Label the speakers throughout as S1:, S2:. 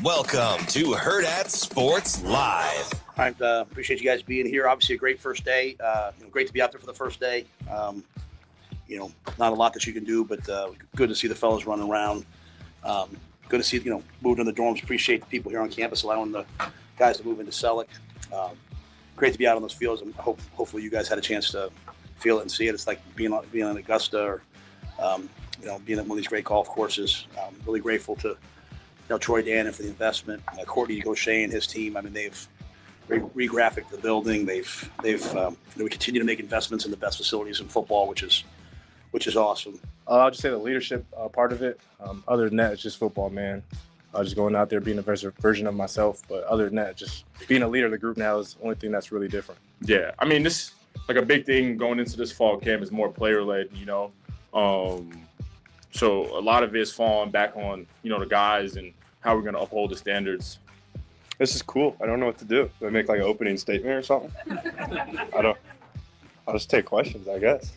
S1: Welcome to Hurrdat Sports Live.
S2: I appreciate you guys being here. Obviously, a great first day. Great to be out there for the first day. Not a lot that you can do, but good to see the fellas running around. Good to see, moving in the dorms. Appreciate the people here on campus allowing the guys to move into Selleck. Great to be out on those fields, and hopefully you guys had a chance to feel it and see it. It's like being on Augusta or being at one of these great golf courses. Really grateful to Troy Dannon for the investment. Courtney Gaucher and his team. I mean, they've re-graphicked the building. We continue to make investments in the best facilities in football, which is awesome.
S3: I'll just say the leadership part of it. Other than that, it's just football, man. Just going out there being a version of myself. But other than that, just being a leader of the group now is the only thing that's really different.
S4: Yeah, I mean, this like a big thing going into this fall camp is more player-led, So a lot of it is falling back on, the guys and how we're going to uphold the standards.
S5: This is cool. I don't know what to do. Do I make like an opening statement or something? I'll just take questions, I guess.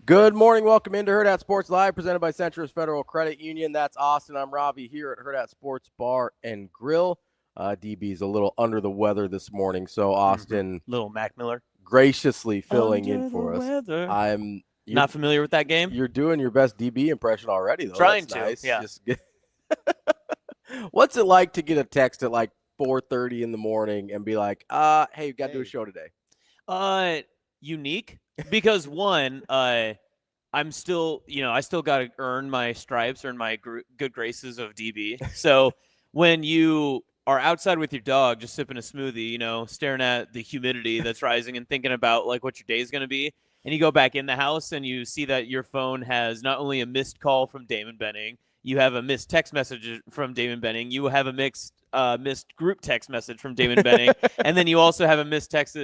S6: Good morning. Welcome into Hurrdat Sports Live, presented by Centris Federal Credit Union. That's Austin. I'm Ravi here at Hurrdat Sports Bar and Grill. DB's a little under the weather this morning, so Austin
S7: Little Mac Miller
S6: graciously filling in for us.
S7: Weather.
S6: I'm
S7: not familiar with that game.
S6: You're doing your best DB impression already, though.
S7: Trying
S6: That's
S7: to,
S6: nice.
S7: yeah.
S6: What's it like to get a text at like 4:30 in the morning and be like, hey, you got to do a show today?
S7: Unique because one, I'm still, I still got to earn my stripes, earn my good graces of DB. So when you are outside with your dog, just sipping a smoothie, staring at the humidity that's rising and thinking about like what your day is going to be, and you go back in the house and you see that your phone has not only a missed call from Damon Benning, you have a missed text message from Damon Benning, you have a missed group text message from Damon Benning, and then you also have a missed text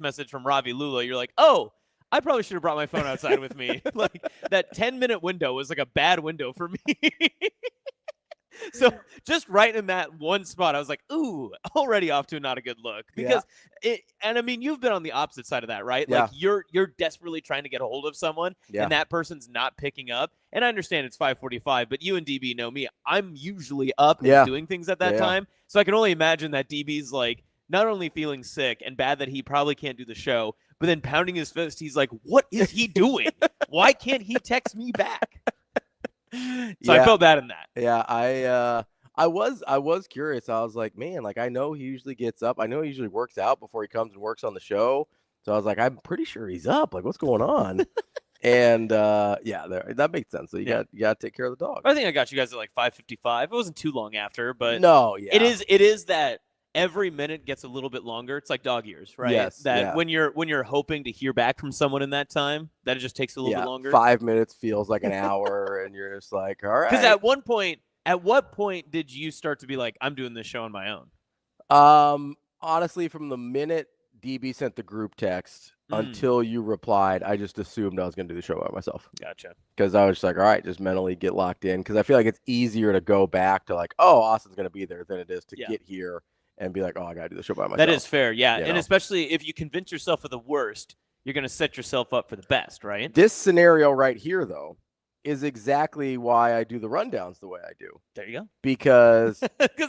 S7: message from Ravi Lulla. You're like, oh, I probably should have brought my phone outside with me. Like that 10-minute window was like a bad window for me. So just right in that one spot, I was like, ooh, already off to not a good look. Because you've been on the opposite side of that, right?
S6: Yeah.
S7: Like you're desperately trying to get a hold of someone and that person's not picking up. And I understand it's 5:45, but you and DB know me. I'm usually up and doing things at that time. So I can only imagine that DB's like not only feeling sick and bad that he probably can't do the show, but then pounding his fist. He's like, what is he doing? Why can't he text me back? So I felt bad in that.
S6: Yeah, I was curious. I was like, man, like I know he usually gets up. I know he usually works out before he comes and works on the show. So I was like, I'm pretty sure he's up. Like, what's going on? And that makes sense. So you got to take care of the dog.
S7: I think I got you guys at like 5:55. It wasn't too long after, but it is that every minute gets a little bit longer. It's like dog years, right?
S6: Yes.
S7: When you're hoping to hear back from someone in that time, that it just takes a little bit longer.
S6: 5 minutes feels like an hour, and you're just like, all right.
S7: Because at what point did you start to be like, I'm doing this show on my own?
S6: Honestly, from the minute DB sent the group text until you replied, I just assumed I was going to do the show by myself.
S7: Gotcha.
S6: Because I was just like, all right, just mentally get locked in. Because I feel like it's easier to go back to like, oh, Austin's going to be there than it is to get here and be like, oh, I got to do the show by myself.
S7: That is fair, yeah. And especially if you convince yourself of the worst, you're going to set yourself up for the best, right?
S6: This scenario right here, though, is exactly why I do the rundowns the way I do.
S7: There you go.
S6: Because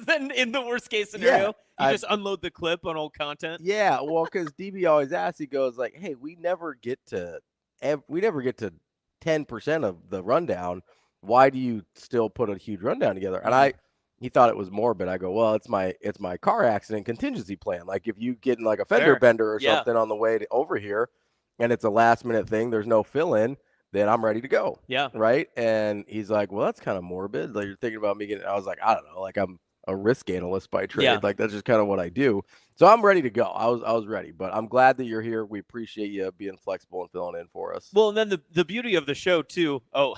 S7: then in the worst case scenario, you just unload the clip on old content.
S6: Yeah, well, because DB always asks, he goes like, hey, we never get to 10% of the rundown. Why do you still put a huge rundown together? And he thought it was morbid. I go, well, it's my car accident contingency plan. Like if you get in like a fender bender or something on the way over here and it's a last minute thing, there's no fill in, then I'm ready to go.
S7: Yeah.
S6: Right. And he's like, well, that's kind of morbid. Like you're thinking about me getting, I was like, I don't know. Like I'm a risk analyst by trade.
S7: Yeah.
S6: Like that's just kind of what I do. So I'm ready to go. I was ready, but I'm glad that you're here. We appreciate you being flexible and filling in for us.
S7: Well, and then the beauty of the show too. Oh,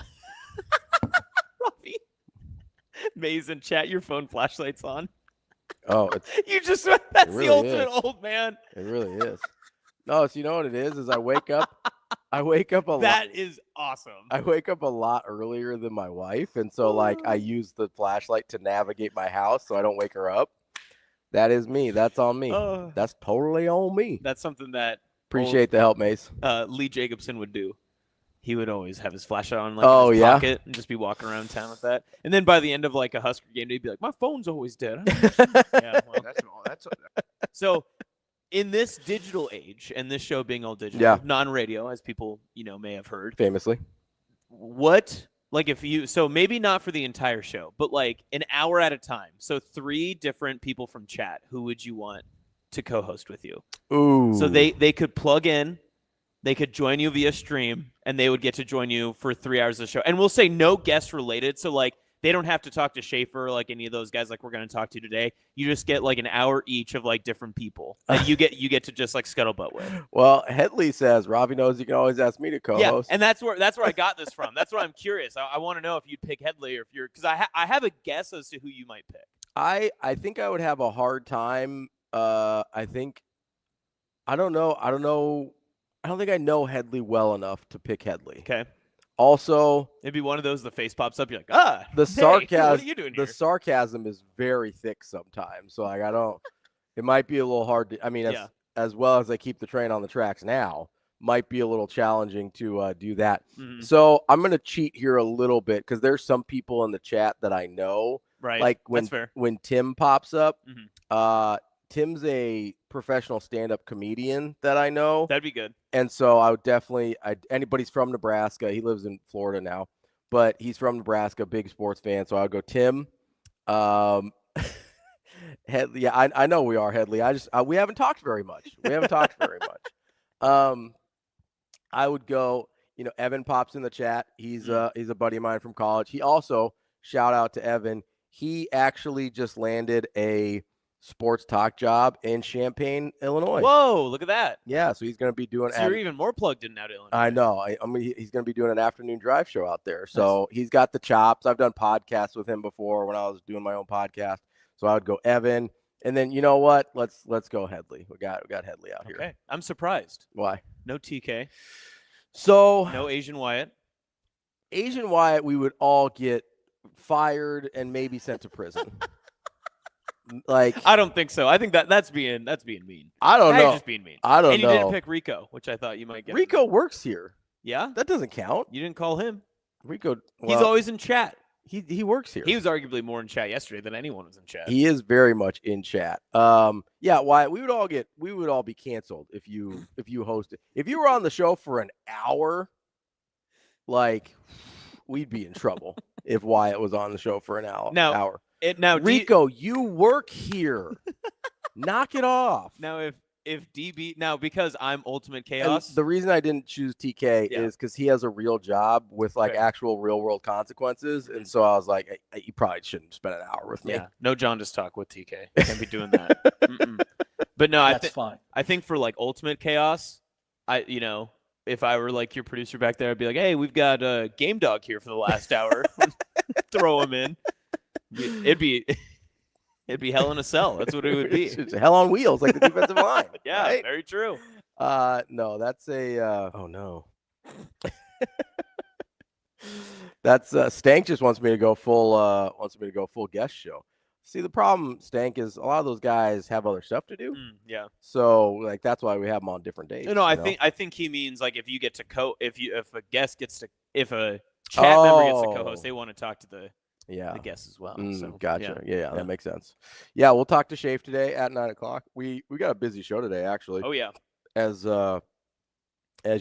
S7: Ravi. Maze in chat, your phone flashlight's on.
S6: Oh,
S7: you just that's
S6: really
S7: the ultimate
S6: is.
S7: old man.
S6: It really is. No, so you know what it is I wake up a lot.
S7: That is awesome.
S6: I wake up a lot earlier than my wife, and so like I use the flashlight to navigate my house so I don't wake her up. That is me. That's on me. That's totally on me.
S7: That's something that
S6: Appreciate the help, Mace.
S7: Lee Jacobsen would do. he would always have his flashlight on like in his pocket and just be walking around town with that. And then by the end of like a Husker game, he'd be like, "My phone's always dead." Yeah, well, so in this digital age, and this show being all digital, non-radio, as people may have heard
S6: famously,
S7: what like if you maybe not for the entire show, but like an hour at a time. So 3 different people from chat. Who would you want to co-host with you?
S6: Ooh.
S7: So they could plug in. They could join you via stream, and they would get to join you for 3 hours of the show. And we'll say no guest related. So, like, they don't have to talk to Schaefer, like any of those guys like we're going to talk to today. You just get, like, an hour each of, like, different people that you get to just, like, scuttlebutt with.
S6: Well, Headley says, Ravi knows you can always ask me to co-host.
S7: Yeah, and that's where I got this from. That's why I'm curious. I want to know if you'd pick Headley or if you're – because I have a guess as to who you might pick.
S6: I think I would have a hard time. I don't know. I don't think I know Headley well enough to pick Headley.
S7: Okay.
S6: Also,
S7: it'd be one of those. The face pops up. You're like,
S6: the sarcasm.
S7: What are you doing here?
S6: The sarcasm is very thick sometimes. So like, it might be a little hard to. I mean, as well as I keep the train on the tracks now, might be a little challenging to do that. Mm-hmm. So I'm gonna cheat here a little bit because there's some people in the chat that I know.
S7: Right.
S6: Like
S7: That's fair.
S6: when Tim pops up. Mm-hmm. Tim's a professional stand-up comedian that I know.
S7: That'd be good.
S6: And so I would definitely anybody's from Nebraska. He lives in Florida now, but he's from Nebraska, big sports fan. So I would go Tim. Headley, I know we are Headley. We haven't talked very much. I would go, Evan pops in the chat. He's a buddy of mine from college. He also, shout out to Evan. He actually just landed a sports talk job in Champaign, Illinois.
S7: Whoa, look at that.
S6: Yeah, so he's going to be doing
S7: you're even more plugged in now to Illinois.
S6: I know. I mean, he's going to be doing an afternoon drive show out there. So he's got the chops. I've done podcasts with him before when I was doing my own podcast. So I would go Evan. And then you know what? Let's go Headley. We got Headley out here.
S7: Okay. I'm surprised.
S6: Why?
S7: No TK.
S6: So
S7: no Asian Wyatt.
S6: Asian Wyatt, we would all get fired and maybe sent to prison. Like,
S7: I don't think so. I think that's being mean.
S6: I don't know.
S7: Just being mean.
S6: I don't know.
S7: And you didn't pick Rico, which I thought you might get.
S6: Rico works here.
S7: Yeah,
S6: that doesn't count.
S7: You didn't call him.
S6: Rico. Well,
S7: he's always in chat.
S6: He works here.
S7: He was arguably more in chat yesterday than anyone was in chat.
S6: He is very much in chat. Yeah, Wyatt, we would all be canceled if you hosted. If you were on the show for an hour, like, we'd be in trouble if Wyatt was on the show for an hour. Rico, you work here. Knock it off.
S7: Now, if DB because I'm Ultimate Chaos.
S6: And the reason I didn't choose TK is because he has a real job with actual real world consequences, and so I was like, you probably shouldn't spend an hour with me.
S7: Yeah, no jaundice talk with TK. I can't be doing that. But no,
S2: that's fine.
S7: I think for like Ultimate Chaos, if I were like your producer back there, I'd be like, hey, we've got a Game Dog here for the last hour. Throw him in. It'd be hell in a cell. That's what it would be.
S6: It's hell on wheels, like the defensive line.
S7: Yeah,
S6: right?
S7: Very true.
S6: No, that's a. Oh no. That's Stank just wants me to go full guest show. See, the problem, Stank, is a lot of those guys have other stuff to do.
S7: Yeah.
S6: So like that's why we have them on different days.
S7: No, I think he means like if you get to if a guest gets to if a chat member gets to co-host, they want to talk to the guests as well. So,
S6: gotcha. Yeah, that makes sense. Yeah, we'll talk to Schaefer today at 9:00. We got a busy show today, actually.
S7: Oh yeah.
S6: As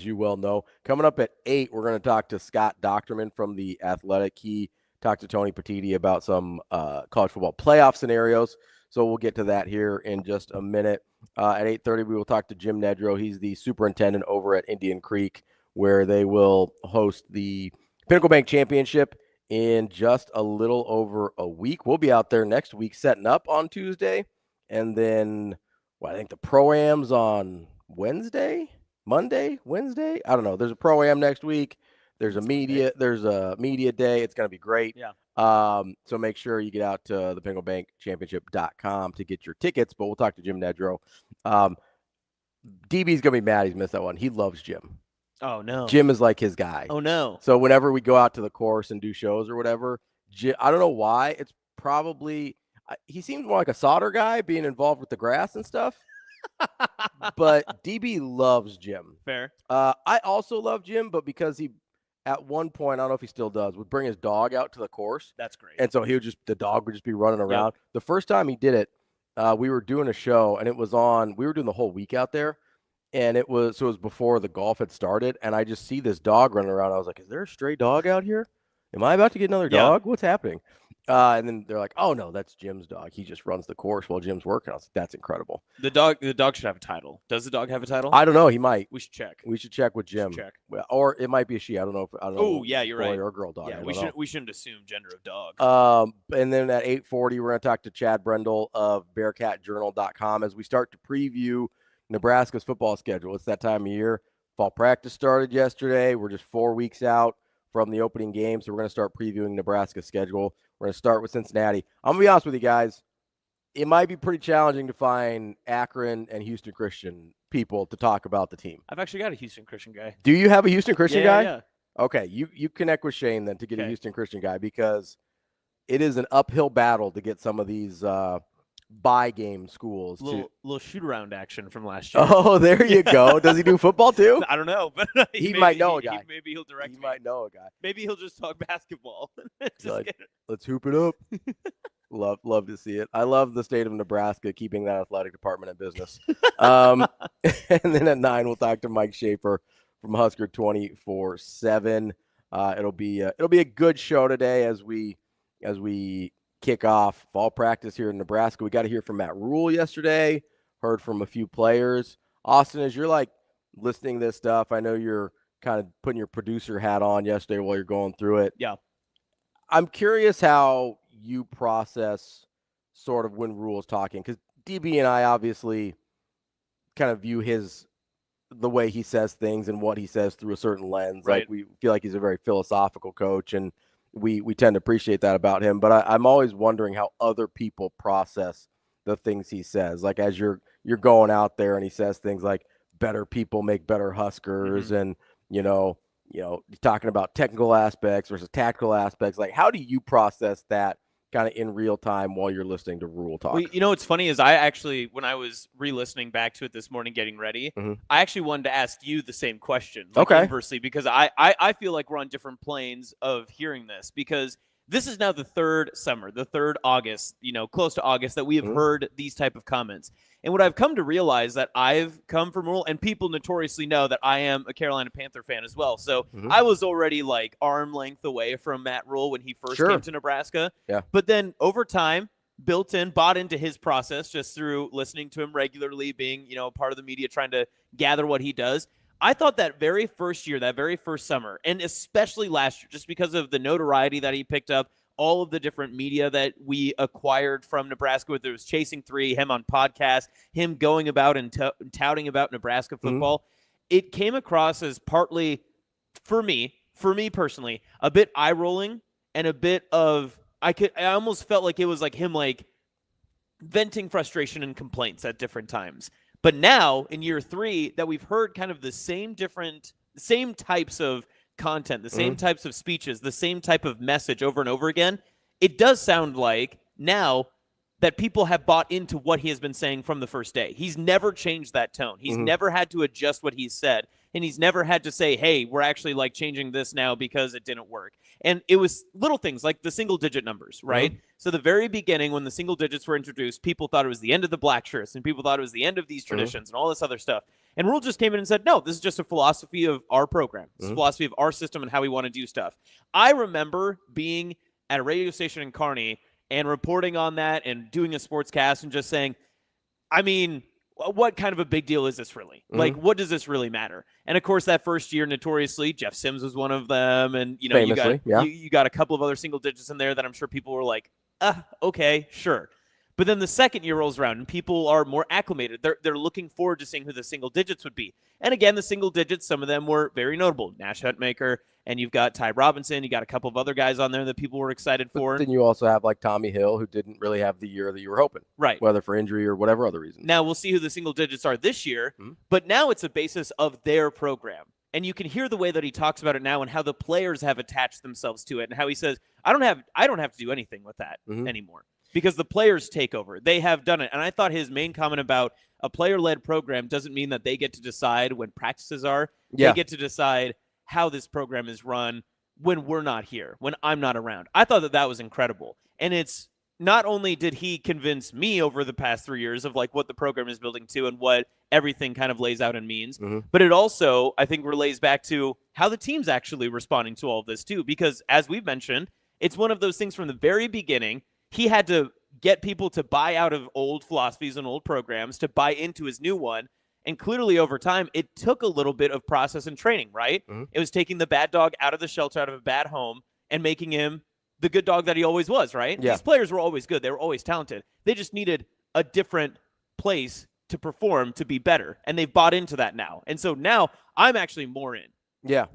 S6: you well know, coming up at 8, we're going to talk to Scott Dochterman from The Athletic. He talked to Tony Petiti about some college football playoff scenarios. So we'll get to that here in just a minute. At 8:30, we will talk to Jim Nedrow. He's the superintendent over at Indian Creek, where they will host the Pinnacle Bank Championship in just a little over a week. We'll be out there next week setting up on Tuesday. And then I think the Pro-Am's on Wednesday. I don't know. There's a Pro-Am next week. There's a media day. It's going to be great.
S7: Yeah.
S6: So make sure you get out to the PinnacleBankChampionship.com to get your tickets, but we'll talk to Jim Nedrow. DB's going to be mad he's missed that one. He loves Jim.
S7: Oh, no.
S6: Jim is like his guy.
S7: Oh, no.
S6: So whenever we go out to the course and do shows or whatever, Jim, I don't know why. It's probably he seems more like a solder guy being involved with the grass and stuff. But DB loves Jim.
S7: Fair.
S6: I also love Jim, but because he at one point, I don't know if he still does, would bring his dog out to the course.
S7: That's great.
S6: And so the dog would just be running around. Yep. The first time he did it, we were doing a show, and we were doing the whole week out there. And it was before the golf had started, and I just see this dog running around. I was like, is there a stray dog out here? Am I about to get another dog? What's happening? And then they're like, oh, no, that's Jim's dog. He just runs the course while Jim's working. I was like, that's incredible.
S7: The dog should have a title. Does the dog have a title?
S6: I don't know. He might.
S7: We should check.
S6: We should check with Jim.
S7: Check.
S6: Well, or it might be a she. I don't know.
S7: Oh, yeah, you're right.
S6: Boy or girl dog.
S7: Yeah, we shouldn't assume gender of dog.
S6: And then at 8:40, we're going to talk to Chad Brendel of BearcatJournal.com as we start to preview Nebraska's football schedule. It's that time of year. Fall practice started yesterday. We're just 4 weeks out from the opening game, so we're going to start previewing Nebraska's schedule. We're going to start with Cincinnati. I'm going to be honest with you guys. It might be pretty challenging to find Akron and Houston Christian people to talk about the team.
S7: I've actually got a Houston Christian guy.
S6: Do you have a Houston Christian guy?
S7: Yeah.
S6: Okay, you connect with Shane then to get a Houston Christian guy, because it is an uphill battle to get some of these bye game schools.
S7: Little shoot-around action from last year.
S6: Oh, there you go. Does he do football too?
S7: I don't know, but
S6: he might know a guy.
S7: Maybe he'll direct me.
S6: He might know a guy.
S7: Maybe he'll just talk basketball.
S6: Let's hoop it up. Love to see it. I love the state of Nebraska keeping that athletic department in business. And then at 9, we'll talk to Mike Schaefer from Husker 24/7. It'll be a good show today as we kick off fall practice here in Nebraska. We got to hear from Matt Rhule yesterday. Heard from a few players. Austin, as you're listening to this stuff, I know you're kind of putting your producer hat on yesterday while you're going through it.
S7: Yeah.
S6: I'm curious how you process sort of when Rhule's talking, because DB and I obviously kind of view the way he says things and what he says through a certain lens.
S7: Right.
S6: Like, we feel like he's a very philosophical coach, and we tend to appreciate that about him. But I'm always wondering how other people process the things he says. Like, as you're going out there and he says things like better people make better Huskers, and talking about technical aspects versus tactical aspects. Like, how do you process that kind of in real time while you're listening to Rhule talk?
S7: Well, what's funny is I actually, when I was re-listening back to it this morning getting ready, I actually wanted to ask you the same question. Inversely, because I feel like we're on different planes of hearing this, because this is now the third summer, the third August, close to August, that we have heard these type of comments. And what I've come to realize that I've come from Rhule, and people notoriously know that I am a Carolina Panther fan as well. So I was already like arm length away from Matt Rhule when he first came to Nebraska.
S6: Yeah.
S7: But then over time, bought into his process just through listening to him regularly, being, part of the media, trying to gather what he does. I thought that very first year, that very first summer, and especially last year, just because of the notoriety that he picked up, all of the different media that we acquired from Nebraska, whether it was Chasing 3, him on podcasts, him going about and touting about Nebraska football, it came across as partly, for me personally, a bit eye-rolling and a bit of, I almost felt like it was like him venting frustration and complaints at different times. But now, in year 3, that we've heard kind of the same types of content, the same types of speeches, the same type of message over and over again, it does sound like now that people have bought into what he has been saying from the first day. He's never changed that tone. He's never had to adjust what he's said. And he's never had to say, hey, we're actually changing this now because it didn't work. And it was little things like the single-digit numbers, right? So the very beginning, when the single digits were introduced, people thought it was the end of the black shirts, and people thought it was the end of these traditions and all this other stuff. And Rhule just came in and said, no, this is just a philosophy of our program. It's a philosophy of our system and how we want to do stuff. I remember being at a radio station in Kearney and reporting on that and doing a sportscast and just saying, I mean, what kind of a big deal is this really? What does this really matter? And of course, that first year, notoriously, Jeff Sims was one of them. And,
S6: famously,
S7: you got a couple of other single digits in there that I'm sure people were like, okay, sure. But then the second year rolls around and people are more acclimated. They're looking forward to seeing who the single digits would be. And again, the single digits, some of them were very notable. Nash Hutmaker, and you've got Ty Robinson. You got a couple of other guys on there that people were excited for.
S6: Then you also have Tommy Hill, who didn't really have the year that you were hoping.
S7: Right.
S6: Whether for injury or whatever other reason.
S7: Now we'll see who the single digits are this year, but now it's a basis of their program. And you can hear the way that he talks about it now and how the players have attached themselves to it and how he says, I don't have to do anything with that anymore. Because the players take over. They have done it. And I thought his main comment about a player-led program doesn't mean that they get to decide when practices are. They get to decide how this program is run when we're not here, when I'm not around. I thought that was incredible. And it's not only did he convince me over the past 3 years of like what the program is building to and what everything kind of lays out and means, but it also, I think, relays back to how the team's actually responding to all of this too. Because as we've mentioned, it's one of those things from the very beginning. He had to get people to buy out of old philosophies and old programs to buy into his new one. And clearly over time, it took a little bit of process and training, right? It was taking the bad dog out of the shelter, out of a bad home, and making him the good dog that he always was, right?
S6: Yeah.
S7: These players were always good. They were always talented. They just needed a different place to perform to be better. And they've bought into that now. And so now I'm actually more in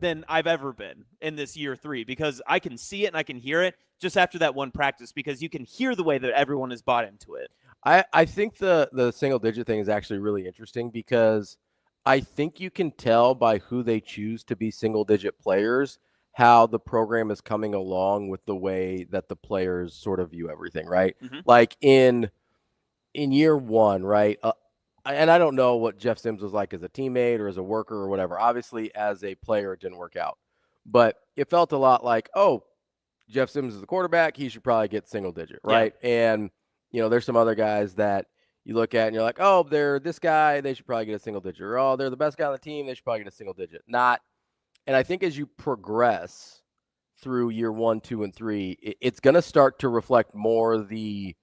S7: than I've ever been in this year 3 because I can see it and I can hear it just after that one practice because you can hear the way that everyone has bought into it.
S6: I think the single digit thing is actually really interesting because I think you can tell by who they choose to be single digit players how the program is coming along with the way that the players sort of view everything, right? Like in year 1, right? And I don't know what Jeff Sims was like as a teammate or as a worker or whatever. Obviously, as a player, it didn't work out. But it felt a lot like, oh, Jeff Sims is the quarterback. He should probably get single digit, right? Yeah. And, you know, there's some other guys that you look at and you're like, oh, they're this guy. They should probably get a single digit. Or, oh, they're the best guy on the team. They should probably get a single digit. Not. And I think as you progress through year 1, 2, and 3, it's going to start to reflect more the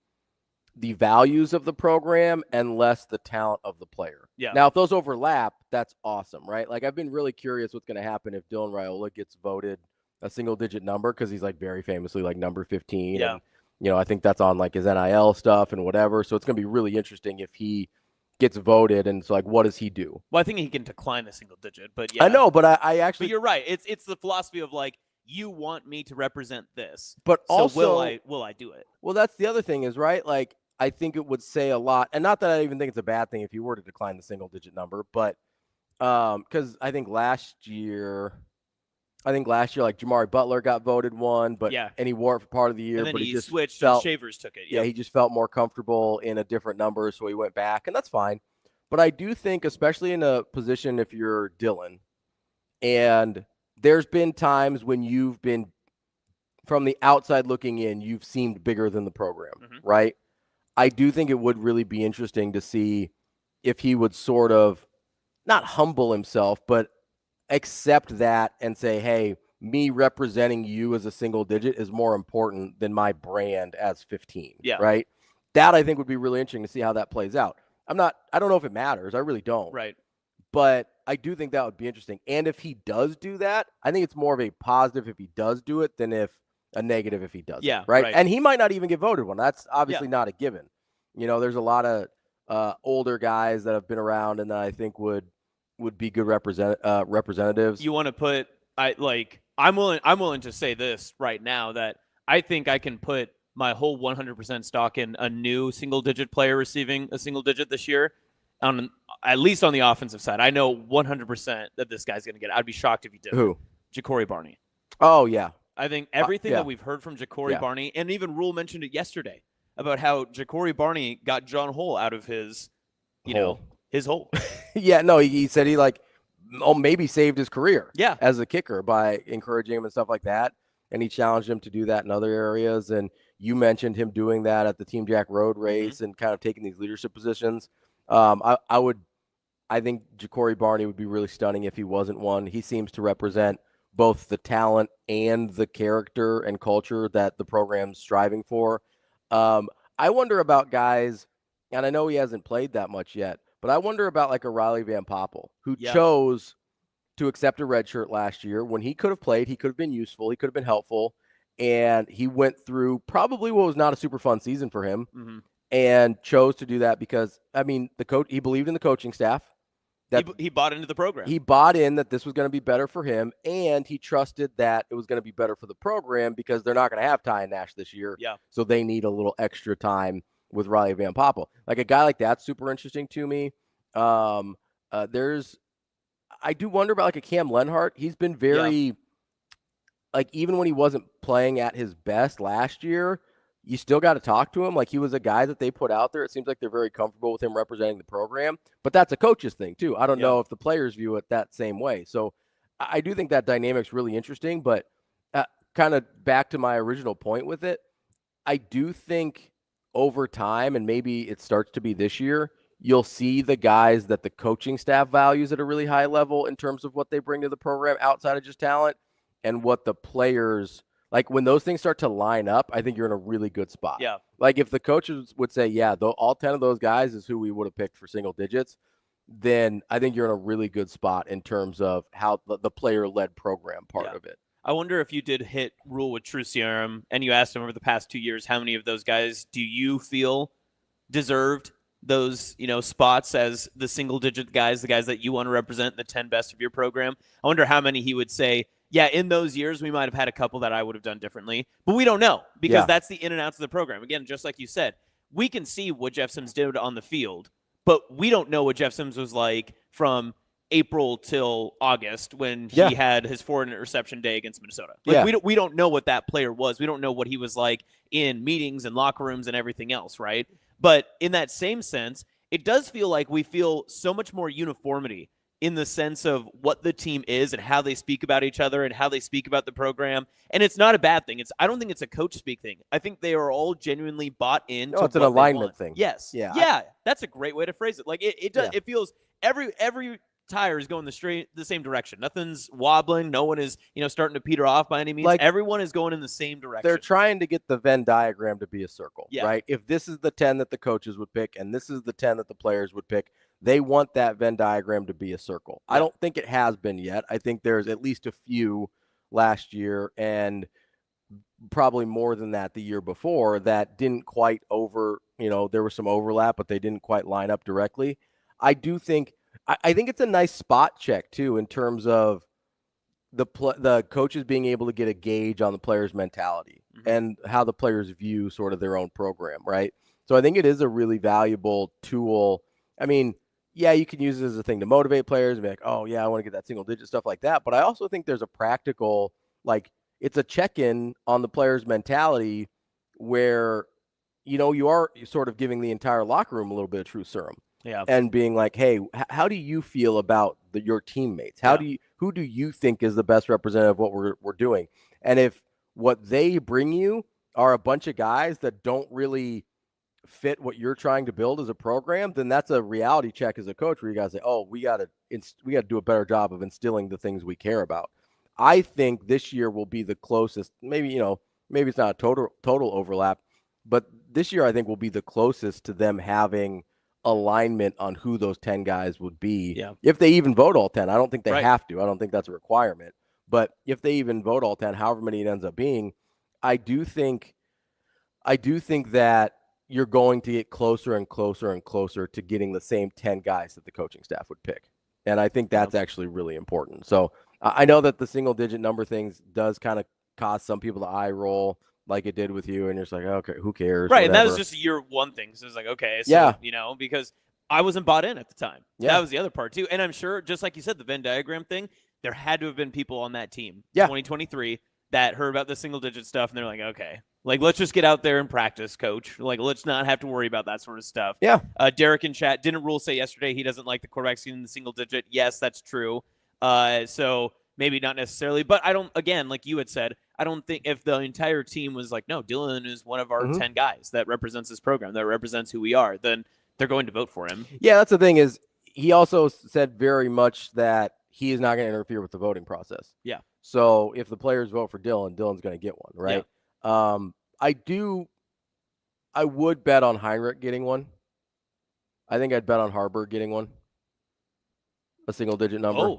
S6: values of the program and less the talent of the player. Yeah. Now, if those overlap, that's awesome, right? Like, I've been really curious what's going to happen if Dylan Raiola gets voted a single-digit number because he's, like, very famously, like, number 15. Yeah. And, you know, I think that's on, like, his NIL stuff and whatever. So it's going to be really interesting if he gets voted, and it's like, what does he do?
S7: Well, I think he can decline the single digit, but yeah.
S6: I know, but I actually.
S7: But you're right. It's the philosophy of like, you want me to represent this,
S6: but
S7: so
S6: also
S7: will I do it?
S6: Well, that's the other thing is, right? Like, I think it would say a lot, and not that I even think it's a bad thing if you were to decline the single digit number, but because I think last year, like Jamari Butler got voted one, but and he wore it for part of the year,
S7: and then
S6: but
S7: he
S6: just
S7: switched
S6: felt,
S7: and Schaefer's took it.
S6: Yeah, he just felt more comfortable in a different number, so he went back, and that's fine. But I do think, especially in a position if you're Dylan, and there's been times when you've been, from the outside looking in, you've seemed bigger than the program, right? I do think it would really be interesting to see if he would sort of, not humble himself, but accept that and say, hey, me representing you as a single digit is more important than my brand as 15, right? That I think would be really interesting to see how that plays out. I don't know if it matters. I really don't.
S7: Right.
S6: But I do think that would be interesting. And if he does do that, I think it's more of a positive if he does do it than if a negative if he doesn't.
S7: Yeah.
S6: Right. And he might not even get voted one. That's obviously not a given. You know, there's a lot of older guys that have been around and that I think would be good representatives.
S7: You want to put I'm willing to say this right now that I think I can put my whole 100% stock in a new single-digit player receiving a single digit this year, at least on the offensive side. I know 100% that this guy's going to get it. I'd be shocked if he didn't.
S6: Who?
S7: Ja'Cory Barney.
S6: Oh, yeah.
S7: I think everything that we've heard from Ja'Cory Barney, and even Rhule mentioned it yesterday, about how Ja'Cory Barney got John Hole out of his, his hole.
S6: Yeah, no, he said he maybe saved his career as a kicker by encouraging him and stuff like that. And he challenged him to do that in other areas. And you mentioned him doing that at the Team Jack Road race and kind of taking these leadership positions. I think Ja'Cory Barney would be really stunning if he wasn't one. He seems to represent both the talent and the character and culture that the program's striving for. I wonder about guys, and I know he hasn't played that much yet, but I wonder about like a Riley Van Poppel who chose to accept a red shirt last year when he could have played. He could have been useful. He could have been helpful. And he went through probably what was not a super fun season for him and chose to do that because, I mean, he believed in the coaching staff. That
S7: he bought into the program.
S6: He bought in that this was going to be better for him, and he trusted that it was going to be better for the program because they're not going to have Ty and Nash this year.
S7: Yeah.
S6: So they need a little extra time with Riley Van Poppel. Like a guy like that's super interesting to me. I do wonder about like a Cam Lenhart. He's been very like, even when he wasn't playing at his best last year, you still got to talk to him. Like, he was a guy that they put out there. It seems like they're very comfortable with him representing the program, but that's a coach's thing too. I don't know if the players view it that same way. So I do think that dynamic's really interesting, but kind of back to my original point with it, I do think over time, and maybe it starts to be this year, you'll see the guys that the coaching staff values at a really high level in terms of what they bring to the program outside of just talent, and what the players, like when those things start to line up, I think you're in a really good spot.
S7: Yeah.
S6: Like if the coaches would say, yeah, all 10 of those guys is who we would have picked for single digits, then I think you're in a really good spot in terms of how the player-led program part of it.
S7: I wonder if you did hit Rhule with True Serum and you asked him over the past 2 years, how many of those guys do you feel deserved those, spots as the single-digit guys, the guys that you want to represent, the 10 best of your program? I wonder how many he would say, yeah, in those years, we might have had a couple that I would have done differently, but we don't know because that's the in and outs of the program. Again, just like you said, we can see what Jeff Sims did on the field, but we don't know what Jeff Sims was like from April till August when he had his 4-interception day against Minnesota. We don't know what that player was. We don't know what he was like in meetings and locker rooms and everything else, right? But in that same sense, it does feel like we feel so much more uniformity in the sense of what the team is and how they speak about each other and how they speak about the program. And it's not a bad thing. I don't think it's a coach speak thing. I think they are all genuinely bought in.
S6: No, it's an alignment thing.
S7: Yes. Yeah. That's a great way to phrase it. Like it does. It feels every tire is going the same direction. Nothing's wobbling. No one is, starting to peter off by any means. Like, everyone is going in the same direction.
S6: They're trying to get the Venn diagram to be a circle, right? If this is the 10 that the coaches would pick and this is the 10 that the players would pick, they want that Venn diagram to be a circle. I don't think it has been yet. I think there's at least a few last year and probably more than that the year before that didn't quite there was some overlap, but they didn't quite line up directly. I think it's a nice spot check too in terms of the coaches being able to get a gauge on the players' mentality and how the players view sort of their own program, right? So I think it is a really valuable tool. I mean, yeah, you can use it as a thing to motivate players and be like, oh yeah, I want to get that single digit stuff like that. But I also think there's a practical, it's a check-in on the players' mentality where, you are sort of giving the entire locker room a little bit of true serum.
S7: Yeah.
S6: And being like, hey, how do you feel about your teammates? Who do you think is the best representative of what we're doing? And if what they bring you are a bunch of guys that don't really fit what you're trying to build as a program, then that's a reality check as a coach where you guys say, oh, we got to do a better job of instilling the things we care about. I think this year will be the closest, maybe it's not a total overlap, but this year I think will be the closest to them having alignment on who those 10 guys would be. If they even vote all 10. I don't think they have to. I don't think that's a requirement. But if they even vote all 10, however many it ends up being, I do think that you're going to get closer and closer and closer to getting the same 10 guys that the coaching staff would pick. And I think that's actually really important. So I know that the single digit number things does kind of cause some people to eye roll like it did with you, and you're just like, okay, who cares?
S7: Right,
S6: whatever.
S7: And that was just a year one thing. So it was like, okay, so, because I wasn't bought in at the time. Yeah. That was the other part, too. And I'm sure, just like you said, the Venn diagram thing, there had to have been people on that team, 2023, that heard about the single-digit stuff, and they're like, okay, let's just get out there and practice, coach. Let's not have to worry about that sort of stuff.
S6: Yeah.
S7: Derek in chat, didn't Rhule say yesterday he doesn't like the quarterback seeing the single-digit? Yes, that's true. So maybe not necessarily, but I don't, again, like you had said, I don't think if the entire team was like, no, Dylan is one of our 10 guys that represents this program, that represents who we are, then they're going to vote for him.
S6: Yeah, that's the thing is he also said very much that he is not going to interfere with the voting process.
S7: Yeah.
S6: So if the players vote for Dylan, Dylan's going to get one, right? Yeah. I would bet on Heinrich getting one. I think I'd bet on Harburg getting one. A single digit number.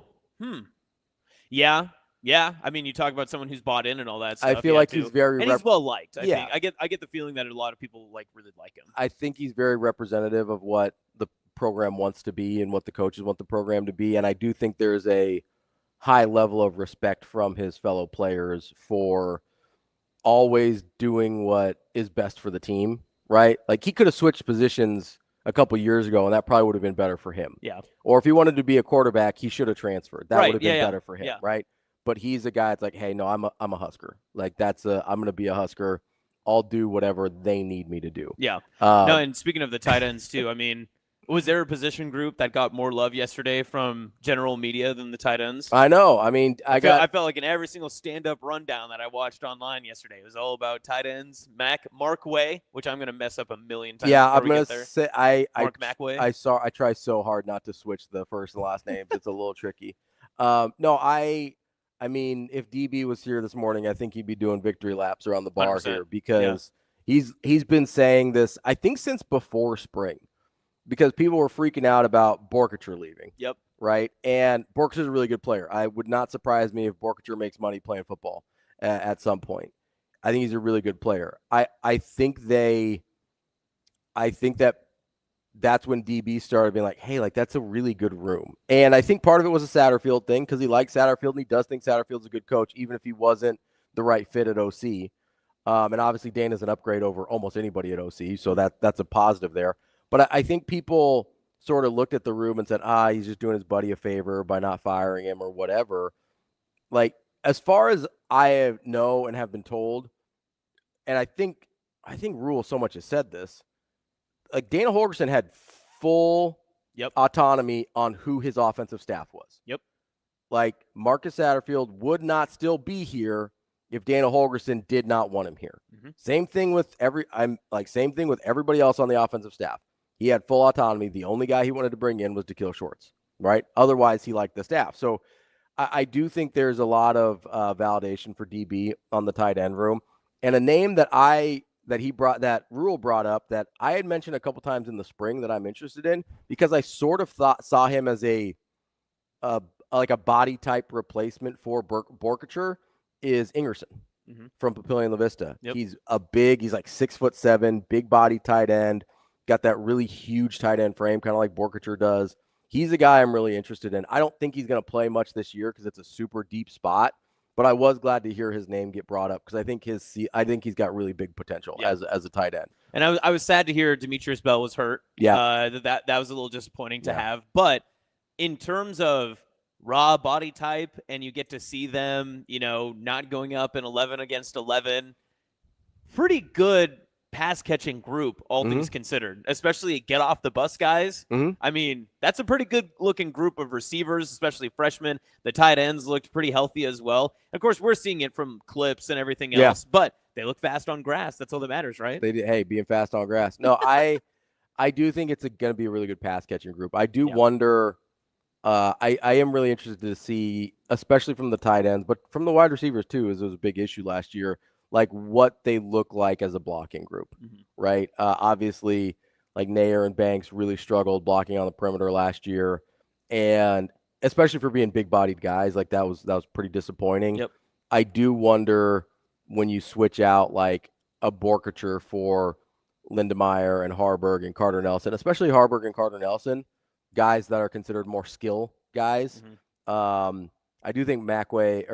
S7: Yeah. Yeah. I mean, you talk about someone who's bought in and all that stuff.
S6: I feel like he's very
S7: and he's well liked. I think I get the feeling that a lot of people really like him.
S6: I think he's very representative of what the program wants to be and what the coaches want the program to be. And I do think there's a high level of respect from his fellow players for always doing what is best for the team, right? Like he could have switched positions a couple years ago, and that probably would have been better for him.
S7: Yeah.
S6: Or if he wanted to be a quarterback, he should have transferred. That would have been better for him, right? But he's a guy that's like, hey, no, I'm a Husker. Like I'm going to be a Husker. I'll do whatever they need me to do.
S7: Yeah. No, and speaking of the tight ends too, I mean, Was there a position group that got more love yesterday from general media than the tight ends?
S6: I know. I mean, I
S7: felt like in every single stand-up rundown that I watched online yesterday, it was all about tight ends. Mark Way, which I'm going to mess up a million times.
S6: Yeah, I'm
S7: going
S6: going to say
S7: Mark Macway.
S6: I try so hard not to switch the first and last names. It's a little tricky. No, I mean, if DB was here this morning, I think he'd be doing victory laps around the bar
S7: 100%.
S6: here because he's been saying this, I think, since before spring. Because people were freaking out about Borkacher leaving.
S7: Yep.
S6: Right? And Borkacher's a really good player. I would not surprise me if Borkacher makes money playing football at some point. I think he's a really good player. I think that's when DB started being like, hey, like that's a really good room. And I think part of it was a Satterfield thing because he likes Satterfield and he does think Satterfield's a good coach, even if he wasn't the right fit at OC. And obviously Dana's an upgrade over almost anybody at OC, so that's a positive there. But I think people sort of looked at the room and said, he's just doing his buddy a favor by not firing him or whatever. Like, as far as I know and have been told, and I think Rhule so much has said this, like Dana Holgorsen had full autonomy on who his offensive staff was.
S7: Yep.
S6: Like, Marcus Satterfield would not still be here if Dana Holgorsen did not want him here. Mm-hmm. Same thing with everybody else on the offensive staff. He had full autonomy. The only guy he wanted to bring in was Da'Keel Shorts, right? Otherwise, he liked the staff. So I do think there's a lot of validation for DB on the tight end room. And a name that Rhule brought up that I had mentioned a couple times in the spring that I'm interested in because I sort of saw him as a body type replacement for Borkacher is Ingerson from Papillion La Vista. Yep. He's like 6'7", big body tight end. Got that really huge tight end frame, kind of like Borkacher does. He's a guy I'm really interested in. I don't think he's going to play much this year because it's a super deep spot, but I was glad to hear his name get brought up because I think he's got really big potential as a tight end.
S7: And I was sad to hear Demetrius Bell was hurt.
S6: Yeah,
S7: that was a little disappointing to have. But in terms of raw body type, and you get to see them, not going up in 11 against 11, pretty good pass-catching group, all things considered, especially get off the bus guys. I mean, that's a pretty good-looking group of receivers, especially freshmen. The tight ends looked pretty healthy as well. Of course, we're seeing it from clips and everything else, but they look fast on grass. That's all that matters, right?
S6: Being fast on grass. No, I do think it's going to be a really good pass-catching group. I do wonder I am really interested to see, especially from the tight ends, but from the wide receivers too, as it was a big issue last year, like what they look like as a blocking group, right? Obviously, like Nair and Banks really struggled blocking on the perimeter last year, and especially for being big-bodied guys, like that was pretty disappointing.
S7: Yep.
S6: I do wonder when you switch out like a Borkacher for Lindemeyer and Harburg and Carter Nelson, especially Harburg and Carter Nelson, guys that are considered more skill guys. I do think Mac Markway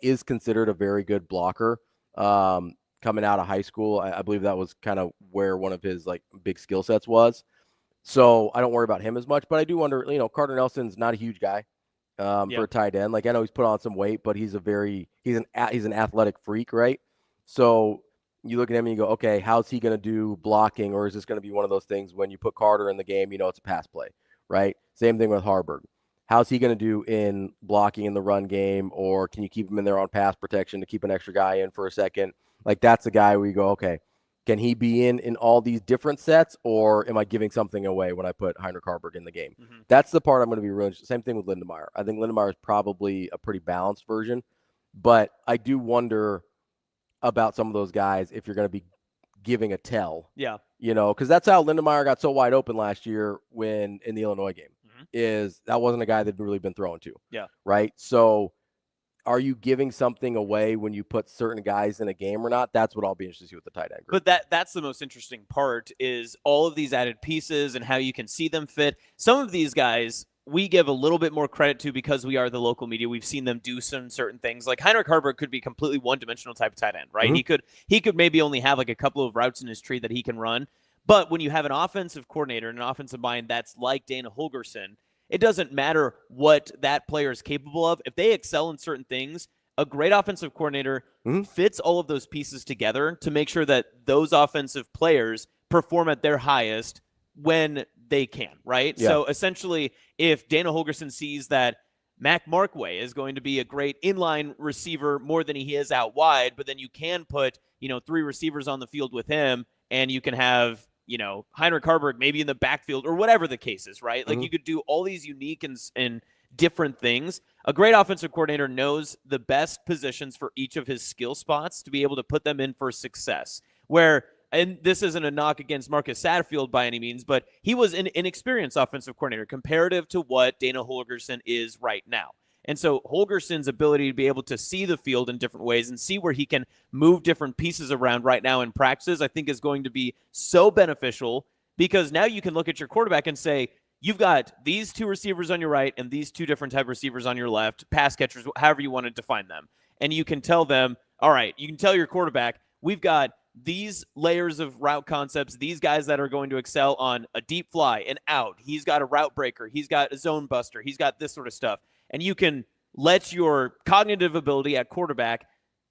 S6: is considered a very good blocker coming out of high school. I believe that was kind of where one of his like big skill sets was. So I don't worry about him as much, but I do wonder, Carter Nelson's not a huge guy for a tight end. Like I know he's put on some weight, but he's an athletic freak, right? So you look at him and you go, okay, how's he going to do blocking? Or is this going to be one of those things when you put Carter in the game, it's a pass play, right? Same thing with Harburg. How's he going to do in blocking in the run game? Or can you keep him in there on pass protection to keep an extra guy in for a second? Like that's a guy where you go, okay, can he be in all these different sets? Or am I giving something away when I put Heinrich Harburg in the game? That's the part I'm going to be really interested. Same thing with Lindemeyer. I think Lindemeyer is probably a pretty balanced version, but I do wonder about some of those guys if you're going to be giving a tell.
S7: Yeah.
S6: Because that's how Lindemeyer got so wide open last year in the Illinois game, is that wasn't a guy that had really been thrown to.
S7: Yeah.
S6: Right? So are you giving something away when you put certain guys in a game or not? That's what I'll be interested to see with the tight end group.
S7: But that's the most interesting part is all of these added pieces and how you can see them fit. Some of these guys we give a little bit more credit to because we are the local media. We've seen them do some certain things. Like Heinrich Harburg could be completely one-dimensional type of tight end, right? He could maybe only have like a couple of routes in his tree that he can run. But when you have an offensive coordinator and an offensive mind that's like Dana Holgorsen, it doesn't matter what that player is capable of. If they excel in certain things, a great offensive coordinator fits all of those pieces together to make sure that those offensive players perform at their highest when they can, right?
S6: Yeah.
S7: So essentially, if Dana Holgerson sees that Mac Markway is going to be a great inline receiver more than he is out wide, but then you can put, 3 receivers on the field with him, and you can have, Heinrich Harburg maybe in the backfield or whatever the case is, right? Like you could do all these unique and different things. A great offensive coordinator knows the best positions for each of his skill spots to be able to put them in for success. And this isn't a knock against Marcus Satterfield by any means, but he was an inexperienced offensive coordinator comparative to what Dana Holgerson is right now. And so Holgerson's ability to be able to see the field in different ways and see where he can move different pieces around right now in practices, I think is going to be so beneficial, because now you can look at your quarterback and say, you've got these 2 receivers on your right and these 2 different type receivers on your left, pass catchers, however you want to define them. And you can tell them, all right, you can tell your quarterback, we've got these layers of route concepts, these guys that are going to excel on a deep fly, an out. He's got a route breaker. He's got a zone buster. He's got this sort of stuff. And you can let your cognitive ability at quarterback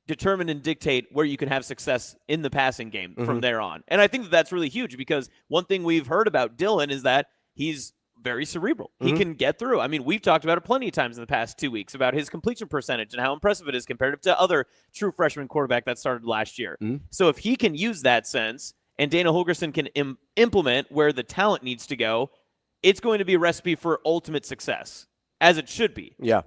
S7: determine and dictate where you can have success in the passing game from there on. And I think that that's really huge, because one thing we've heard about Dylan is that he's very cerebral. He can get through. I mean, we've talked about it plenty of times in the past 2 weeks about his completion percentage and how impressive it is comparative to other true freshman quarterback that started last year. So if he can use that sense and Dana Holgerson can implement where the talent needs to go, it's going to be a recipe for ultimate success, as it should be.
S6: Yeah.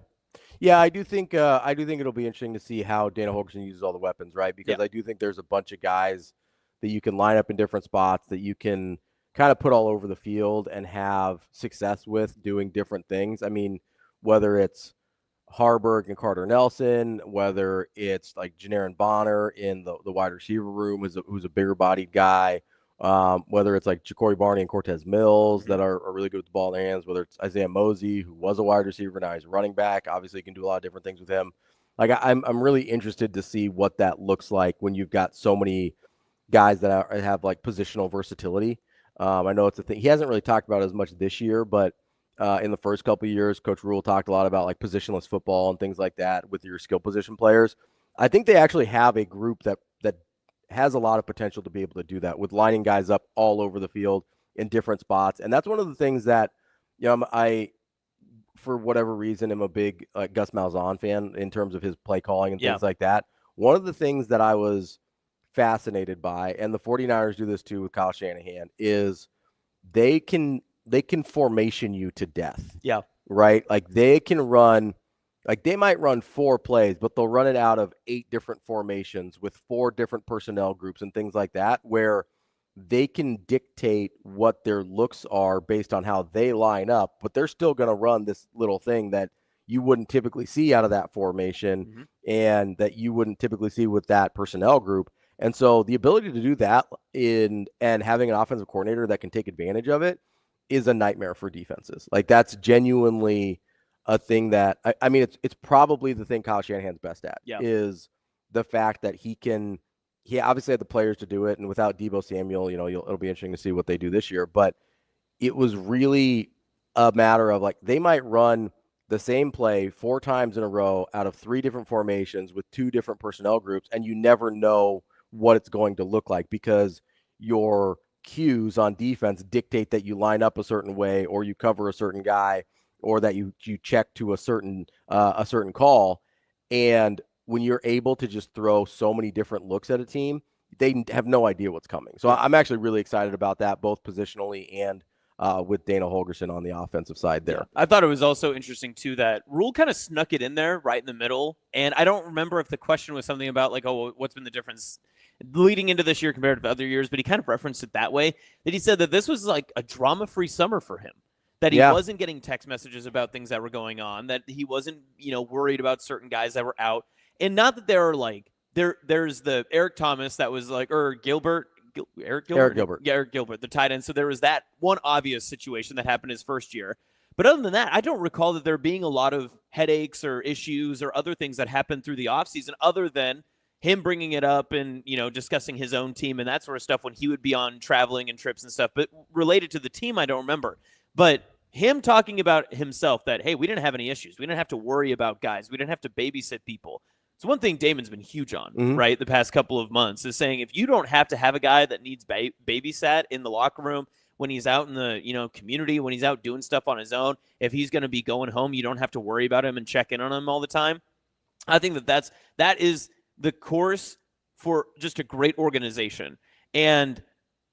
S6: Yeah, I do think it'll be interesting to see how Dana Holgerson uses all the weapons, right? Because I do think there's a bunch of guys that you can line up in different spots that you can kind of put all over the field and have success with doing different things. I mean, whether it's Harburg and Carter Nelson, whether it's like Janarin Bonner in the wide receiver room, who's a bigger bodied guy, whether it's like Ja'Cory Barney and Cortez Mills that are really good with the ball in their hands, whether it's Isaiah Mosey, who was a wide receiver, now he's a running back. Obviously, you can do a lot of different things with him. Like I'm really interested to see what that looks like when you've got so many guys that have like positional versatility. I know it's a thing he hasn't really talked about as much this year, but in the first couple of years, Coach Rhule talked a lot about like positionless football and things like that with your skill position players. I think they actually have a group that has a lot of potential to be able to do that with lining guys up all over the field in different spots. And that's one of the things that, I, for whatever reason, am a big Gus Malzahn fan in terms of his play calling and things like that. One of the things that I was fascinated by, and the 49ers do this too with Kyle Shanahan, is they can formation you to death. Yeah. Right? Like they can run, like they might run 4 plays, but they'll run it out of 8 different formations with 4 different personnel groups and things like that, where they can dictate what their looks are based on how they line up, but they're still going to run this little thing that you wouldn't typically see out of that formation and that you wouldn't typically see with that personnel group. And so the ability to do that and having an offensive coordinator that can take advantage of it is a nightmare for defenses. Like that's genuinely a thing that I mean, it's probably the thing Kyle Shanahan's best at is the fact that he obviously had the players to do it. And without Deebo Samuel, it'll be interesting to see what they do this year, but it was really a matter of like, they might run the same play 4 times in a row out of 3 different formations with 2 different personnel groups. And you never know what it's going to look like because your cues on defense dictate that you line up a certain way or you cover a certain guy or that you check to a certain call. And when you're able to just throw so many different looks at a team, they have no idea what's coming. So I'm actually really excited about that, both positionally and with Dana Holgerson on the offensive side there.
S7: I thought it was also interesting, too, that Rhule kind of snuck it in there right in the middle. And I don't remember if the question was something about, like, oh, what's been the difference leading into this year compared to other years, but he kind of referenced it that way, that he said that this was like a drama-free summer for him, that he wasn't getting text messages about things that were going on, that he wasn't, worried about certain guys that were out. And not that there are like, there's the Eric Thomas that was like, or Gilbert. Eric Gilbert. Yeah, Eric Gilbert, the tight end. So there was that one obvious situation that happened his first year. But other than that, I don't recall that there being a lot of headaches or issues or other things that happened through the offseason other than him bringing it up and, discussing his own team and that sort of stuff when he would be on traveling and trips and stuff. But related to the team, I don't remember. But him talking about himself that, hey, we didn't have any issues. We didn't have to worry about guys. We didn't have to babysit people. It's one thing Damon's been huge on, right, the past couple of months, is saying if you don't have to have a guy that needs babysat in the locker room, when he's out in the community, when he's out doing stuff on his own, if he's going to be going home, you don't have to worry about him and check in on him all the time. I think that is the course for just a great organization. And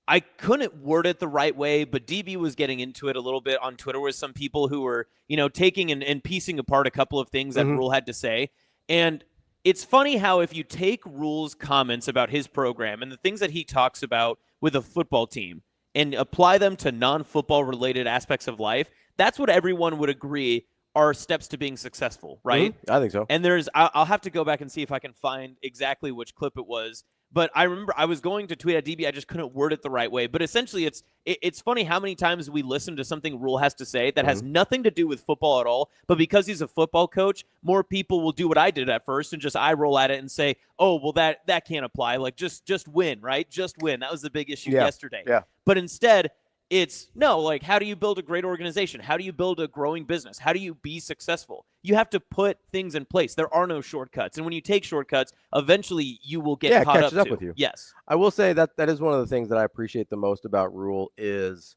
S7: I couldn't word it the right way, but DB was getting into it a little bit on Twitter with some people who were, taking and piecing apart a couple of things that Rhule had to say. And it's funny how if you take Rhule's comments about his program and the things that he talks about with a football team and apply them to non-football related aspects of life, that's what everyone would agree are steps to being successful, right?
S6: I think so.
S7: And I'll have to go back and see if I can find exactly which clip it was. But I remember I was going to tweet at DB. I just couldn't word it the right way. But essentially, it's funny how many times we listen to something Rhule has to say that has nothing to do with football at all. But because he's a football coach, more people will do what I did at first and just eye roll at it and say, oh, well, that can't apply. Like, just win, right? Just win. That was the big issue yesterday.
S6: Yeah.
S7: But instead, it's no, like, how do you build a great organization? How do you build a growing business? How do you be successful? You have to put things in place. There are no shortcuts. And when you take shortcuts, eventually you will get caught
S6: up with you.
S7: Yes.
S6: I will say that is one of the things that I appreciate the most about Rhule is,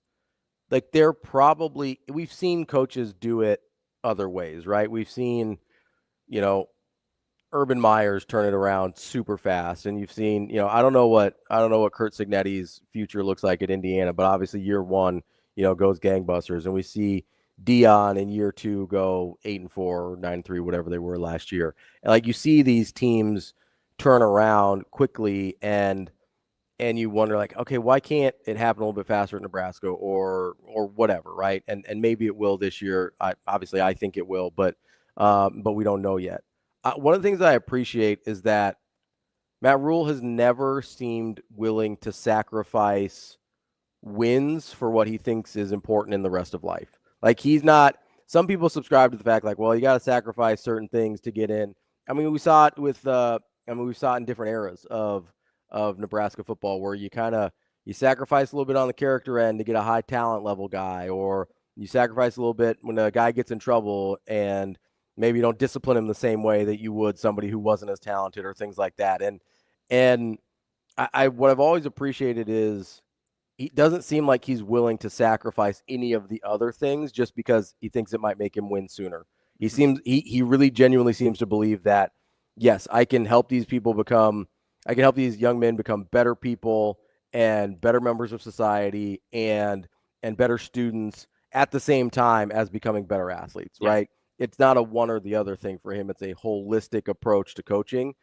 S6: like, we've seen coaches do it other ways, right? We've seen, Urban Meyers turn it around super fast, and you've seen, I don't know what Curt Cignetti's future looks like at Indiana, but obviously year one, goes gangbusters, and we see Dion in year two go 8-4 or 9-3, whatever they were last year. And like, you see these teams turn around quickly, and you wonder, like, okay, why can't it happen a little bit faster at Nebraska or whatever, right? And maybe it will this year. I think it will, but we don't know yet. One of the things that I appreciate is that Matt Rhule has never seemed willing to sacrifice wins for what he thinks is important in the rest of life. Like, he's not – some people subscribe to the fact, like, well, you got to sacrifice certain things to get in. I mean, we saw it we saw it in different eras of Nebraska football, where you sacrifice a little bit on the character end to get a high talent level guy, or you sacrifice a little bit when a guy gets in trouble and – maybe you don't discipline him the same way that you would somebody who wasn't as talented, or things like that. And what I've always appreciated is he doesn't seem like he's willing to sacrifice any of the other things just because he thinks it might make him win sooner. He really genuinely seems to believe that, yes, I can help these young men become better people and better members of society and better students at the same time as becoming better athletes, right? It's not a one or the other thing for him. It's a holistic approach to coaching.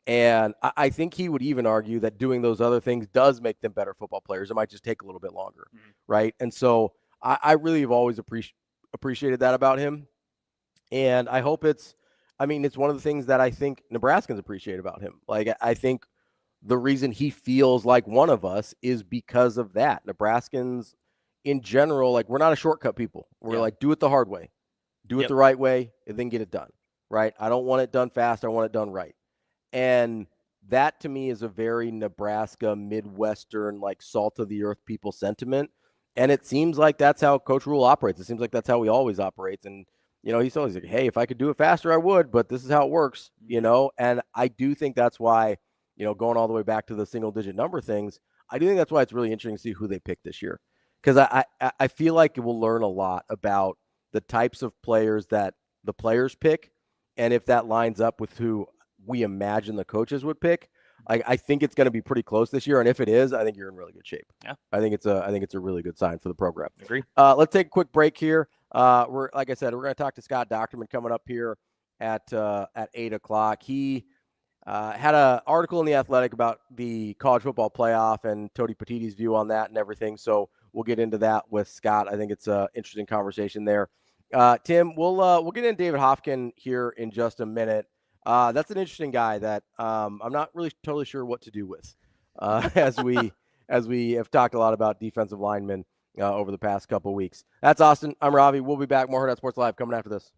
S6: And I think he would even argue that doing those other things does make them better football players. It might just take a little bit longer, right? And so I really have always appreciated that about him. And I hope it's one of the things that I think Nebraskans appreciate about him. Like, I think the reason he feels like one of us is because of that. Nebraskans in general, like, we're not a shortcut people. We're like, do it the hard way. Do it the right way, and then get it done, right? I don't want it done fast. I want it done right. And that, to me, is a very Nebraska, Midwestern, like, salt-of-the-earth people sentiment. And it seems like that's how Coach Rhule operates. It seems like that's how he always operates. And, he's always like, hey, if I could do it faster, I would, but this is how it works, And I do think that's why, going all the way back to the single-digit number things, I do think that's why it's really interesting to see who they pick this year. Because I feel like we'll learn a lot about the types of players that the players pick, and if that lines up with who we imagine the coaches would pick. I think it's going to be pretty close this year, and if it is, I think you're in really good shape.
S7: Yeah,
S6: I think it's a really good sign for the program.
S7: Agree.
S6: Let's take a quick break here. Like I said, we're going to talk to Scott Dochterman coming up here at 8:00. He had an article in The Athletic about the college football playoff and Tony Petiti's view on that and everything. So we'll get into that with Scott. I think it's an interesting conversation there. Tim, we'll get into David Hofkin here in just a minute. That's an interesting guy that I'm not really totally sure what to do with, as we have talked a lot about defensive linemen over the past couple of weeks. That's Austin. I'm Ravi. We'll be back. More Hurrdat Sports Live coming after this.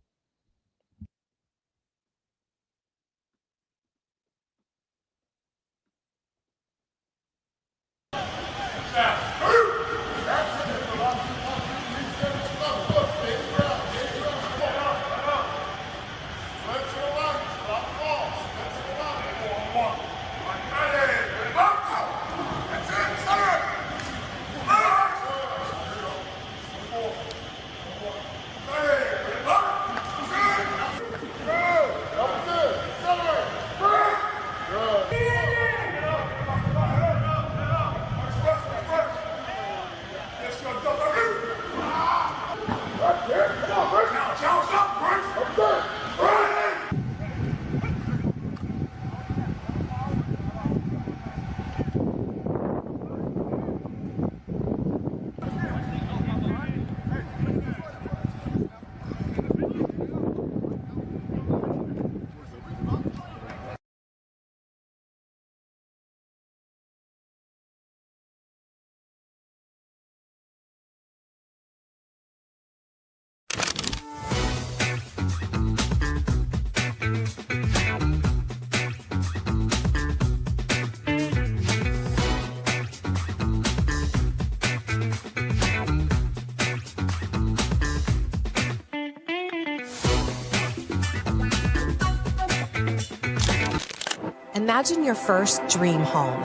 S8: Imagine your first dream home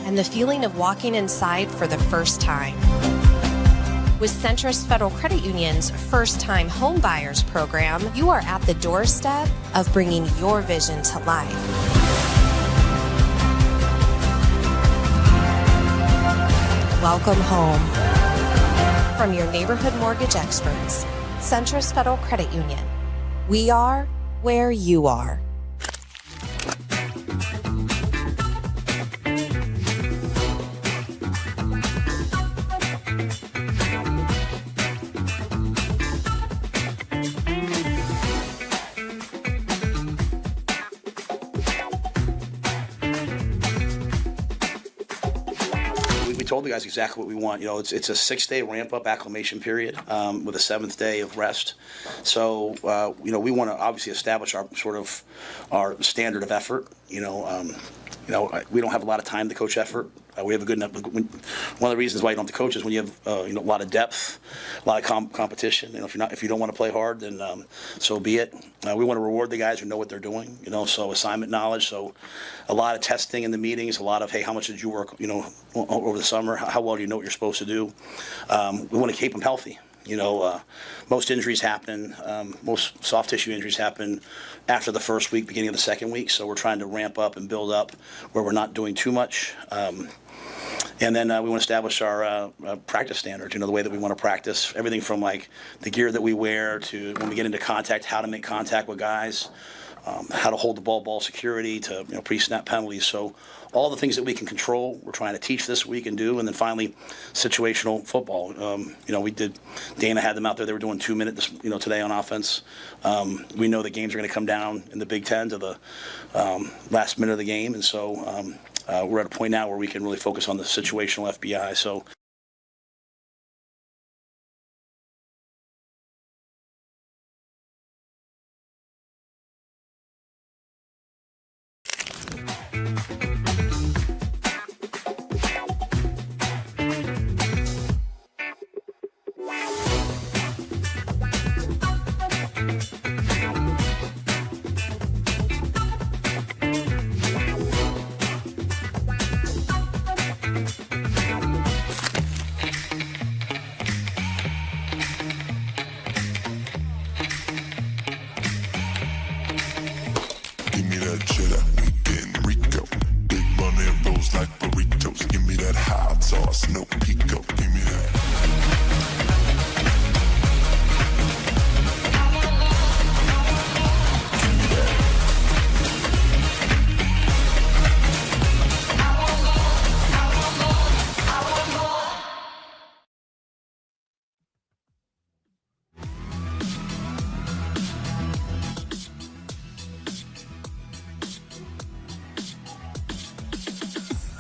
S8: and the feeling of walking inside for the first time. With Centrist Federal Credit Union's First Time Home Buyers program, you are at the doorstep of bringing your vision to life. Welcome home. From your neighborhood mortgage experts, Centrist Federal Credit Union. We are where you are.
S2: Told the guys exactly what we want. You know, it's a 6-day ramp-up acclimation period with a 7th day of rest. So, you know, we want to obviously establish our standard of effort. You know, we don't have a lot of time to coach effort. We have a good enough. One of the reasons why you don't have to coach is when you have you know, a lot of depth, a lot of competition. You know, if you don't want to play hard, then so be it. We want to reward the guys who know what they're doing. You know, so assignment knowledge. So a lot of testing in the meetings. A lot of, hey, how much did you work? You know, over the summer. How well do you know what you're supposed to do? We want to keep them healthy. You know, most injuries happen, most soft tissue injuries happen after the first week, beginning of the second week. So we're trying to ramp up and build up where we're not doing too much. And then we want to establish our practice standards, you know, the way that we want to practice, everything from like the gear that we wear to when we get into contact, how to make contact with guys, how to hold the ball security to, you know, pre-snap penalties. So all the things that we can control, we're trying to teach this week and do. And then finally, situational football. You know, Dana had them out there. They were doing 2 minutes, you know, today on offense. We know the games are going to come down in the Big Ten to the last minute of the game. And so we're at a point now where we can really focus on the situational FBI. So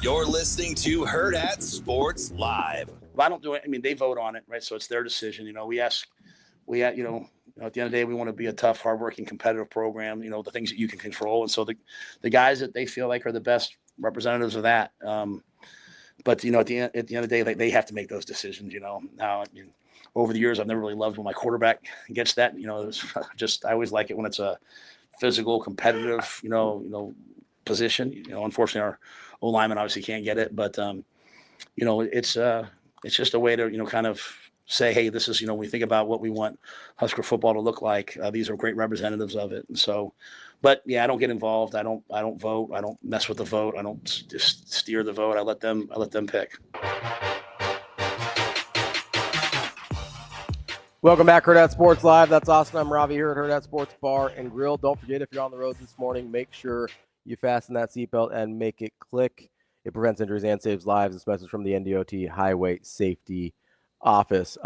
S1: You're listening to Hurrdat Sports Live.
S2: Well, I don't do it. I mean, they vote on it, right? So it's their decision. You know, we at the end of the day, we want to be a tough, hardworking, competitive program. You know, the things that you can control, and so the guys that they feel like are the best representatives of that. But you know, at the end of the day, they have to make those decisions. You know, now I mean, over the years, I've never really loved when my quarterback gets that. You know, it's just I always like it when it's a physical, competitive, you know, position. You know, unfortunately, our O-lineman obviously can't get it, but you know, it's just a way to, you know, kind of say, hey, this is, you know, when we think about what we want Husker football to look like, these are great representatives of it. And so, but yeah, I don't get involved. I don't vote. I don't mess with the vote. I don't just steer the vote. I let them pick.
S6: Welcome back, Hurrdat Sports Live. That's Austin. I'm Ravi here at Hurrdat Sports Bar and Grill. Don't forget, if you're on the road this morning, make sure you fasten that seatbelt and make it click. It prevents injuries and saves lives. This message from the NDOT Highway Safety Office.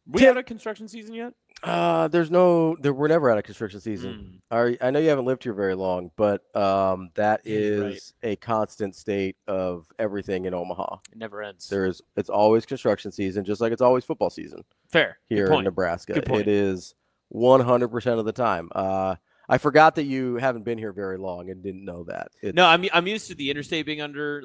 S7: We had a construction season yet?
S6: We're never out of construction season. I know you haven't lived here very long, but that is a constant state of everything in Omaha.
S7: It never ends.
S6: It's always construction season, just like it's always football season.
S7: Fair.
S6: Here in Nebraska. It is 100% of the time. I forgot that you haven't been here very long and didn't know that.
S7: No, I'm used to the interstate being under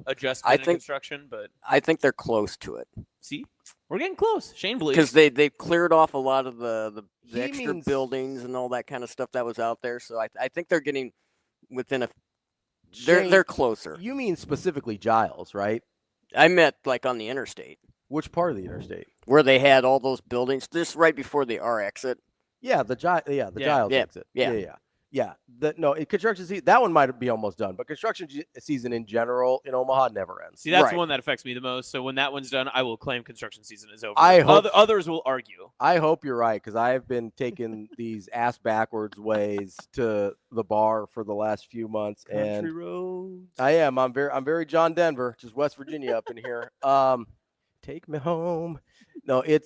S7: adjustment and construction, but
S9: I think they're close to it.
S7: See, we're getting close. Shane believes
S9: because they cleared off a lot of the extra buildings and all that kind of stuff that was out there. So I think they're getting within they're closer.
S6: You mean specifically Giles, right?
S9: I meant like on the interstate.
S6: Which part of the interstate?
S9: Where they had all those buildings. This right before the R exit.
S6: Yeah, the Giles exit. Yeah. Construction season, that one might be almost done, but construction season in general in Omaha never ends.
S7: See, that's the one that affects me the most. So when that one's done, I will claim construction season is over. Others will argue.
S6: I hope you're right, because I have been taking these ass backwards ways to the bar for the last few months.
S7: Country roads.
S6: I am. I'm very John Denver, just West Virginia up in here. Take me home. No, it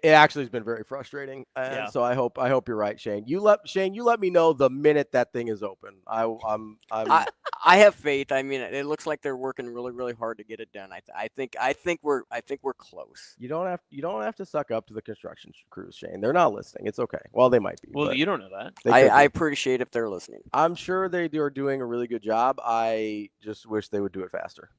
S6: actually has been very frustrating. So I hope you're right, Shane. You let me know the minute that thing is open.
S9: I have faith. I mean, it looks like they're working really, really hard to get it done. I think we're close.
S6: You don't have to suck up to the construction crews, Shane. They're not listening. It's okay. Well, they might be.
S7: Well, you don't know that.
S9: I appreciate if they're listening.
S6: I'm sure they are doing a really good job. I just wish they would do it faster.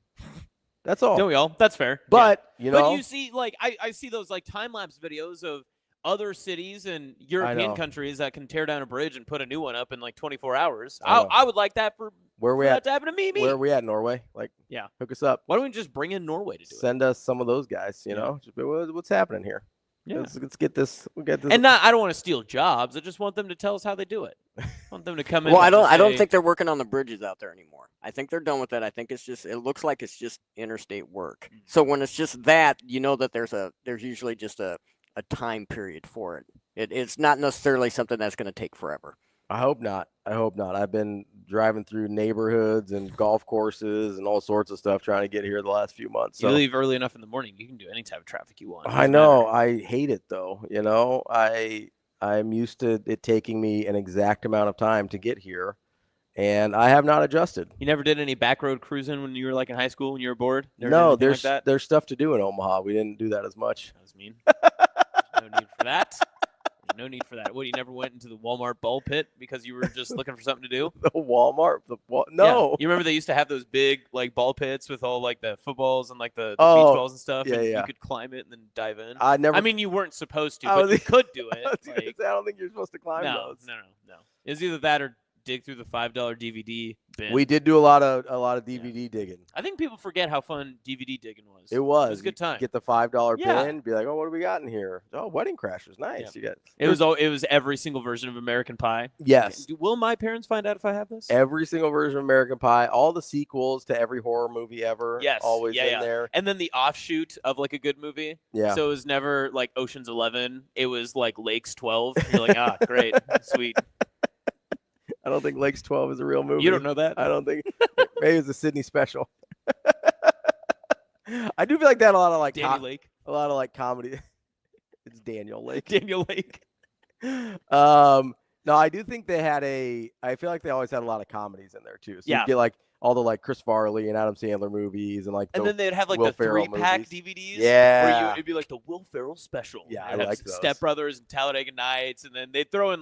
S6: That's all.
S7: Don't we all? That's fair.
S6: But
S7: but you see, I see those time lapse videos of other cities and European countries that can tear down a bridge and put a new one up in 24 hours. I would like that for that to happen to me.
S6: Where are we at, Norway? Hook us up.
S7: Why don't we just bring in Norway to do it?
S6: Send us some of those guys. Just, what's happening here? Yeah. Let's get this. We'll get this.
S7: And I don't want to steal jobs. I just want them to tell us how they do it. I want them to come in.
S9: Well, I don't think they're working on the bridges out there anymore. I think they're done with that. I think it looks like it's just interstate work. So when it's just that, that there's usually just a time period for it. It's not necessarily something that's going to take forever.
S6: I hope not. I've been driving through neighborhoods and golf courses and all sorts of stuff trying to get here the last few months.
S7: You leave early enough in the morning, you can do any type of traffic you want.
S6: I know. I hate it though. I'm used to it taking me an exact amount of time to get here, and I have not adjusted.
S7: You never did any backroad cruising when you were in high school when you were bored?
S6: No, there's stuff to do in Omaha. We didn't do that as much.
S7: That was mean. There's no need for that. No need for that. What, you never went into the Walmart ball pit because you were just looking for something to do?
S6: The Walmart? No.
S7: Yeah. You remember they used to have those big ball pits with all the footballs and the beach balls and stuff?
S6: Yeah,
S7: You could climb it and then dive in.
S6: I
S7: mean, you weren't supposed to, but you could do it.
S6: I don't think you're supposed to climb those.
S7: No. It was either that or dig through the $5 DVD bin.
S6: We did do a lot of DVD digging.
S7: I think people forget how fun DVD digging was.
S6: It was.
S7: It was a good time.
S6: Get the $5 bin, be like, oh, what do we got in here? Oh, Wedding Crashers, nice.
S7: Yeah. It was every single version of American Pie.
S6: Yes.
S7: Will my parents find out if I have this?
S6: Every single version of American Pie, all the sequels to every horror movie ever.
S7: Yes.
S6: Always in there.
S7: And then the offshoot of a good movie.
S6: Yeah.
S7: So it was never Ocean's 11. It was Lakes 12. You're like, great, sweet.
S6: I don't think Lakes 12 is a real movie.
S7: You don't know that?
S6: I don't think. Maybe it's a Sydney special. I do feel like that a lot of
S7: Daniel Lake.
S6: A lot of comedy. It's Daniel Lake.
S7: Daniel Lake.
S6: No, I do think they had I feel like they always had a lot of comedies in there too. So you get all the Chris Farley and Adam Sandler movies and
S7: and then they'd have the 3-pack DVDs.
S6: Yeah.
S7: Where it'd be the Will Ferrell special.
S6: Yeah,
S7: I
S6: like those.
S7: Step Brothers and Talladega Nights, and then they'd throw in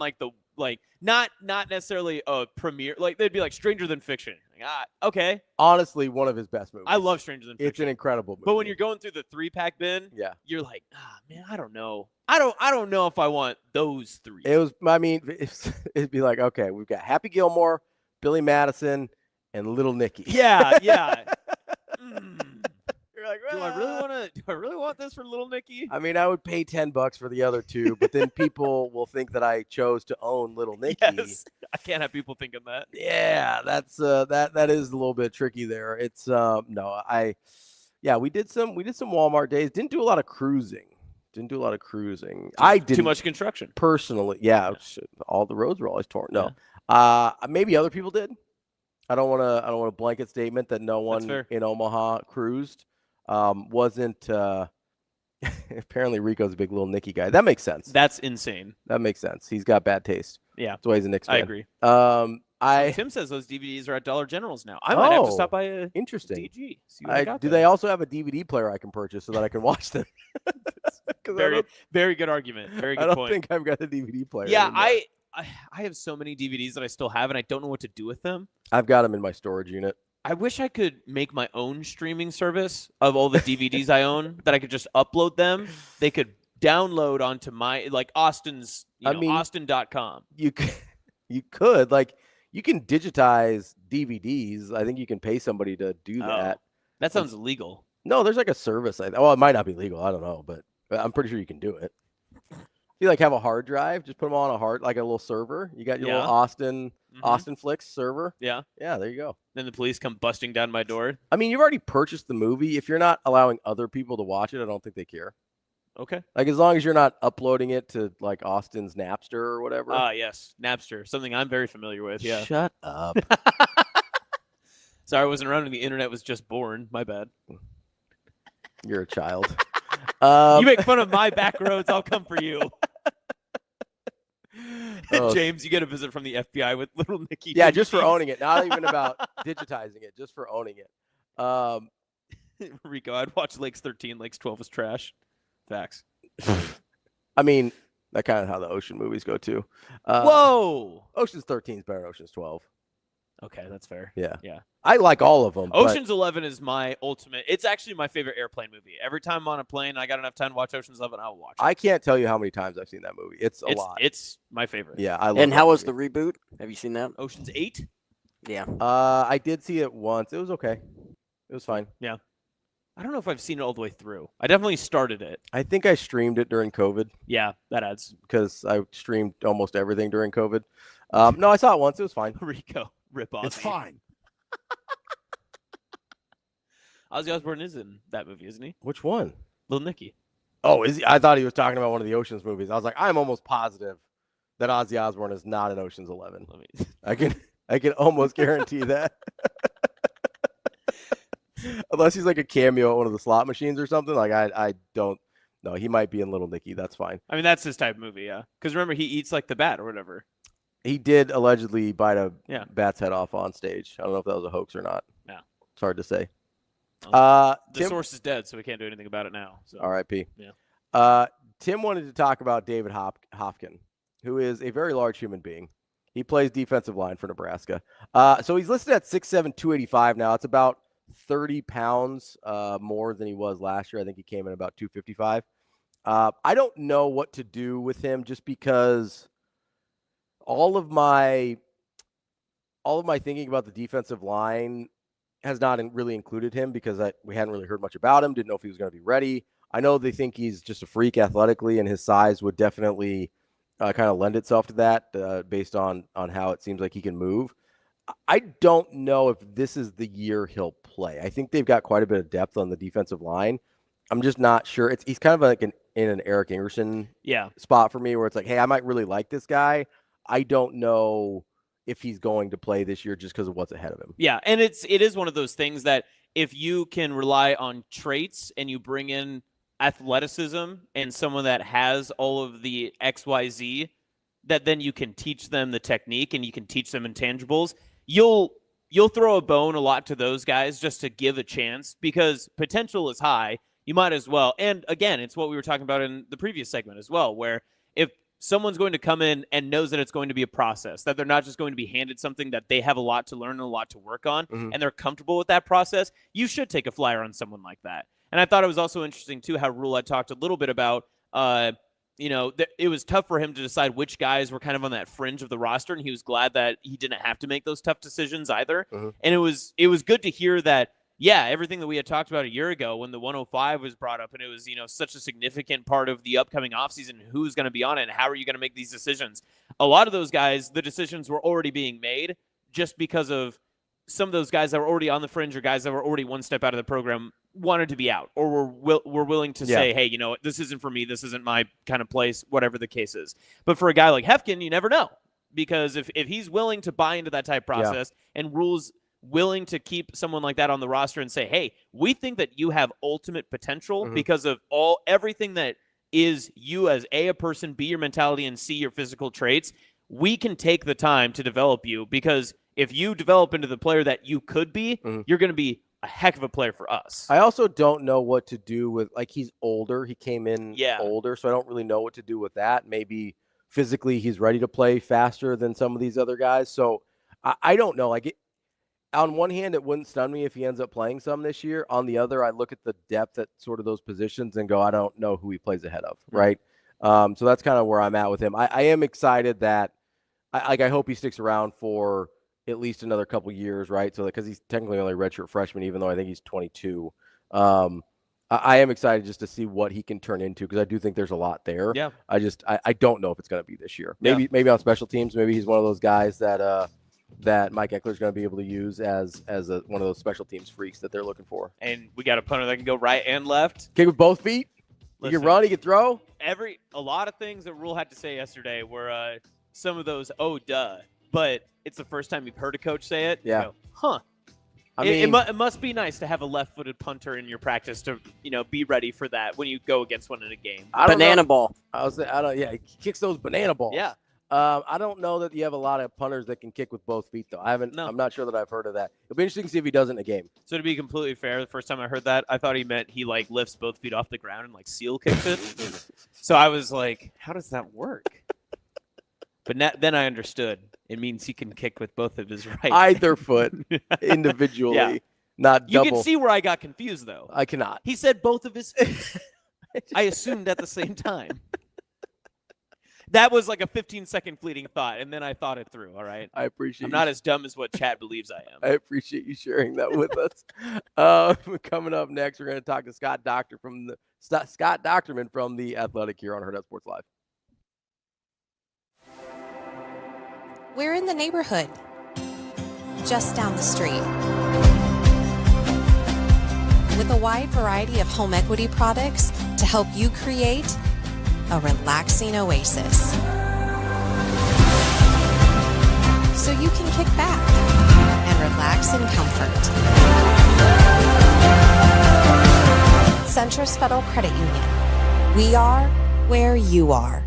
S7: not necessarily a premiere. They'd be Stranger Than Fiction. Okay.
S6: Honestly, one of his best movies.
S7: I love Stranger Than Fiction.
S6: It's an incredible movie.
S7: But when you're going through the 3-pack bin, you're like, man, I don't know. I don't know if I want those 3.
S6: It'd be okay, we've got Happy Gilmore, Billy Madison, and Little Nicky.
S7: Yeah. You're like,
S6: Do
S7: I really want this for Little Nicky?
S6: I mean, I would pay $10 for the other 2, but then people will think that I chose to own Little Nicky.
S7: Yes, I can't have people thinking that.
S6: Yeah, that's that is a little bit tricky there. It's we did some Walmart days. Didn't do a lot of cruising, Didn't do a lot of cruising. I did
S7: too much construction.
S6: Personally. Yeah, all the roads were always torn. No. Maybe other people did. I don't want a blanket statement that no one in Omaha cruised. Wasn't apparently Rico's a big little Nicky guy. That makes sense.
S7: That's insane.
S6: That makes sense. He's got bad taste.
S7: Yeah.
S6: That's why he's a Knicks fan.
S7: I agree.
S6: So
S7: Tim says those DVDs are at Dollar Generals now. I might have to stop by a
S6: interesting.
S7: DG. See what I got
S6: do
S7: there.
S6: they also have a DVD player I can purchase so that I can watch them?
S7: Very good argument. Very good point.
S6: I don't think I've got a DVD player.
S7: Yeah,
S6: anymore.
S7: I have so many DVDs that I still have, and I don't know what to do with them.
S6: I've got them in my storage unit.
S7: I wish I could make my own streaming service of all the DVDs I own that I could just upload them. They could download onto my, like Austin's, Austin.com.
S6: You could. Like, you can digitize DVDs. I think you can pay somebody to do that.
S7: That sounds illegal.
S6: No, there's like a service. Well, it might not be legal. I don't know, but I'm pretty sure you can do it. You like have a hard drive, just put them on like a little server. You got your little Austin Flicks server.
S7: Yeah.
S6: Yeah, there you go.
S7: Then the police come busting down my door.
S6: I mean, you've already purchased the movie. If you're not allowing other people to watch it, I don't think they care.
S7: Okay.
S6: Like, as long as you're not uploading it to like Austin's Napster or whatever.
S7: Yes, Napster, something I'm very familiar with. Yeah.
S6: Shut up.
S7: Sorry, I wasn't around when the internet was just born. My bad.
S6: You're a child.
S7: You make fun of my back roads, I'll come for you. James, you get a visit from the FBI with little Nicky.
S6: Yeah, just for owning it. Not even about digitizing it, just for owning it.
S7: Rico, I'd watch Lakes 13. Lakes 12 is trash. Facts.
S6: I mean, that's kind of how the Ocean movies go too.
S7: Whoa!
S6: Ocean's 13 is better than Ocean's 12.
S7: Okay, that's fair.
S6: Yeah.
S7: Yeah.
S6: I like all of them.
S7: Ocean's 11 is my ultimate. It's actually my favorite airplane movie. Every time I'm on a plane, I got enough time to watch Ocean's 11, I'll watch it.
S6: I can't tell you how many times I've seen that movie. It's a lot.
S7: It's my favorite.
S6: Yeah, I love
S9: And
S6: that
S9: how was
S6: movie.
S9: the reboot? Have you seen that?
S7: Ocean's 8?
S9: Yeah.
S6: I did see it once. It was okay. It was fine.
S7: Yeah. I don't know if I've seen it all the way through. I definitely started it.
S6: I think I streamed it during COVID
S7: Yeah, that adds.
S6: because I streamed almost everything during COVID. No, I saw it once. It was fine.
S7: Rico, rip off.
S6: It's fine.
S7: Ozzy Osbourne is in that movie, isn't he?
S6: Which one?
S7: Little Nicky.
S6: Oh, is he? I thought he was talking about one of the Ocean's movies. I was like, I'm almost positive that Ozzy Osbourne is not in Ocean's 11. I can almost guarantee that. Unless he's like a cameo at one of the slot machines or something. Like I don't know. He might be in Little Nicky. That's fine.
S7: I mean, that's his type of movie, yeah. Because remember, he eats like the bat or whatever.
S6: He did allegedly bite a bat's head off on stage. I don't know if that was a hoax or not.
S7: Yeah.
S6: It's hard to say.
S7: The
S6: Tim,
S7: source is dead, so we can't do anything about it now. So.
S6: R.I.P.
S7: Yeah.
S6: Tim wanted to talk about David Hopkin, who is a very large human being. He plays defensive line for Nebraska. So he's listed at 6'7", 285 now. It's about 30 pounds more than he was last year. I think he came in about 255. I don't know what to do with him just because all of my thinking about the defensive line has not really included him because we hadn't really heard much about him. Didn't know if he was going to be ready. I know they think he's just a freak athletically, and his size would definitely kind of lend itself to that based on how it seems like he can move. I don't know if this is the year he'll play. I think they've got quite a bit of depth on the defensive line. I'm just not sure. He's kind of like in an Eric Ingerson spot for me where it's like, hey, I might really like this guy. I don't know if he's going to play this year just because of what's ahead of him.
S7: Yeah, and it is one of those things that if you can rely on traits and you bring in athleticism and someone that has all of the XYZ, that then you can teach them the technique and you can teach them intangibles. You'll throw a bone a lot to those guys just to give a chance because potential is high. You might as well. And again, it's what we were talking about in the previous segment as well, where if someone's going to come in and knows that it's going to be a process, that they're not just going to be handed something that they have a lot to learn and a lot to work on, and they're comfortable with that process, you should take a flyer on someone like that. And I thought it was also interesting, too, how Rhule had talked a little bit about, it was tough for him to decide which guys were kind of on that fringe of the roster, and he was glad that he didn't have to make those tough decisions either. And it was good to hear that, everything that we had talked about a year ago when the 105 was brought up and it was, such a significant part of the upcoming offseason, who's going to be on it and how are you going to make these decisions? A lot of those guys, the decisions were already being made just because of some of those guys that were already on the fringe or guys that were already one step out of the program wanted to be out or were willing to say, hey, you know what, this isn't for me. This isn't my kind of place, whatever the case is. But for a guy like Hefkin, you never know. Because if he's willing to buy into that type process and Rhule's willing to keep someone like that on the roster and say, hey, we think that you have ultimate potential because of everything that is you as a person, B, your mentality, and C, your physical traits, we can take the time to develop you because if you develop into the player that you could be, you're going to be a heck of a player for us.
S6: I also don't know what to do with, like, he's older. He came in older, so I don't really know what to do with that. Maybe physically he's ready to play faster than some of these other guys. So I don't know. Like, on one hand, it wouldn't stun me if he ends up playing some this year. On the other, I look at the depth at sort of those positions and go, I don't know who he plays ahead of, right? So that's kind of where I'm at with him. I am excited that I hope he sticks around for at least another couple years, right? So because he's technically only a redshirt freshman, even though I think he's 22. I am excited just to see what he can turn into because I do think there's a lot there.
S7: Yeah.
S6: I don't know if it's going to be this year. Maybe on special teams. Maybe he's one of those guys that Mike Eckler's going to be able to use as one of those special teams freaks that they're looking for.
S7: And we got a punter that can go right and left.
S6: Kick with both feet. He can run. He can throw.
S7: A lot of things that Rhule had to say yesterday were some of those, oh, duh. But it's the first time you've heard a coach say it.
S6: Yeah.
S7: You go, huh. I mean, it must be nice to have a left-footed punter in your practice to, be ready for that when you go against one in a game.
S9: Banana ball.
S6: He kicks those banana balls.
S7: Yeah.
S6: I don't know that you have a lot of punters that can kick with both feet, though. I'm not sure that I've heard of that. It'll be interesting to see if he does it in a game.
S7: So to be completely fair, the first time I heard that, I thought he meant he lifts both feet off the ground and seal kicks it. So I was like, how does that work? But then I understood. It means he can kick with both of his right.
S6: Either foot individually, not double.
S7: You can see where I got confused, though.
S6: I cannot.
S7: He said both of his feet. I assumed at the same time. That was like a 15-second fleeting thought, and then I thought it through, all right?
S6: I appreciate
S7: I'm not as dumb as what Chad believes I am.
S6: I appreciate you sharing that with us. Coming up next, we're going to talk to Scott Dochterman from The Athletic here on Hurrdat Sports Live.
S8: We're in the neighborhood, just down the street. With a wide variety of home equity products to help you create a relaxing oasis. So you can kick back and relax in comfort. Centrist Federal Credit Union. We are where you are.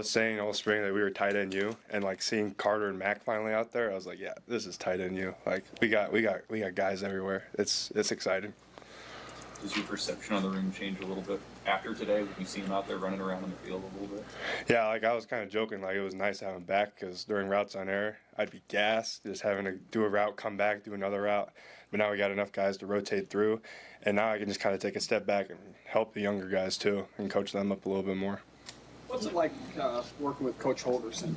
S5: was saying all spring that we were tight end U, and like seeing Carter and Mac finally out there, I was like, yeah, this is tight end U. Like we got guys everywhere. It's exciting.
S10: Does your perception on the ring change a little bit after today when you see him out there running around in the field a little bit?
S5: Yeah, like I was kind of joking, like it was nice to have him back because during routes on air, I'd be gassed just having to do a route, come back, do another route. But now we got enough guys to rotate through, and now I can just kind of take a step back and help the younger guys too and coach them up a little bit more.
S11: What's it like working with Coach Holderson?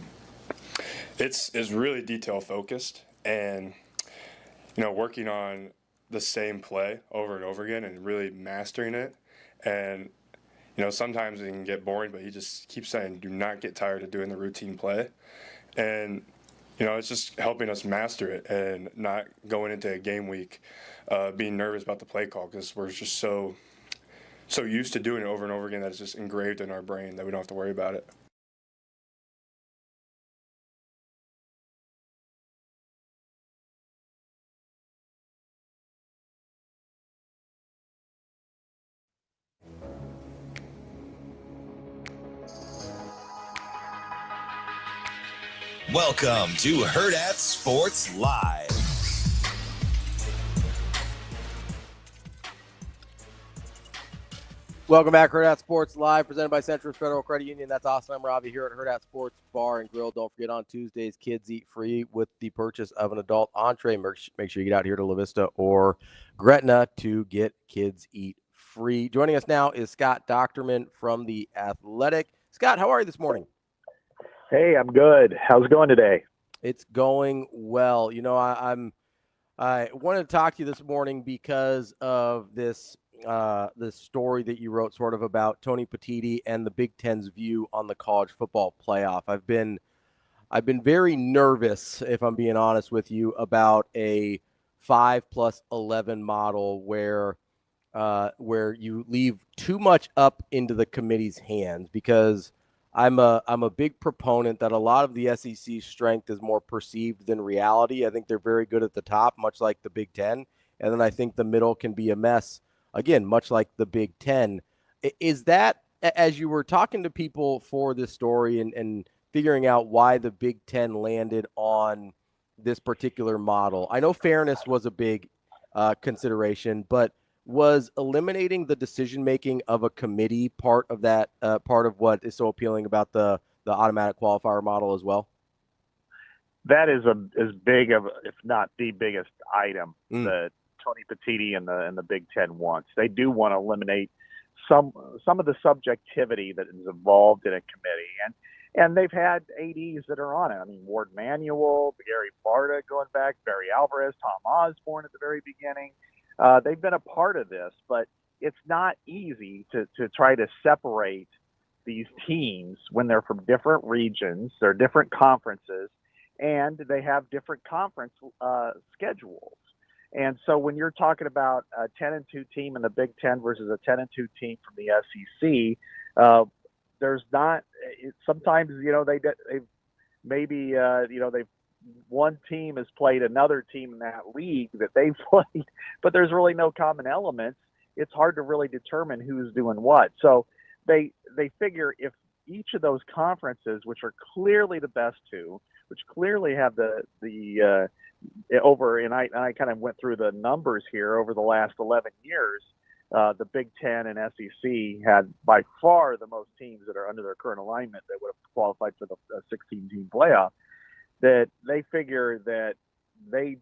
S5: It's really detail focused, and working on the same play over and over again and really mastering it. And sometimes it can get boring, but he just keeps saying, do not get tired of doing the routine play. And it's just helping us master it and not going into a game week being nervous about the play call, because we're just so used to doing it over and over again that it's just engraved in our brain that we don't have to worry about it.
S1: Welcome to Hurrdat Sports Live.
S6: Welcome back, Hurrdat Sports Live, presented by Central Federal Credit Union. That's awesome. I'm Ravi here at Hurrdat Sports Bar and Grill. Don't forget, on Tuesdays, kids eat free with the purchase of an adult entree. Make sure you get out here to La Vista or Gretna to get kids eat free. Joining us now is Scott Dochterman from The Athletic. Scott, how are you this morning?
S12: Hey, I'm good. How's it going today?
S6: It's going well. I wanted to talk to you this morning because of this story that you wrote sort of about Tony Petitti and the Big Ten's view on the college football playoff. I've been very nervous, if I'm being honest with you, about a 5+11 model where you leave too much up into the committee's hands, because I'm a big proponent that a lot of the SEC's strength is more perceived than reality. I think they're very good at the top, much like the Big Ten, and then I think the middle can be a mess, again, much like the Big Ten. Is that, as you were talking to people for this story and figuring out why the Big Ten landed on this particular model? I know fairness was a big consideration, but was eliminating the decision-making of a committee part of that, part of what is so appealing about the automatic qualifier model as well?
S12: That is as big of, if not the biggest item that Tony Petitti and the Big Ten wants. They do want to eliminate some of the subjectivity that is involved in a committee, and they've had ADs that are on it. I mean, Ward Manuel, Gary Barta going back, Barry Alvarez, Tom Osborne at the very beginning. They've been a part of this, but it's not easy to try to separate these teams when they're from different regions, they're different conferences, and they have different conference schedules. And so when you're talking about a 10-2 team in the Big Ten versus a 10-2 team from the SEC, there's not. Sometimes they've maybe they've. One team has played another team in that league that they've played, but there's really no common elements. It's hard to really determine who's doing what. So they figure if each of those conferences, which are clearly the best two, which clearly have the over, and I kind of went through the numbers here over the last 11 years, the Big Ten and SEC had by far the most teams that are under their current alignment that would have qualified for the 16-team playoff. That they figure that they,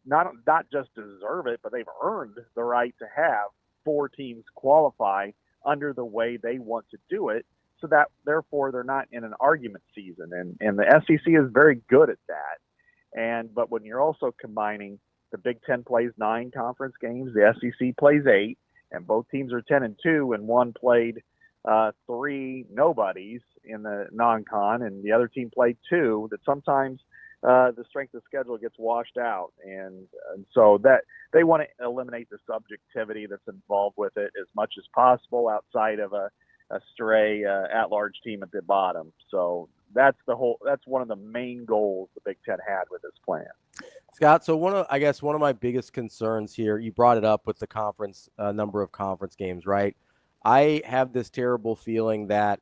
S12: not just deserve it, but they've earned the right to have 4 teams qualify under the way they want to do it, so that therefore they're not in an argument season. And the SEC is very good at that. But when you're also combining, the Big Ten plays 9 conference games, the SEC plays 8, and both teams are 10-2, and one played 3 nobodies in the non-con, and the other team played 2, that sometimes the strength of schedule gets washed out. And so that they want to eliminate the subjectivity that's involved with it as much as possible outside of a stray at-large team at the bottom. So that's one of the main goals the Big Ten had with this plan.
S6: Scott, so one of my biggest concerns here, you brought it up with the conference number of conference games, right? I have this terrible feeling that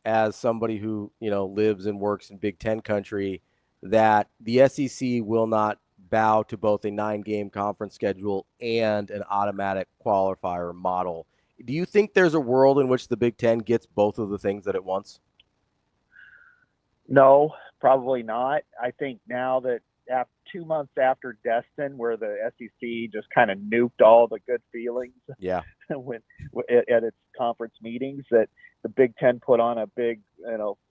S6: as somebody who, lives and works in Big Ten country, that the SEC will not bow to both a 9-game conference schedule and an automatic qualifier model. Do you think there's a world in which the Big Ten gets both of the things that it wants?
S12: No, probably not. I think now that 2 months after Destin, where the SEC just kind of nuked all the good feelings when at its conference meetings, that the Big Ten put on a big,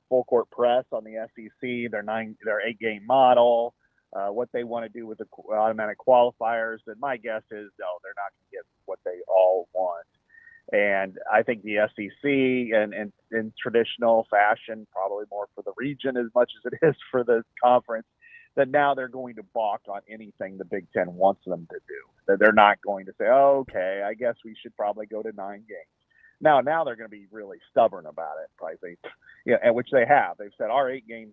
S12: full court press on the SEC, their 8-game model, what they want to do with the automatic qualifiers. And my guess is, no, they're not going to get what they all want. And I think the SEC, and in traditional fashion, probably more for the region as much as it is for the conference, that now they're going to balk on anything the Big Ten wants them to do. That they're not going to say, oh, okay, I guess we should probably go to 9 games. Now they're going to be really stubborn about it, probably. And which they have. They've said our 8-game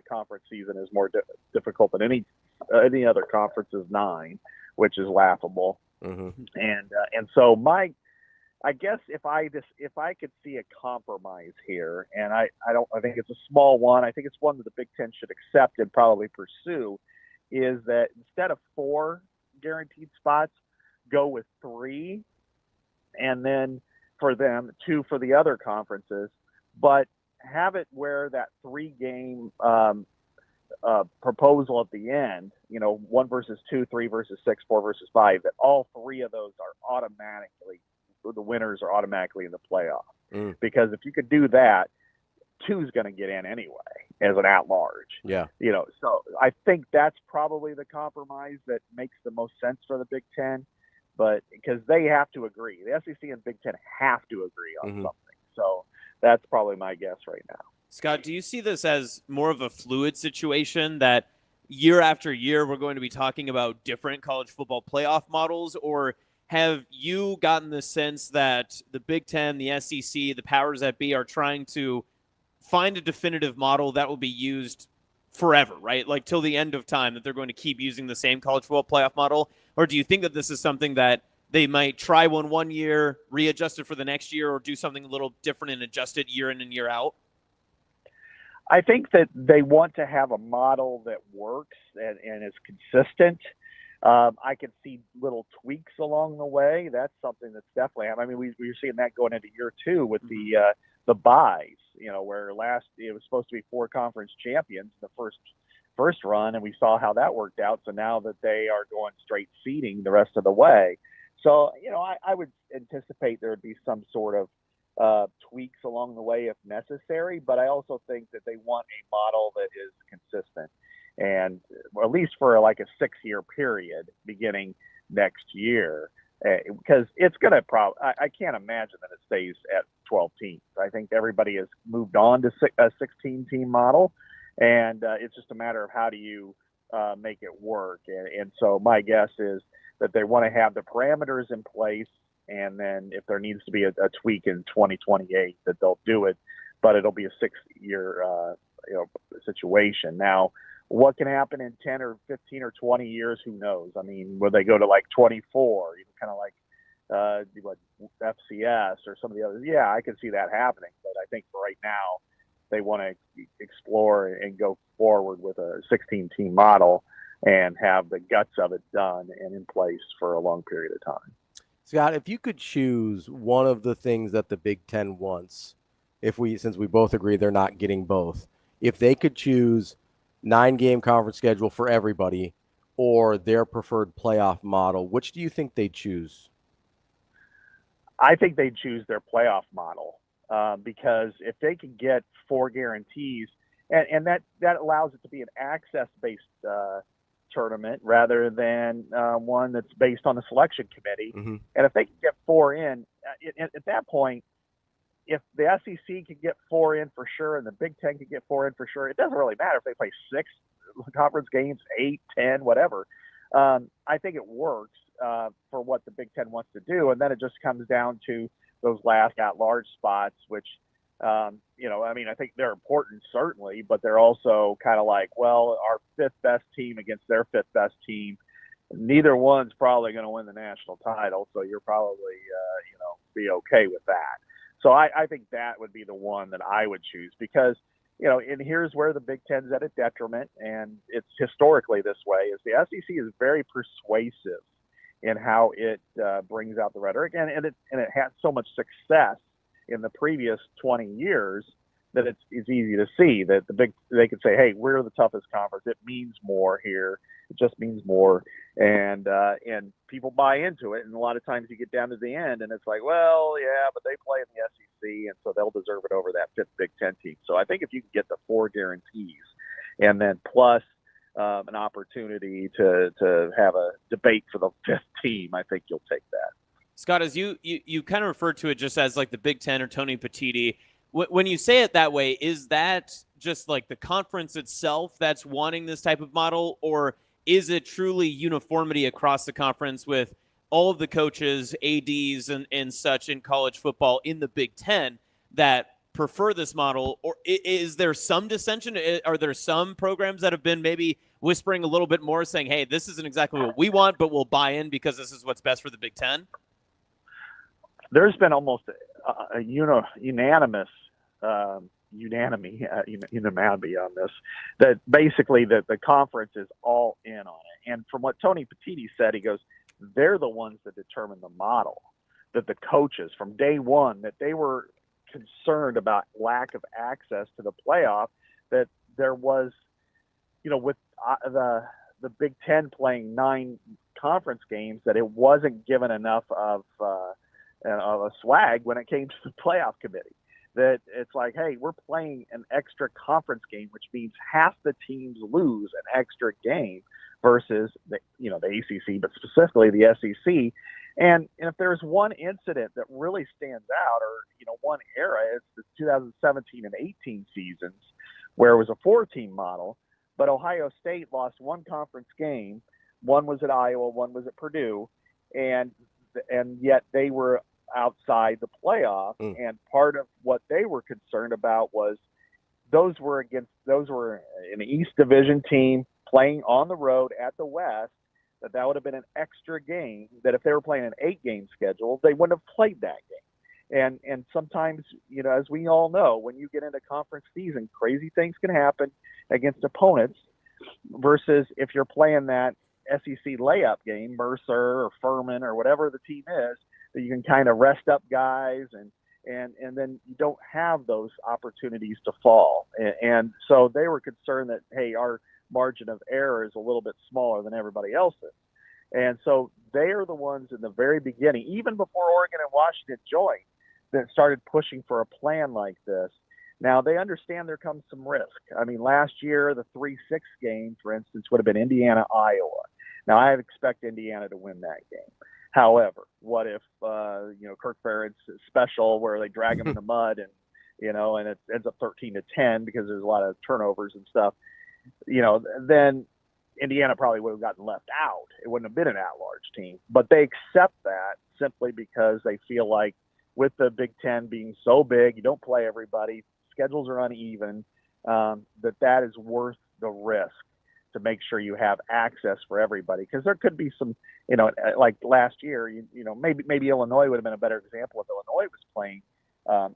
S12: conference season is more difficult than any other conference's 9, which is laughable.
S6: Mm-hmm.
S12: And so I guess if I could see a compromise here, and I think it's a small one. I think it's one that the Big Ten should accept and probably pursue, is that instead of 4 guaranteed spots, go with 3, and then for them 2 for the other conferences, but have it where that 3-game proposal at the end, 1 versus 2, 3 versus 6, 4 versus 5, that all 3 of those are automatically. The winners are automatically in the playoff. Because if you could do that, 2's going to get in anyway as an at-large.
S6: Yeah.
S12: So I think that's probably the compromise that makes the most sense for the Big Ten, but because they have to agree. The SEC and Big Ten have to agree on something. So that's probably my guess right now.
S7: Scott, do you see this as more of a fluid situation that year after year we're going to be talking about different college football playoff models, or have you gotten the sense that the Big Ten, the SEC, the powers that be are trying to find a definitive model that will be used forever, right? Like till the end of time, that they're going to keep using the same college football playoff model? Or do you think that this is something that they might try one year, readjust it for the next year, or do something a little different and adjust it year in and year out?
S12: I think that they want to have a model that works and is consistent. I can see little tweaks along the way. That's something that's definitely happening. I mean, we're seeing that going into year 2 with the buys, where last it was supposed to be 4 conference champions in the first run, and we saw how that worked out. So now that they are going straight seeding the rest of the way. So, I would anticipate there would be some sort of tweaks along the way if necessary, but I also think that they want a model that is consistent. And at least for like a 6-year period beginning next year, because it's going to I can't imagine that it stays at 12 teams. I think everybody has moved on to a 16-team model, and it's just a matter of how do you make it work. And so my guess is that they want to have the parameters in place, and then if there needs to be a tweak in 2028, that they'll do it, but it'll be a 6-year situation. Now, what can happen in 10 or 15 or 20 years? Who knows? I mean, will they go to like 24, kind of like FCS or some of the others? Yeah, I can see that happening. But I think for right now, they want to explore and go forward with a 16-team model and have the guts of it done and in place for a long period of time.
S6: Scott, if you could choose one of the things that the Big Ten wants, since we both agree they're not getting both, if they could choose 9-game conference schedule for everybody or their preferred playoff model, which do you think they'd choose?
S12: I think they'd choose their playoff model because if they could get 4 guarantees, and that allows it to be an access-based tournament rather than one that's based on the selection committee.
S6: Mm-hmm.
S12: And if they can get 4 in, at that point, if the SEC can get 4 in for sure and the Big Ten can get 4 in for sure, it doesn't really matter if they play 6 conference games, 8, 10, whatever. I think it works for what the Big Ten wants to do. And then it just comes down to those last at-large spots, which, I think they're important, certainly, but they're also kind of like, well, our 5th best team against their 5th best team. Neither one's probably going to win the national title, so you're probably, be okay with that. So I think that would be the one that I would choose because, and here's where the Big Ten's at a detriment, and it's historically this way, is the SEC is very persuasive in how it brings out the rhetoric, and it had so much success in the previous 20 years that it's easy to see that they could say, hey, we're the toughest conference. It means more here. It just means more. And people buy into it. And a lot of times you get down to the end and it's like, well, yeah, but they play in the SEC, and so they'll deserve it over that fifth Big Ten team. So I think if you can get the 4 guarantees and then plus an opportunity to have a debate for the 5th team, I think you'll take that.
S7: Scott, as you kind of referred to it just as like the Big Ten or Tony Petitti, when you say it that way, is that just like the conference itself that's wanting this type of model, or is it truly uniformity across the conference with all of the coaches, ADs, and such in college football in the Big Ten that prefer this model? Or is there some dissension? Are there some programs that have been maybe whispering a little bit more, saying, hey, this isn't exactly what we want, but we'll buy in because this is what's best for the Big Ten?
S12: There's been almost a unanimous unanimity on this, that basically that the conference is all in on it. And from what Tony Petitti said, he goes, they're the ones that determine the model, that the coaches from day one, that they were concerned about lack of access to the playoff, that there was, with the Big Ten playing 9 conference games, that it wasn't given enough of a swag when it came to the playoff committee. That it's like, hey, we're playing an extra conference game, which means half the teams lose an extra game versus the ACC, but specifically the SEC. And if there's one incident that really stands out, or one era, it's the 2017 and 18 seasons, where it was a 4-team model, but Ohio State lost 1 conference game. One was at Iowa, one was at Purdue, and yet they were outside the playoff. And part of what they were concerned about was those were an East Division team playing on the road at the West, that would have been an extra game, that if they were playing an 8-game schedule, they wouldn't have played that game. And sometimes, as we all know, when you get into conference season, crazy things can happen against opponents, versus if you're playing that SEC layup game, Mercer or Furman or whatever the team is, that you can kind of rest up guys, and then you don't have those opportunities to fall. And so they were concerned that, hey, our margin of error is a little bit smaller than everybody else's. And so they are the ones in the very beginning, even before Oregon and Washington joined, that started pushing for a plan like this. Now, they understand there comes some risk. I mean, last year, the 3-6 game, for instance, would have been Indiana-Iowa. Now, I expect Indiana to win that game. However, what if, Kirk Ferentz is special, where they drag him in the mud and it ends up 13-10 because there's a lot of turnovers and stuff, then Indiana probably would have gotten left out. It wouldn't have been an at-large team. But they accept that simply because they feel like with the Big Ten being so big, you don't play everybody, schedules are uneven, that is worth the risk to make sure you have access for everybody. Because there could be some, like last year, maybe Illinois would have been a better example if Illinois was playing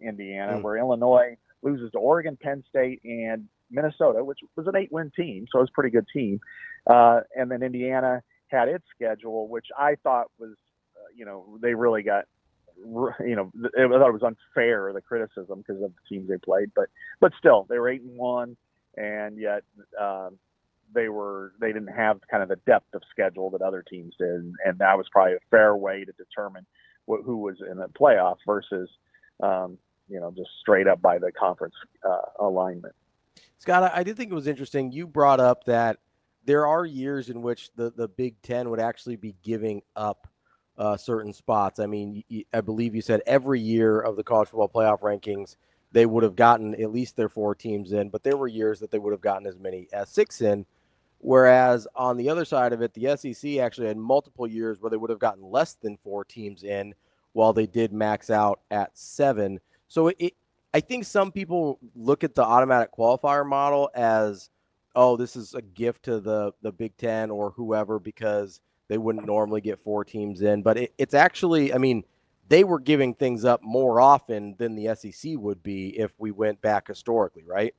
S12: Indiana, where Illinois loses to Oregon, Penn State, and Minnesota, which was an 8-win team, so it was a pretty good team. And then Indiana had its schedule, which I thought was, they really got, I thought it was unfair, the criticism, because of the teams they played. But still, they were 8-1, and yet they didn't have kind of the depth of schedule that other teams did, and that was probably a fair way to determine who was in the playoff versus just straight up by the conference alignment.
S6: Scott, I did think it was interesting. You brought up that there are years in which the Big Ten would actually be giving up certain spots. I mean, I believe you said every year of the college football playoff rankings, they would have gotten at least their 4 teams in, but there were years that they would have gotten as many as 6 in. Whereas on the other side of it, the SEC actually had multiple years where they would have gotten less than 4 teams in, while they did max out at 7. So I think some people look at the automatic qualifier model as, oh, this is a gift to the Big Ten or whoever because they wouldn't normally get 4 teams in. But it's actually, I mean, they were giving things up more often than the SEC would be if we went back historically, right?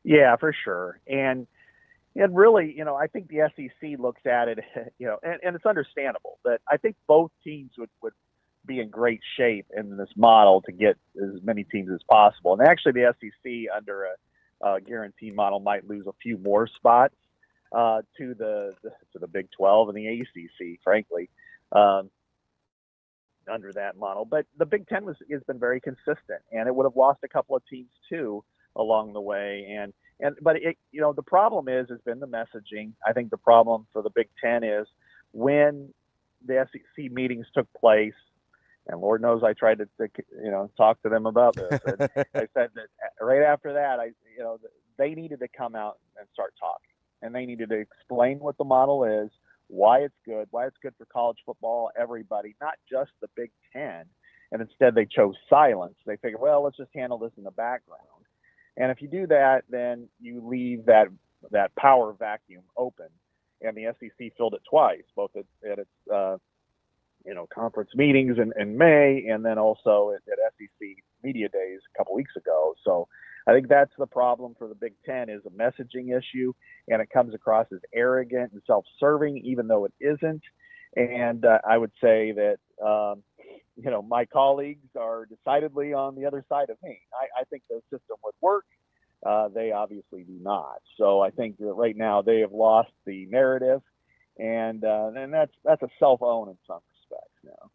S12: Yeah, for sure. And really, I think the SEC looks at it, and it's understandable that I think both teams would be in great shape in this model to get as many teams as possible. And actually, the SEC under a guarantee model might lose a few more spots to the Big 12 and the ACC, frankly, under that model. But the Big 10 has been very consistent, and it would have lost a couple of teams too along the way. But the problem has been the messaging. I think the problem for the Big 10 is when the SEC meetings took place, and Lord knows I tried to talk to them about this. And I said that right after that, they needed to come out and start talking, and they needed to explain what the model is, why it's good for college football, everybody, not just the Big 10. And instead, they chose silence. They figured, well, let's just handle this in the background. And if you do that, then you leave that power vacuum open. And the SEC filled it twice, both at its conference meetings in May, and then also at SEC media days a couple weeks ago. So I think that's the problem for the Big 10 is a messaging issue, and it comes across as arrogant and self-serving, even though it isn't. And I would say that my colleagues are decidedly on the other side of me. I think the system would work. They obviously do not. So I think that right now they have lost the narrative, and that's a self-own in some respects now.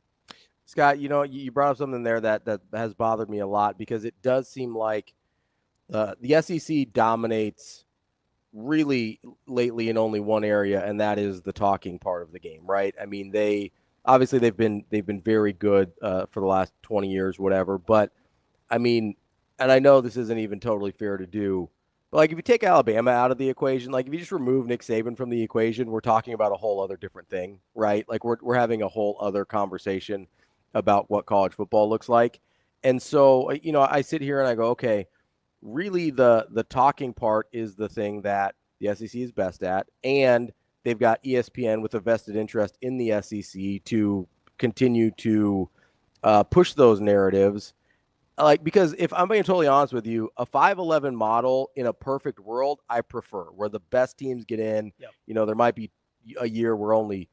S6: Scott, you brought up something there that has bothered me a lot, because it does seem like the SEC dominates really lately in only one area, and that is the talking part of the game, right? I mean, they've been very good for the last 20 years, whatever. But I mean, and I know this isn't even totally fair to do, but like if you take Alabama out of the equation, like if you just remove Nick Saban from the equation, we're talking about a whole other different thing, right? Like we're having a whole other conversation about what college football looks like. And so, I sit here and I go, okay, really the talking part is the thing that the SEC is best at, and they've got ESPN with a vested interest in the SEC to continue to push those narratives. Like, because if I'm being totally honest with you, a 5-11 model in a perfect world, I prefer, where the best teams get in. Yep. There might be a year where only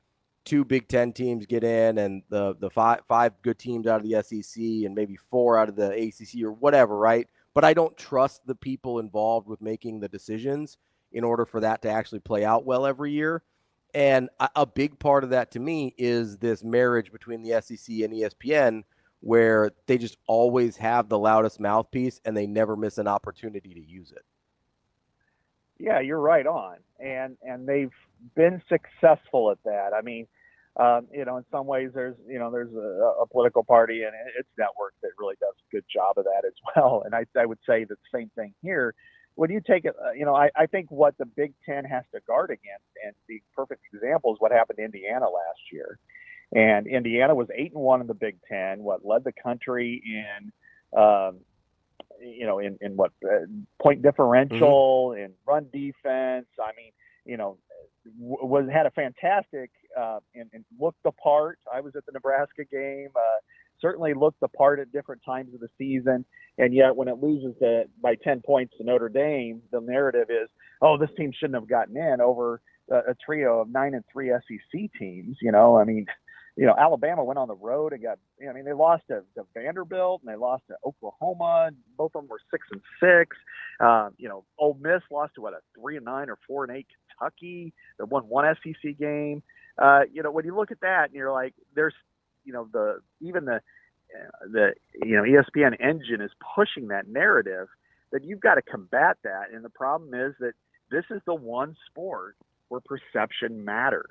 S6: 2 Big 10 teams get in, and the five good teams out of the SEC, and maybe 4 out of the ACC or whatever, right? But I don't trust the people involved with making the decisions in order for that to actually play out well every year. And a big part of that to me is this marriage between the SEC and ESPN, where they just always have the loudest mouthpiece and they never miss an opportunity to use it.
S12: Yeah, you're right on. And they've been successful at that. I mean, in some ways there's a political party and its network that really does a good job of that as well. And I would say the same thing here. When you take it, I think what the Big 10 has to guard against, and the perfect example is what happened to Indiana last year. And Indiana was 8-1 in the Big 10, led the country in point differential, in run defense. I mean, had a fantastic and looked the part. I was at the Nebraska game. Certainly looked the part at different times of the season, and yet when it loses by 10 points to Notre Dame, the narrative is, oh, this team shouldn't have gotten in over a trio of 9-3 SEC teams. Alabama went on the road and they lost to Vanderbilt and they lost to Oklahoma. Both of them were 6-6. Ole Miss lost to a 3-9 or 4-8 Kentucky. They won one SEC game. When you look at that and you're like, there's, the ESPN engine is pushing that narrative, that you've got to combat that. And the problem is that this is the one sport where perception matters.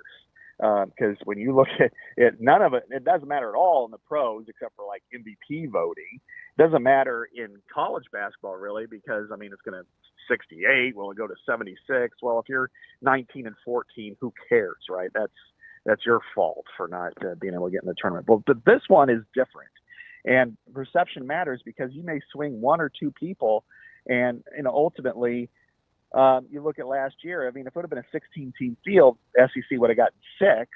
S12: Because when you look at it, none of it doesn't matter at all in the pros, except for like MVP voting. It doesn't matter in college basketball really, because it's going to 68. Will it go to 76? Well, if you're 19-14, who cares, right? That's your fault for not being able to get in the tournament. But this one is different, and perception matters because you may swing 1 or 2 people, and ultimately. You look at last year, if it would have been a 16-team field, SEC would have gotten 6.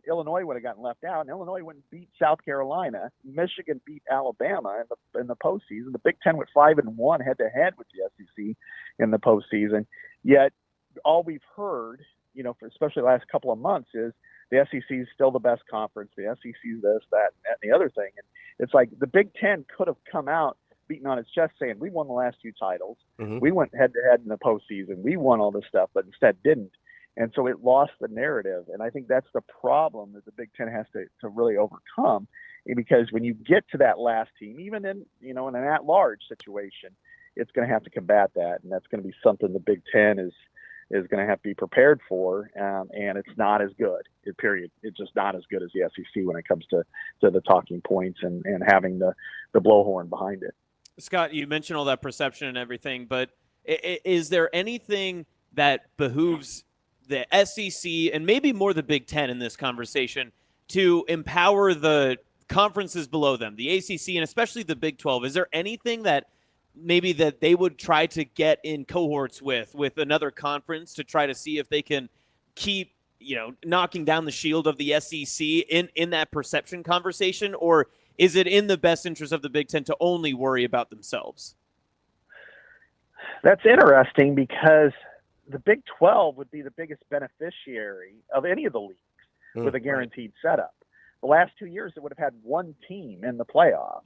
S12: Illinois would have gotten left out, and Illinois wouldn't beat South Carolina. Michigan beat Alabama in the postseason. The Big Ten went 5-1 head-to-head with the SEC in the postseason. Yet all we've heard, for especially the last couple of months, is the SEC is still the best conference. The SEC is this, that, and the other thing. And it's like the Big Ten could have come out beating on its chest saying, we won the last 2 titles.
S6: Mm-hmm.
S12: We went head-to-head in the postseason. We won all this stuff, but instead didn't. And so it lost the narrative. And I think that's the problem that the Big Ten has to really overcome, because when you get to that last team, even in an at-large situation, it's going to have to combat that. And that's going to be something the Big Ten is going to have to be prepared for. And it's not as good, period. It's just not as good as the SEC when it comes to the talking points and having the blowhorn behind it.
S7: Scott, you mentioned all that perception and everything, but is there anything that behooves the SEC and maybe more the Big Ten in this conversation to empower the conferences below them, the ACC and especially the Big 12? Is there anything that maybe that they would try to get in cohorts with another conference to try to see if they can keep, knocking down the shield of the SEC in that perception conversation? Or is it in the best interest of the Big Ten to only worry about themselves?
S12: That's interesting, because the Big 12 would be the biggest beneficiary of any of the leagues with a guaranteed setup. The last 2 years, it would have had one team in the playoffs.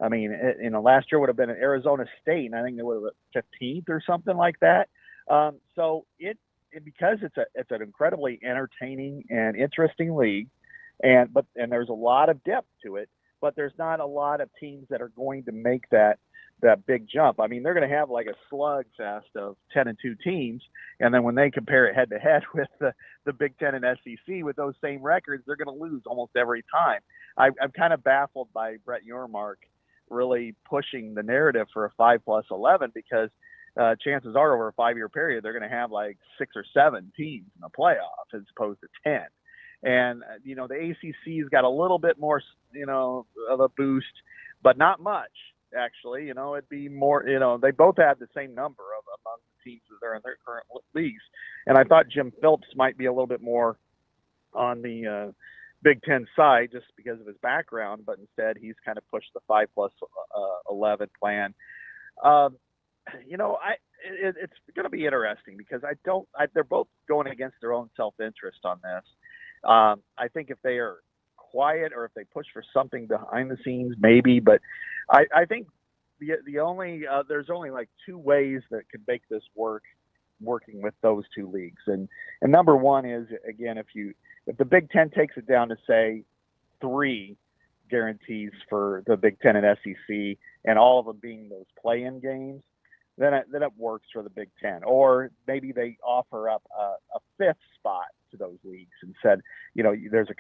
S12: I mean, last year would have been Arizona State, and I think they would have been 15th or something like that. So because it's an incredibly entertaining and interesting league, and there's a lot of depth to it, but there's not a lot of teams that are going to make that big jump. I mean, they're going to have like a slugfest of 10-2 teams, and then when they compare it head-to-head with the Big Ten and SEC with those same records, they're going to lose almost every time. I'm kind of baffled by Brett Yormark really pushing the narrative for a 5+11, because chances are over a 5-year period, they're going to have like 6 or 7 teams in the playoffs as opposed to 10. And, the ACC's got a little bit more, of a boost, but not much. Actually, it'd be more, they both have the same number among the teams that are in their current leagues. And I thought Jim Phillips might be a little bit more on the Big Ten side just because of his background, but instead he's kind of pushed the 5+11 plan. It's going to be interesting, because they're both going against their own self-interest on this. I think if they are quiet or if they push for something behind the scenes, maybe, but I think the only there's only like 2 ways that could make this working with those 2 leagues, and number one is, again, if the Big Ten takes it down to say 3 guarantees for the Big Ten and SEC, and all of them being those play-in games, then it works for the Big Ten. Or maybe they offer up a 5th spot to those leagues and said, there's a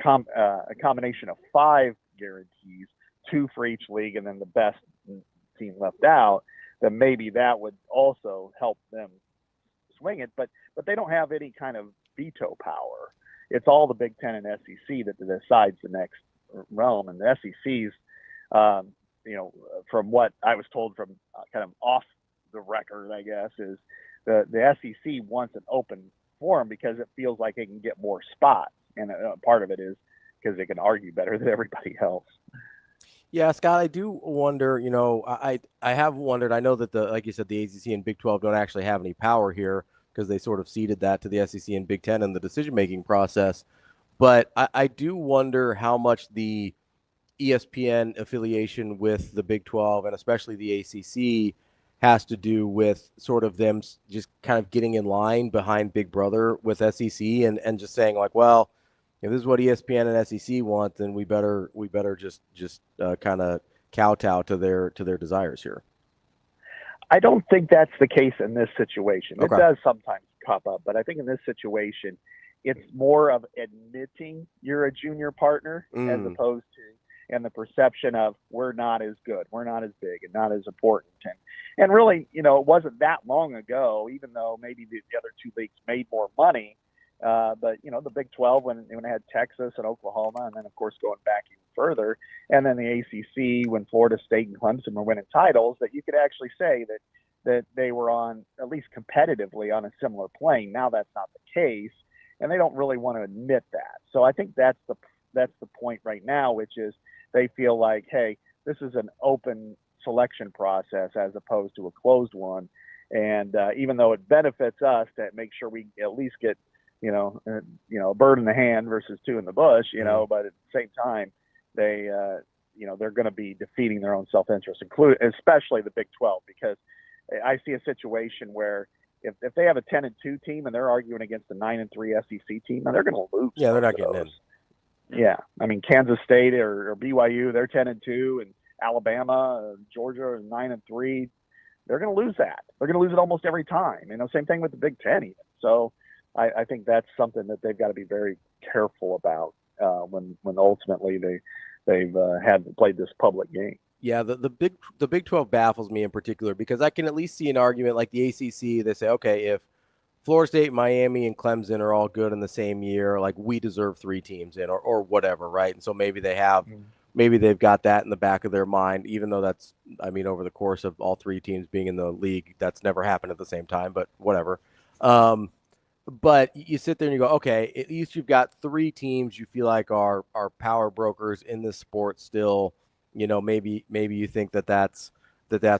S12: combination of 5 guarantees, 2 for each league, and then the best team left out. Then maybe that would also help them swing it. But they don't have any kind of veto power. It's all the Big Ten and SEC that decides the next realm. And the SEC's, from what I was told from kind of off the record, I guess, is the SEC wants an open forum because it feels like it can get more spots. And part of it is because they can argue better than everybody else.
S6: Yeah, Scott, I do wonder, I have wondered, I know that like you said, the ACC and Big 12 don't actually have any power here because they sort of ceded that to the SEC and Big 10 in the decision-making process. But I do wonder how much the ESPN affiliation with the Big 12 and especially the ACC has to do with sort of them just kind of getting in line behind Big Brother with SEC and just saying like, well, if this is what ESPN and SEC want, then we better just kind of kowtow to their desires here.
S12: I don't think that's the case in this situation.
S6: Okay.
S12: It does sometimes pop up, but I think in this situation, it's more of admitting you're a junior partner as opposed to, and the perception of we're not as good, we're not as big, and not as important. And really, it wasn't that long ago, even though maybe the other 2 leagues made more money. But the Big 12, when it had Texas and Oklahoma, and then of course going back even further, and then the ACC when Florida State and Clemson were winning titles, that you could actually say that they were on, at least competitively, on a similar plane. Now that's not the case, and they don't really want to admit that. So I think that's the point right now, which is they feel like, hey, this is an open selection process as opposed to a closed one. And even though it benefits us to make sure we at least get, a bird in the hand versus two in the bush, but at the same time, they're going to be defeating their own self-interest, especially the Big 12, because I see a situation where if they have a 10-2 team and they're arguing against a 9-3 SEC team, they're going to lose.
S6: Yeah, they're not getting in.
S12: Yeah, I mean Kansas State or BYU, they're 10-2, and Alabama, Georgia are 9-3. They're going to lose that. They're going to lose it almost every time. Same thing with the Big Ten even. So I think that's something that they've got to be very careful about when ultimately they've played this public game.
S6: Yeah, the Big 12 baffles me in particular because I can at least see an argument like the ACC. They say, okay, if Florida State, Miami, and Clemson are all good in the same year, like we deserve 3 teams in or whatever, right? And so maybe they've got that in the back of their mind, even though that's, over the course of all 3 teams being in the league, that's never happened at the same time, but whatever. But you sit there and you go, okay, at least you've got 3 teams you feel like are power brokers in this sport still. Maybe you think that's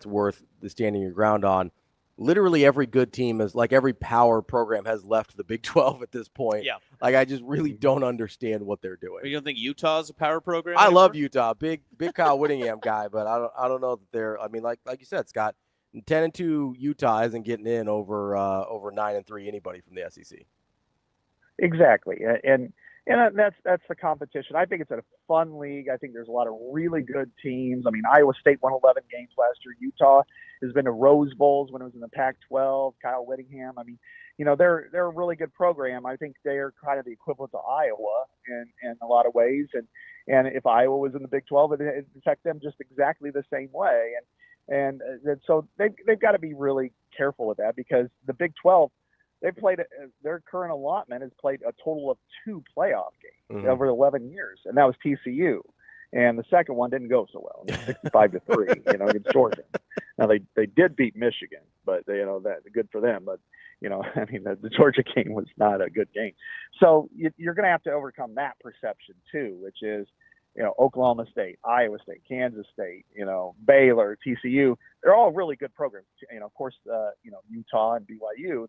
S6: worth standing your ground on. Literally every good team is like every power program has left the Big 12 at this point.
S7: Yeah.
S6: Like I just really don't understand what they're doing.
S7: You don't think Utah's a power program
S6: I
S7: anymore?
S6: love Utah, big Kyle Whittingham guy, but I don't know that they're. Like you said, Scott, 10-2 Utah isn't getting in over 9-3 anybody from the SEC.
S12: Exactly, and that's the competition. I think it's a fun league. I think there's a lot of really good teams. Iowa State won 11 games last year. Utah has been to Rose Bowls when it was in the Pac-12. Kyle Whittingham. They're a really good program. I think they're kind of the equivalent to Iowa in a lot of ways. And if Iowa was in the Big 12, it'd affect them just exactly the same way. And so they've got to be really careful with that because the Big 12, they've played their current allotment has played a total of 2 playoff games over 11 years, and that was TCU. And the second one didn't go so well, 65-3, against Georgia. Now they did beat Michigan, but that good for them. But the Georgia game was not a good game. So you're going to have to overcome that perception too, which is Oklahoma State, Iowa State, Kansas State, Baylor, TCU. They're all really good programs. Of course, Utah and BYU.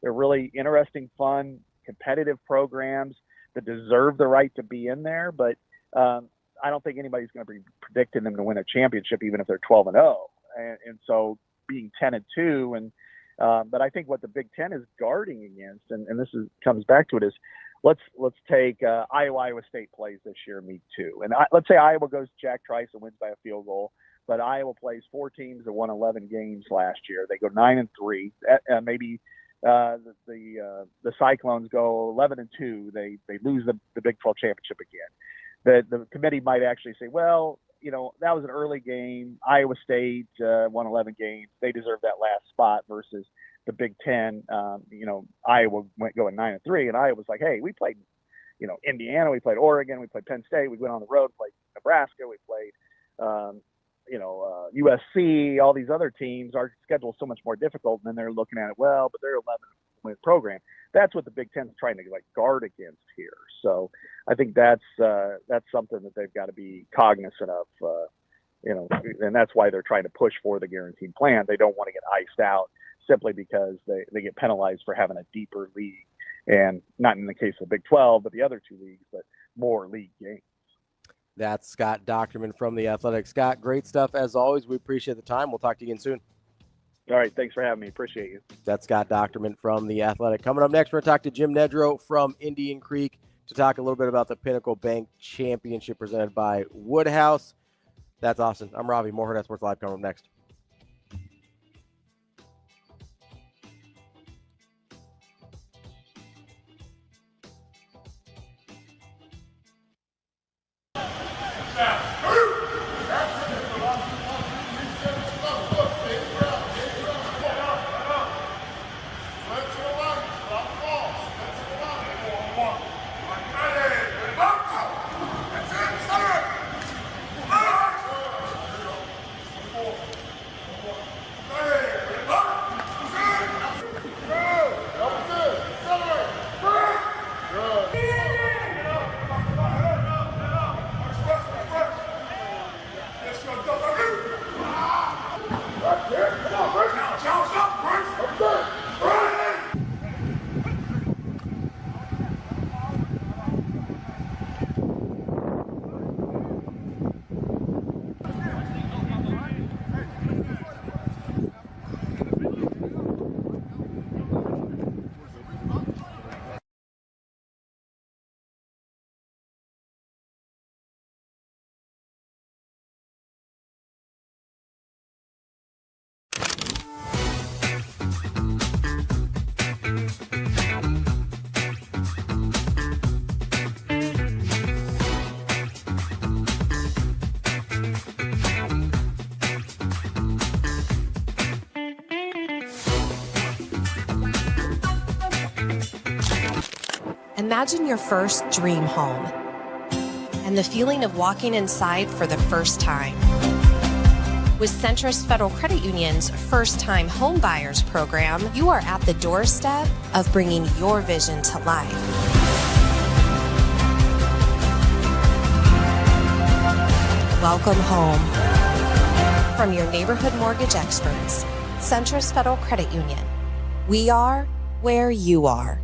S12: They're really interesting, fun, competitive programs that deserve the right to be in there. But I don't think anybody's going to be predicting them to win a championship, even if they're 12-0. And so being 10-2, but I think what the Big Ten is guarding against, and this comes back to it, is let's take Iowa State plays this year, meet 2, and let's say Iowa goes to Jack Trice and wins by a field goal. But Iowa plays 4 teams that won 11 games last year. They go 9-3. Maybe the Cyclones go 11-2. They lose the Big 12 championship again. The committee might actually say, well, that was an early game. Iowa State won 11 games. They deserve that last spot versus the Big 10. Iowa went going 9-3, and Iowa's like, hey, we played, Indiana, we played Oregon, we played Penn State, we went on the road, played Nebraska, we played, USC, all these other teams. Our schedule is so much more difficult, and then they're looking at it, well, but they're 11-win program. That's what the Big Ten is trying to guard against here. So I think that's something that they've got to be cognizant of, and that's why they're trying to push for the guaranteed plan. They don't want to get iced out simply because they get penalized for having a deeper league, and not in the case of the Big 12, but the other 2 leagues, but more league games.
S6: That's Scott Dochterman from The Athletic. Scott, great stuff as always. We appreciate the time. We'll talk to you again soon.
S12: All right. Thanks for having me. Appreciate you.
S6: That's Scott Dochterman from The Athletic. Coming up next, we're going to talk to Jim Nedrow from Indian Creek to talk a little bit about the Pinnacle Bank Championship presented by Woodhouse. That's awesome. I'm Ravi. More Hurrdat Sports Live coming up next.
S8: Imagine your first dream home and the feeling of walking inside for the first time. With Centrist Federal Credit Union's First Time Home Buyers program, you are at the doorstep of bringing your vision to life. Welcome home. From your neighborhood mortgage experts, Centrist Federal Credit Union. We are where you are.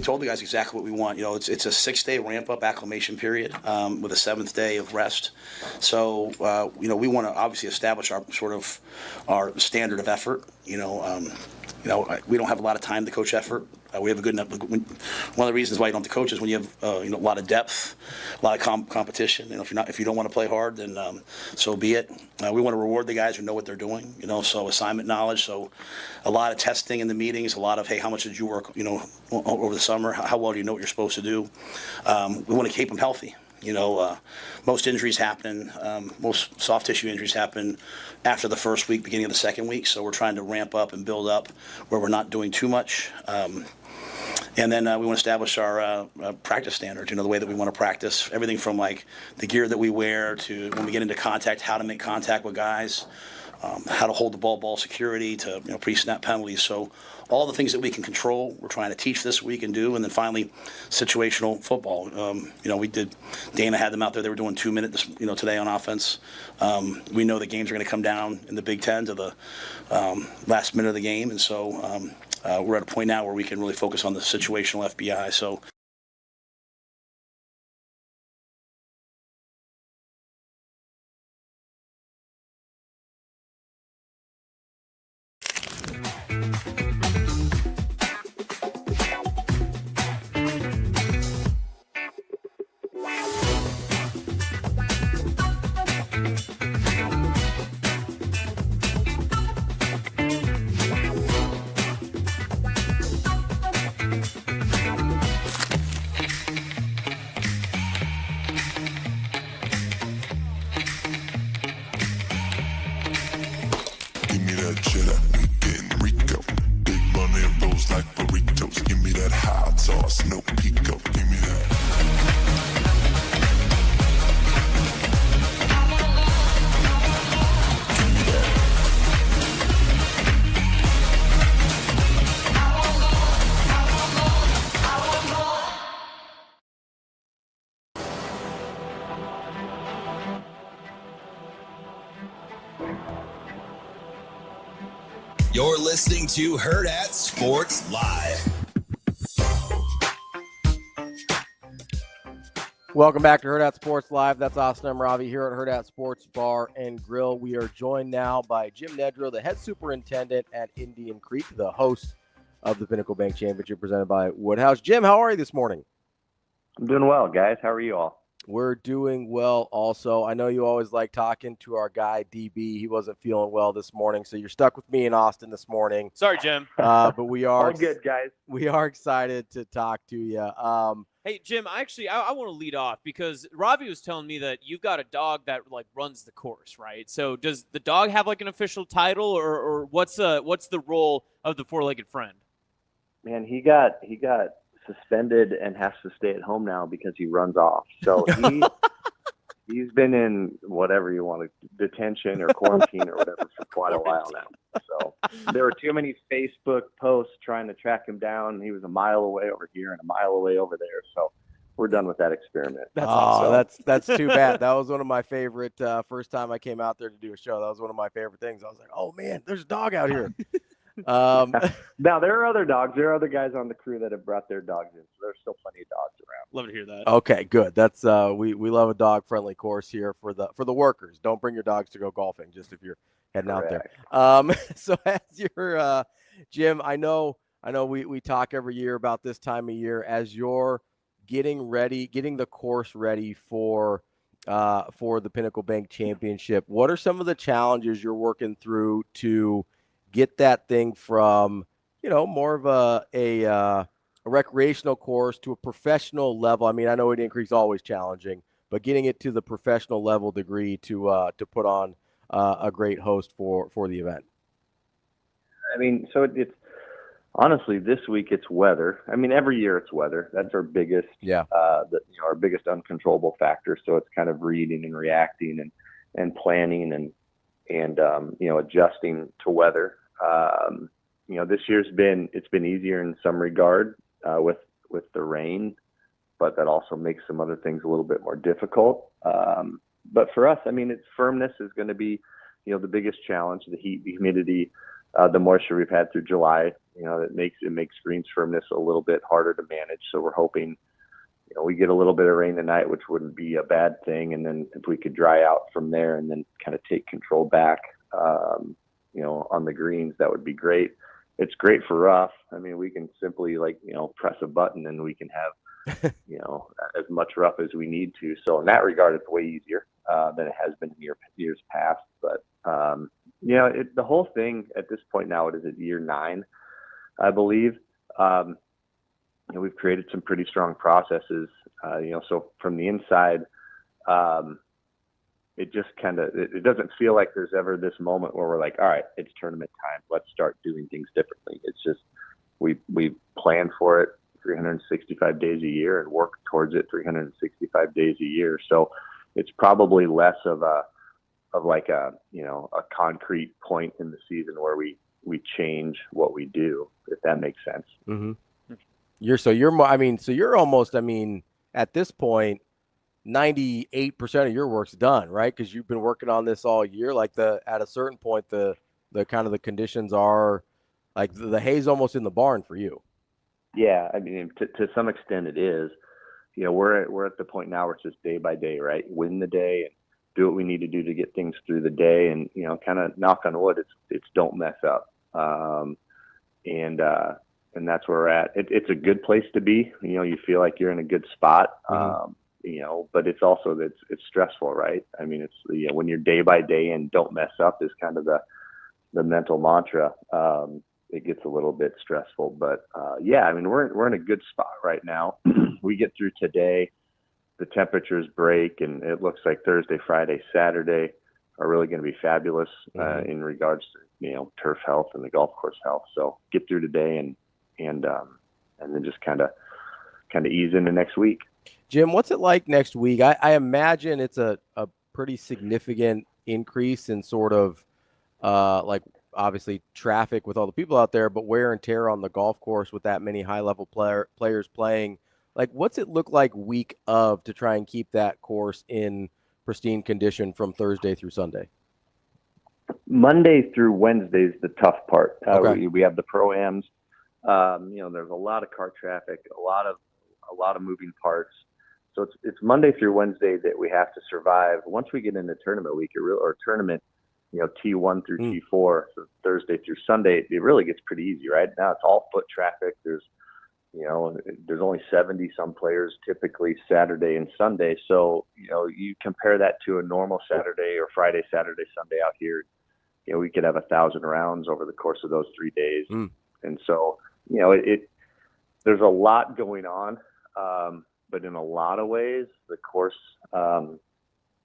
S2: Told the guys exactly what we want. You know, it's a 6-day ramp-up acclimation period with a 7th day of rest. So, you know, we want to obviously establish our standard of effort. You know, we don't have a lot of time to coach effort. We have a good enough. One of the reasons why you don't have to coach is when you have a lot of depth, a lot of competition. You know, if you don't want to play hard, then so be it. We want to reward the guys who know what they're doing. You know, so assignment knowledge. So a lot of testing in the meetings. A lot of, hey, how much did you work? You know, over the summer. How well do you know what you're supposed to do? We want to keep them healthy. You know, most injuries happen, most soft tissue injuries happen after the first week, beginning of the second week. So we're trying to ramp up and build up where we're not doing too much. And then we want to establish our practice standards, you know, the way that we want to practice. Everything from like the gear that we wear to when we get into contact, how to make contact with guys, how to hold the ball security to, you know, pre-snap penalties. So all the things that we can control, we're trying to teach this week and do. And then finally, situational football. You know, Dana had them out there. They were doing 2 minutes, you know, today on offense. We know the games are going to come down in the Big Ten to the last minute of the game. And so we're at a point now where we can really focus on the situational FBI. So
S1: You're listening to Hurrdat Sports Live.
S6: Welcome back to Hurrdat Sports Live. That's Austin. I'm Ravi here at Hurrdat Sports Bar and Grill. We are joined now by Jim Nedrow, the head superintendent at Indian Creek, the host of the Pinnacle Bank Championship presented by Woodhouse. Jim, how are you this morning?
S13: I'm doing well, guys. How are you all?
S6: We're doing well also. I know you always like talking to our guy, DB. He wasn't feeling well this morning, so you're stuck with me and Austin this morning.
S7: Sorry, Jim.
S6: But we are
S13: all good, guys.
S6: We are excited to talk to you.
S7: Hey, Jim, I want to lead off because Ravi was telling me that you've got a dog that like runs the course, right? So does the dog have like an official title or what's the role of the four-legged friend?
S13: Man, he got suspended and has to stay at home now because he runs off. So he's been in whatever you want to, detention or quarantine or whatever for quite a while now. So there were too many Facebook posts trying to track him down. He was a mile away over here and a mile away over there. So we're done with that experiment.
S6: That's awesome. That's too bad. That was one of my favorite first time I came out there to do a show. That was one of my favorite things. I was like, oh man, there's a dog out here.
S13: Now there are other dogs. There are other guys on the crew that have brought their dogs in, so there's still plenty of dogs around.
S7: Love to hear that.
S6: Okay, good. That's we love a dog friendly course here for the workers. Don't bring your dogs to go golfing, just if you're heading out there. So as you're Jim, I know we talk every year about this time of year as you're getting the course ready for the Pinnacle Bank Championship. What are some of the challenges you're working through to get that thing from, more of a recreational course to a professional level. I mean, I know Indian Creek's always challenging, but getting it to the professional level degree to put on a great host for the event.
S13: I mean, so it's honestly this week it's weather. I mean, every year it's weather. That's our biggest, our biggest uncontrollable factor. So it's kind of reading and reacting and planning and adjusting to weather. This year's been easier in some regard with the rain, but that also makes some other things a little bit more difficult. But for us, I mean, its firmness is going to be, the biggest challenge. The heat, the humidity, the moisture we've had through July, it makes greens firmness a little bit harder to manage. So we're hoping, we get a little bit of rain tonight, which wouldn't be a bad thing. And then if we could dry out from there and then kind of take control back, on the greens, that would be great. It's great for rough. I mean, we can simply press a button and we can have, as much rough as we need to. So in that regard, it's way easier than it has been in years past. But, the whole thing at this point now, it is at year 9, I believe. We've created some pretty strong processes, so from the inside, it just it doesn't feel like there's ever this moment where we're like, all right, it's tournament time. Let's start doing things differently. It's just, we plan for it 365 days a year and work towards it 365 days a year. So it's probably less of a concrete point in the season where we change what we do, if that makes sense.
S6: Mm-hmm. You're almost, at this point, 98% of your work's done, right? Because you've been working on this all year. At a certain point, the kind of the conditions are like the hay's almost in the barn for you.
S13: Yeah, I mean, to some extent it is. We're at the point now where it's just day by day, right? Win the day and do what we need to do to get things through the day, and kind of knock on wood, it's don't mess up. And that's where we're at. It's a good place to be. You feel like you're in a good spot.
S6: Mm-hmm.
S13: But it's also it's stressful, right? I mean, it's when you're day by day and don't mess up is kind of the mental mantra. It gets a little bit stressful, but we're in a good spot right now. We get through today, the temperatures break, and it looks like Thursday, Friday, Saturday are really going to be fabulous in regards to turf health and the golf course health. So get through today and then just kind of ease into next week.
S6: Jim, what's it like next week? I imagine it's a pretty significant increase in sort of obviously traffic with all the people out there, but wear and tear on the golf course with that many high-level players playing. What's it look like week of to try and keep that course in pristine condition from Thursday through Sunday?
S13: Monday through Wednesday is the tough part.
S6: Okay.
S13: We have the pro-ams. There's a lot of car traffic, a lot of moving parts. So it's Monday through Wednesday that we have to survive. Once we get into tournament week or tournament, T1 through T4, so Thursday through Sunday, it really gets pretty easy, right? Now it's all foot traffic. There's only 70 some players typically Saturday and Sunday. So, you compare that to a normal Saturday or Friday, Saturday, Sunday out here, we could have 1,000 rounds over the course of those 3 days. And so, there's a lot going on. But in a lot of ways, the course kind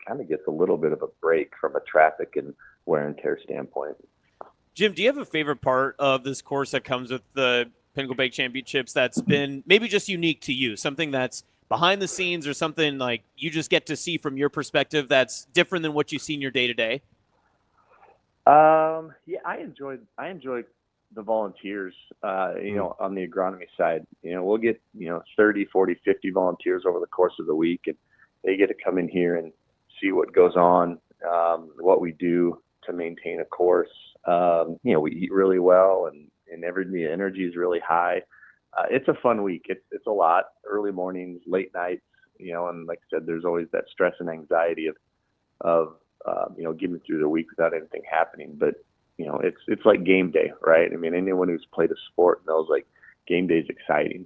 S13: of gets a little bit of a break from a traffic and wear and tear standpoint.
S7: Jim, do you have a favorite part of this course that comes with the Pinnacle Bank Championships that's been maybe just unique to you, something that's behind the scenes or something like you just get to see from your perspective that's different than what you see in your day-to-day?
S13: I enjoyed the volunteers, on the agronomy side. We'll get, 30, 40, 50 volunteers over the course of the week, and they get to come in here and see what goes on, what we do to maintain a course. We eat really well, and the energy is really high. It's a fun week. It's a lot. Early mornings, late nights, and like I said, there's always that stress and anxiety of getting through the week without anything happening. But it's like game day, right? I mean, anyone who's played a sport knows like game day is exciting.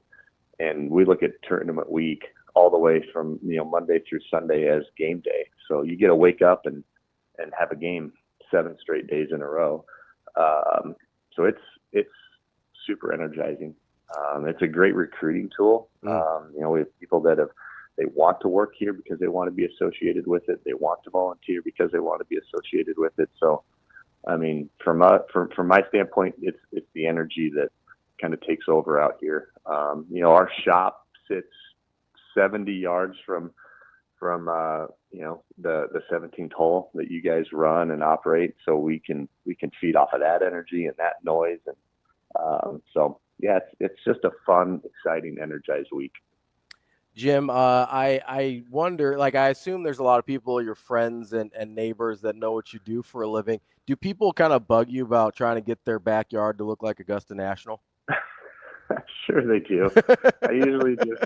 S13: And we look at tournament week all the way from, Monday through Sunday as game day. So you get to wake up and have a game 7 straight days in a row. So it's super energizing. It's a great recruiting tool. We have people that they want to work here because they want to be associated with it. They want to volunteer because they want to be associated with it. So, I mean, from my standpoint, it's the energy that kind of takes over out here. Our shop sits 70 yards from the 17th hole that you guys run and operate, so we can feed off of that energy and that noise. And so yeah, it's just a fun, exciting, energized week.
S6: Jim, I wonder, like, I assume there's a lot of people, your friends and neighbors, that know what you do for a living. Do people kind of bug you about trying to get their backyard to look like Augusta National?
S13: Sure they do. I usually just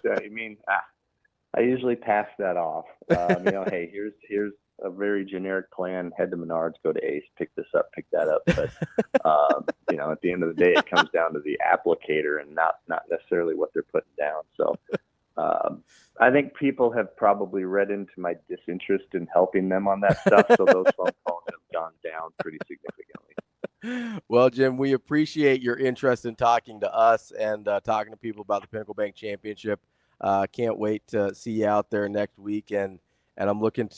S13: I usually pass that off. Hey, here's a very generic plan. Head to Menards, go to Ace, pick this up, pick that up. But at the end of the day, it comes down to the applicator and not necessarily what they're putting down. So I think people have probably read into my disinterest in helping them on that stuff. So those phone calls have gone down pretty significantly.
S6: Well, Jim, we appreciate your interest in talking to us and talking to people about the Pinnacle Bank Championship. Can't wait to see you out there next week, and I'm looking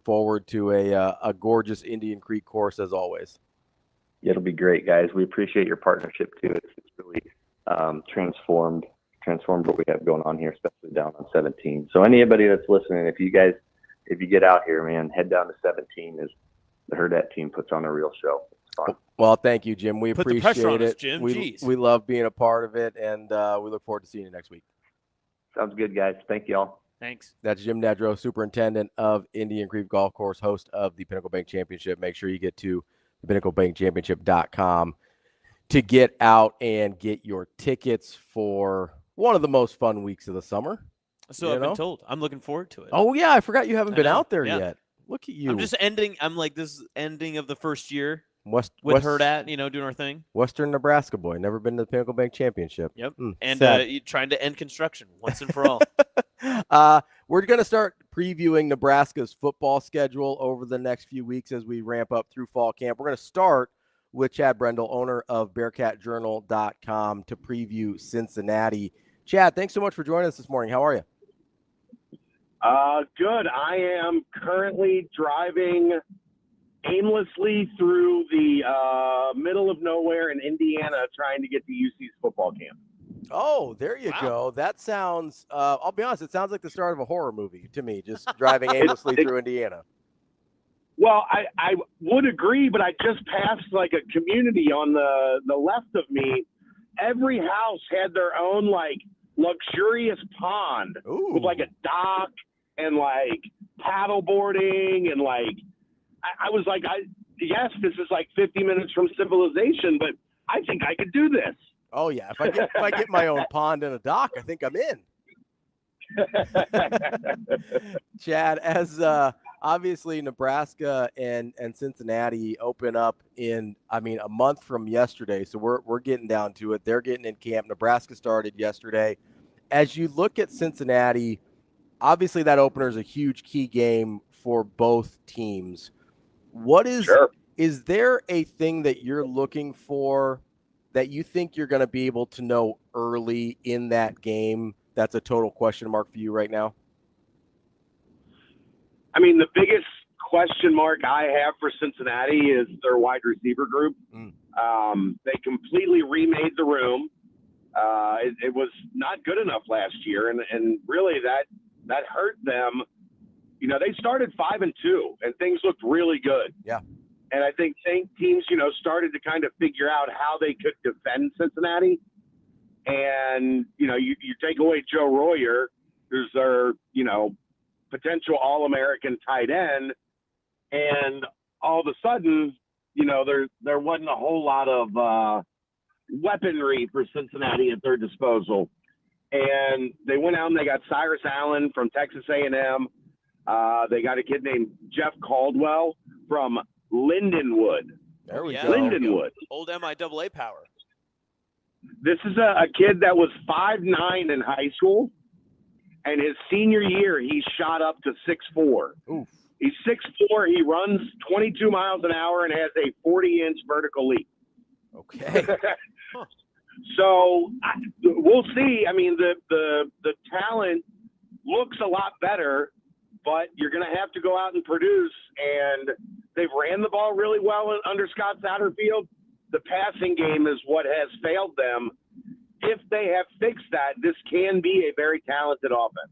S6: forward to a gorgeous Indian Creek course as always.
S13: It'll be great, guys. We appreciate your partnership too. It's really transformed what we have going on here, especially down on 17. So anybody that's listening, if you get out here, man, head down to 17. As the Hurrdat team puts on a real show. It's fun.
S6: Well, thank you, Jim. We
S7: Put the
S6: appreciate
S7: pressure on
S6: it.
S7: us, Jim.
S6: We love being a part of it, and we look forward to seeing you next week.
S13: Sounds good, guys. Thank you all.
S7: Thanks.
S6: That's Jim Nedrow, superintendent of Indian Creek Golf Course, host of the Pinnacle Bank Championship. Make sure you get to pinnaclebankchampionship.com to get out and get your tickets for one of the most fun weeks of the summer.
S7: So I've been told. I'm looking forward to it.
S6: Oh, yeah. I forgot you haven't been out there yet. Look at you.
S7: I'm just ending. I'm like, this is ending of the first year with
S6: West
S7: Hurrdat, doing our thing.
S6: Western Nebraska boy. Never been to the Pinnacle Bank Championship.
S7: Yep. And trying to end construction once and for all.
S6: We're going to start previewing Nebraska's football schedule over the next few weeks as we ramp up through fall camp. We're going to start with Chad Brendel, owner of BearcatJournal.com, to preview Cincinnati. Chad, thanks so much for joining us this morning. How are you?
S14: Good. I am currently driving aimlessly through the middle of nowhere in Indiana trying to get to UC's football camp.
S6: Oh, there you go. That sounds, I'll be honest, it sounds like the start of a horror movie to me, just driving aimlessly through Indiana.
S14: Well, I would agree, but I just passed like a community on the left of me. Every house had their own like luxurious pond with like a dock and like paddle boarding and like I was like, yes, this is like 50 minutes from civilization, but I think I could do this.
S6: Oh yeah, if I get my own pond and a dock, I think I'm in. Chad, as obviously Nebraska and Cincinnati open up in, a month from yesterday, so we're getting down to it. They're getting in camp. Nebraska started yesterday. As you look at Cincinnati, obviously that opener is a huge key game for both teams. Is there a thing that you're looking for that you think you're going to be able to know early in that game that's a total question mark for you right now?
S14: I mean, the biggest question mark I have for Cincinnati is their wide receiver group. They completely remade the room. It was not good enough last year, and really that hurt them. They started 5-2, and things looked really good.
S6: Yeah.
S14: And I think teams, started to kind of figure out how they could defend Cincinnati. And, you take away Joe Royer, who's their, potential All-American tight end. And all of a sudden, there wasn't a whole lot of weaponry for Cincinnati at their disposal. And they went out and they got Cyrus Allen from Texas A&M. They got a kid named Jeff Caldwell from Lindenwood.
S6: There we go.
S14: Lindenwood.
S7: Old MIAA power.
S14: This is a kid that was 5'9" in high school, and his senior year he shot up to 6'4".
S6: Oof.
S14: He's 6'4". He runs 22 miles an hour and has a 40-inch vertical leap.
S6: Okay.
S14: So we'll see. I mean, the talent looks a lot better, but you're going to have to go out and produce. And they've ran the ball really well under Scott Satterfield. The passing game is what has failed them. If they have fixed that, this can be a very talented offense.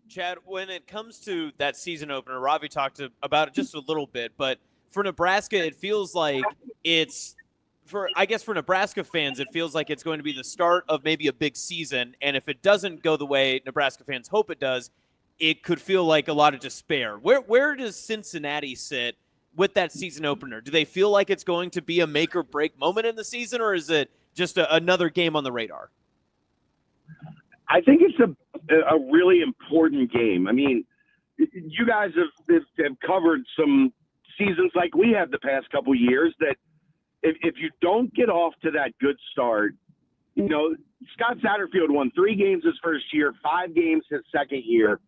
S7: Chad, when it comes to that season opener, Ravi talked about it just a little bit, but for Nebraska, it feels like it's for Nebraska fans, it feels like it's going to be the start of maybe a big season. And if it doesn't go the way Nebraska fans hope it does, it could feel like a lot of despair. Where does Cincinnati sit with that season opener? Do they feel like it's going to be a make or break moment in the season, or is it just another game on the radar?
S14: I think it's a really important game. I mean, you guys have covered some seasons like we have the past couple years that if you don't get off to that good start, you know, Scott Satterfield won 3 games his first year, 5 games his second year.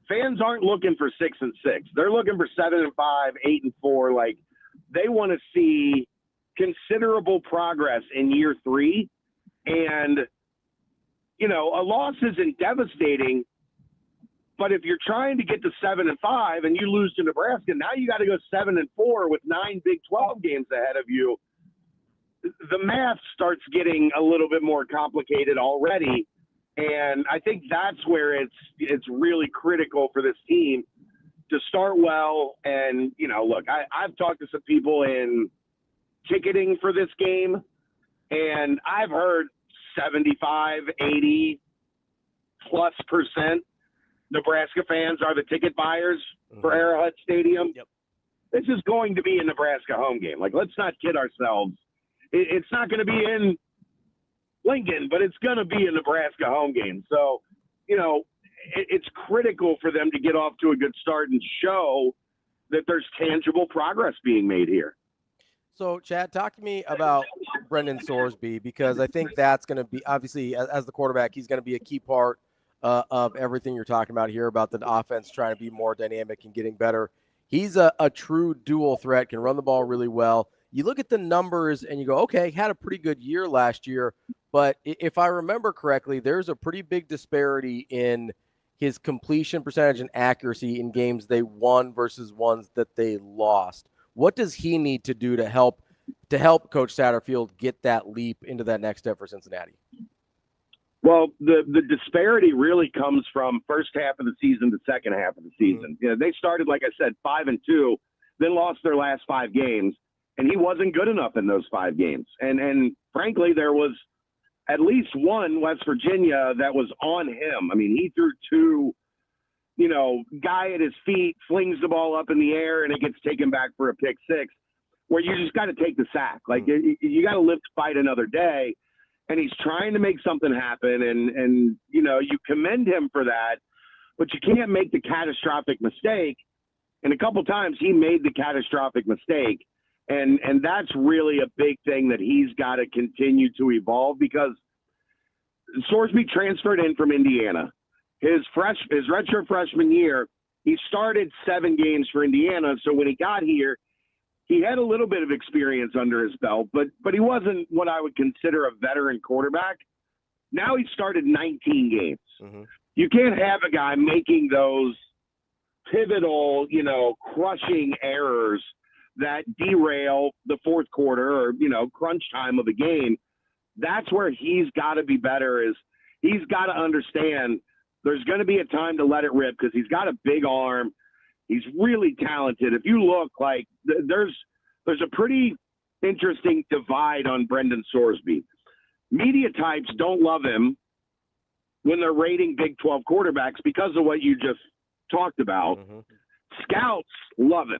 S14: Fans aren't looking for 6-6. They're looking for 7-5, 8-4. Like, they want to see considerable progress in year 3. And, you know, a loss isn't devastating, but if you're trying to get to 7-5 and you lose to Nebraska, now you got to go 7-4 with 9 Big 12 games ahead of you. The math starts getting a little bit more complicated already, and I think that's where it's really critical for this team to start well. And, you know, look, I've talked to some people in ticketing for this game, and I've heard 75, 80 plus % Nebraska fans are the ticket buyers for Arrowhead Stadium.
S7: Yep.
S14: This is going to be a Nebraska home game. Like, let's not kid ourselves. It's not going to be in Lincoln, but it's going to be a Nebraska home game. So, you know, it's critical for them to get off to a good start and show that there's tangible progress being made here.
S6: So, Chad, talk to me about Brendan Sorsby, because I think that's going to be, obviously, as the quarterback, he's going to be a key part of everything you're talking about here about the offense trying to be more dynamic and getting better. He's a true dual threat, can run the ball really well. You look at the numbers and you go, okay, had a pretty good year last year, but if I remember correctly, there's a pretty big disparity in his completion percentage and accuracy in games they won versus ones that they lost. What does he need to do to help Coach Satterfield get that leap into that next step for Cincinnati?
S14: Well, the disparity really comes from first half of the season to second half of the season. You know, they started, like I said, 5-2, then lost their last 5 games, and he wasn't good enough in those 5 games. And frankly, there was at least one West Virginia that was on him. I mean, he threw 2, you know, guy at his feet flings the ball up in the air and it gets taken back for a pick 6, where you just got to take the sack. Like, you got to live to fight another day. And he's trying to make something happen. And, you know, you commend him for that, but you can't make the catastrophic mistake. And a couple times he made the catastrophic mistake. And that's really a big thing that he's got to continue to evolve, because Sorsby transferred in from Indiana. His redshirt freshman year, he started 7 games for Indiana. So when he got here, he had a little bit of experience under his belt, but he wasn't what I would consider a veteran quarterback. Now he started 19 games. Mm-hmm. You can't have a guy making those pivotal, you know, crushing errors that derail the fourth quarter or, you know, crunch time of the game. That's where he's got to be better. Is he's got to understand there's going to be a time to let it rip, because he's got a big arm. He's really talented. If you look, like, there's a pretty interesting divide on Brendan Sorsby. Media types don't love him when they're rating Big 12 quarterbacks because of what you just talked about. Mm-hmm. Scouts love him.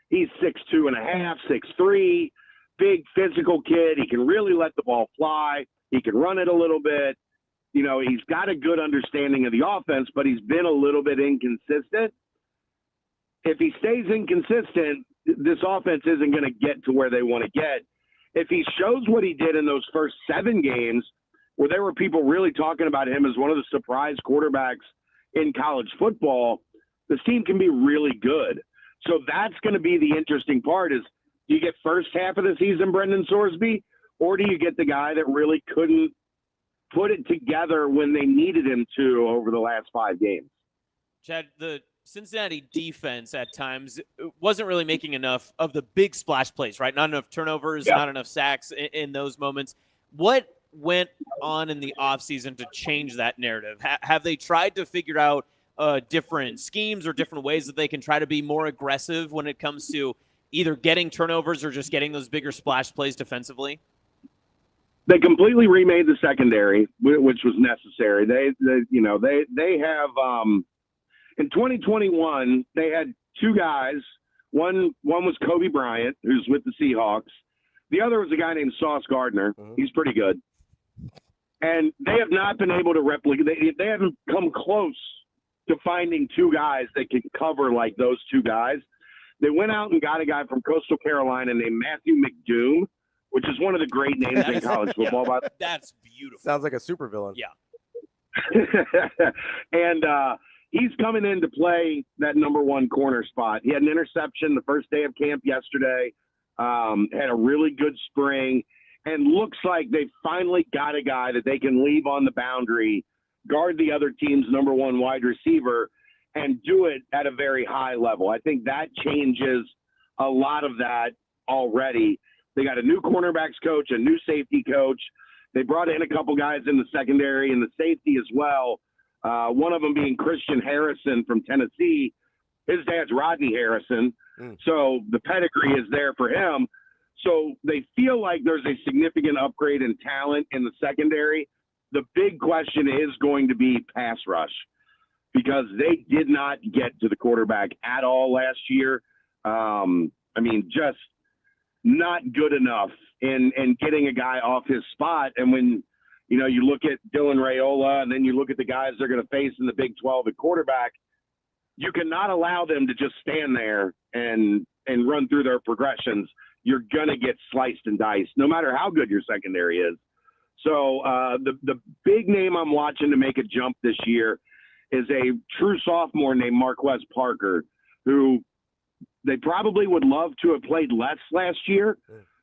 S14: He's 6'2.5", 6'3", big physical kid. He can really let the ball fly. He can run it a little bit. You know, he's got a good understanding of the offense, but he's been a little bit inconsistent. If he stays inconsistent, this offense isn't going to get to where they want to get. If he shows what he did in those first 7 games, where there were people really talking about him as one of the surprise quarterbacks in college football, this team can be really good. So that's going to be the interesting part, is do you get first half of the season Brendan Sorsby, or do you get the guy that really couldn't put it together when they needed him to over the last 5 games?
S7: Chad, the Cincinnati defense at times wasn't really making enough of the big splash plays, right? Not enough turnovers, not enough sacks in those moments. What went on in the offseason to change that narrative? Have they tried to figure out different schemes or different ways that they can try to be more aggressive when it comes to either getting turnovers or just getting those bigger splash plays defensively?
S14: They completely remade the secondary, which was necessary. They have in 2021 they had 2 guys. One was Kobe Bryant, who's with the Seahawks. The other was a guy named Sauce Gardner. He's pretty good. And they have not been able to replicate. They haven't come close to finding 2 guys that can cover like those 2 guys. They went out and got a guy from Coastal Carolina named Matthew McDoom, which is one of the great names in college football.
S7: Yeah, that's beautiful.
S6: Sounds like a supervillain.
S7: Yeah.
S14: And he's coming in to play that number 1 corner spot. He had an interception the first day of camp yesterday, had a really good spring, and looks like they finally got a guy that they can leave on the boundary, guard the other team's number 1 wide receiver, and do it at a very high level. I think that changes a lot of that already. They got a new cornerbacks coach, a new safety coach. They brought in a couple guys in the secondary and the safety as well. One of them being Christian Harrison from Tennessee. His dad's Rodney Harrison. So the pedigree is there for him. So they feel like there's a significant upgrade in talent in the secondary. The big question is going to be pass rush, because they did not get to the quarterback at all last year. Just not good enough in getting a guy off his spot. And when, you look at Dylan Raiola and then you look at the guys they're going to face in the Big 12 at quarterback, you cannot allow them to just stand there and run through their progressions. You're going to get sliced and diced, no matter how good your secondary is. So the big name I'm watching to make a jump this year is a true sophomore named Marquez Parker, who they probably would love to have played less last year,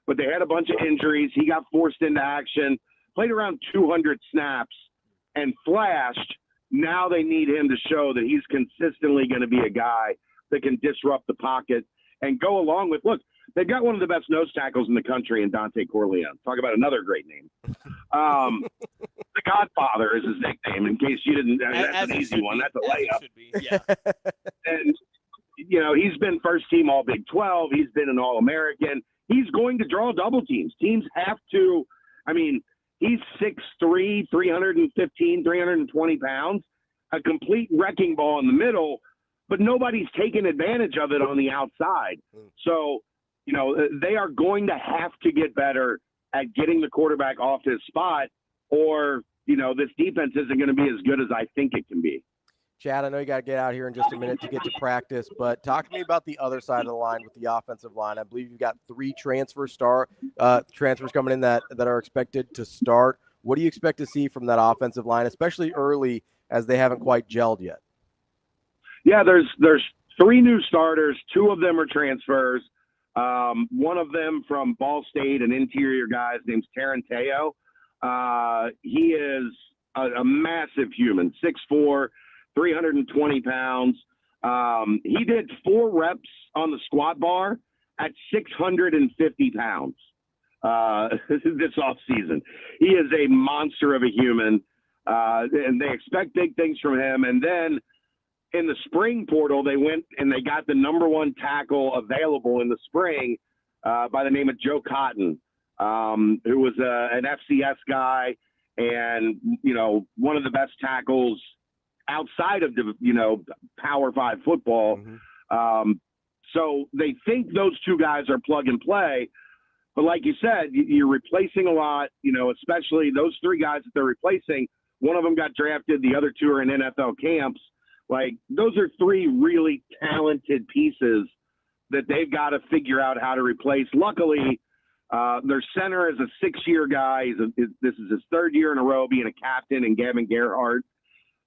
S14: but they had a bunch of injuries. He got forced into action, played around 200 snaps, and flashed. Now they need him to show that he's consistently going to be a guy that can disrupt the pocket and go along with, look, they've got one of the best nose tackles in the country in Dante Corleone. Talk about another great name. The Godfather is his nickname, in case you didn't. That's an easy one. That's a layup.
S7: Yeah.
S14: And, he's been first team All Big 12. He's been an All-American. He's going to draw double teams. Teams have to, he's 6'3", 315, 320 pounds, a complete wrecking ball in the middle, but nobody's taking advantage of it on the outside. So, they are going to have to get better at getting the quarterback off his spot, or, this defense isn't going to be as good as I think it can be.
S6: Chad, I know you got to get out here in just a minute to get to practice, but talk to me about the other side of the line with the offensive line. I believe you've got 3 transfers coming in that are expected to start. What do you expect to see from that offensive line, especially early, as they haven't quite gelled yet?
S14: Yeah, there's 3 new starters. 2 of them are transfers. One of them from Ball State, an interior guy, his name's Taranteo. He is a massive human, 6'4", 320 pounds. He did 4 reps on the squat bar at 650 pounds this offseason. He is a monster of a human, and they expect big things from him. And then in the spring portal, they went and they got the number 1 tackle available in the spring by the name of Joe Cotton, who was an FCS guy and, one of the best tackles outside of the, Power 5 football. So they think those 2 guys are plug and play. But like you said, you're replacing a lot, especially those 3 guys that they're replacing. One of them got drafted. The other 2 are in NFL camps. Like, those are 3 really talented pieces that they've got to figure out how to replace. Luckily, their center is a 6-year guy. This is his 3rd year in a row being a captain, and Gavin Gerhardt.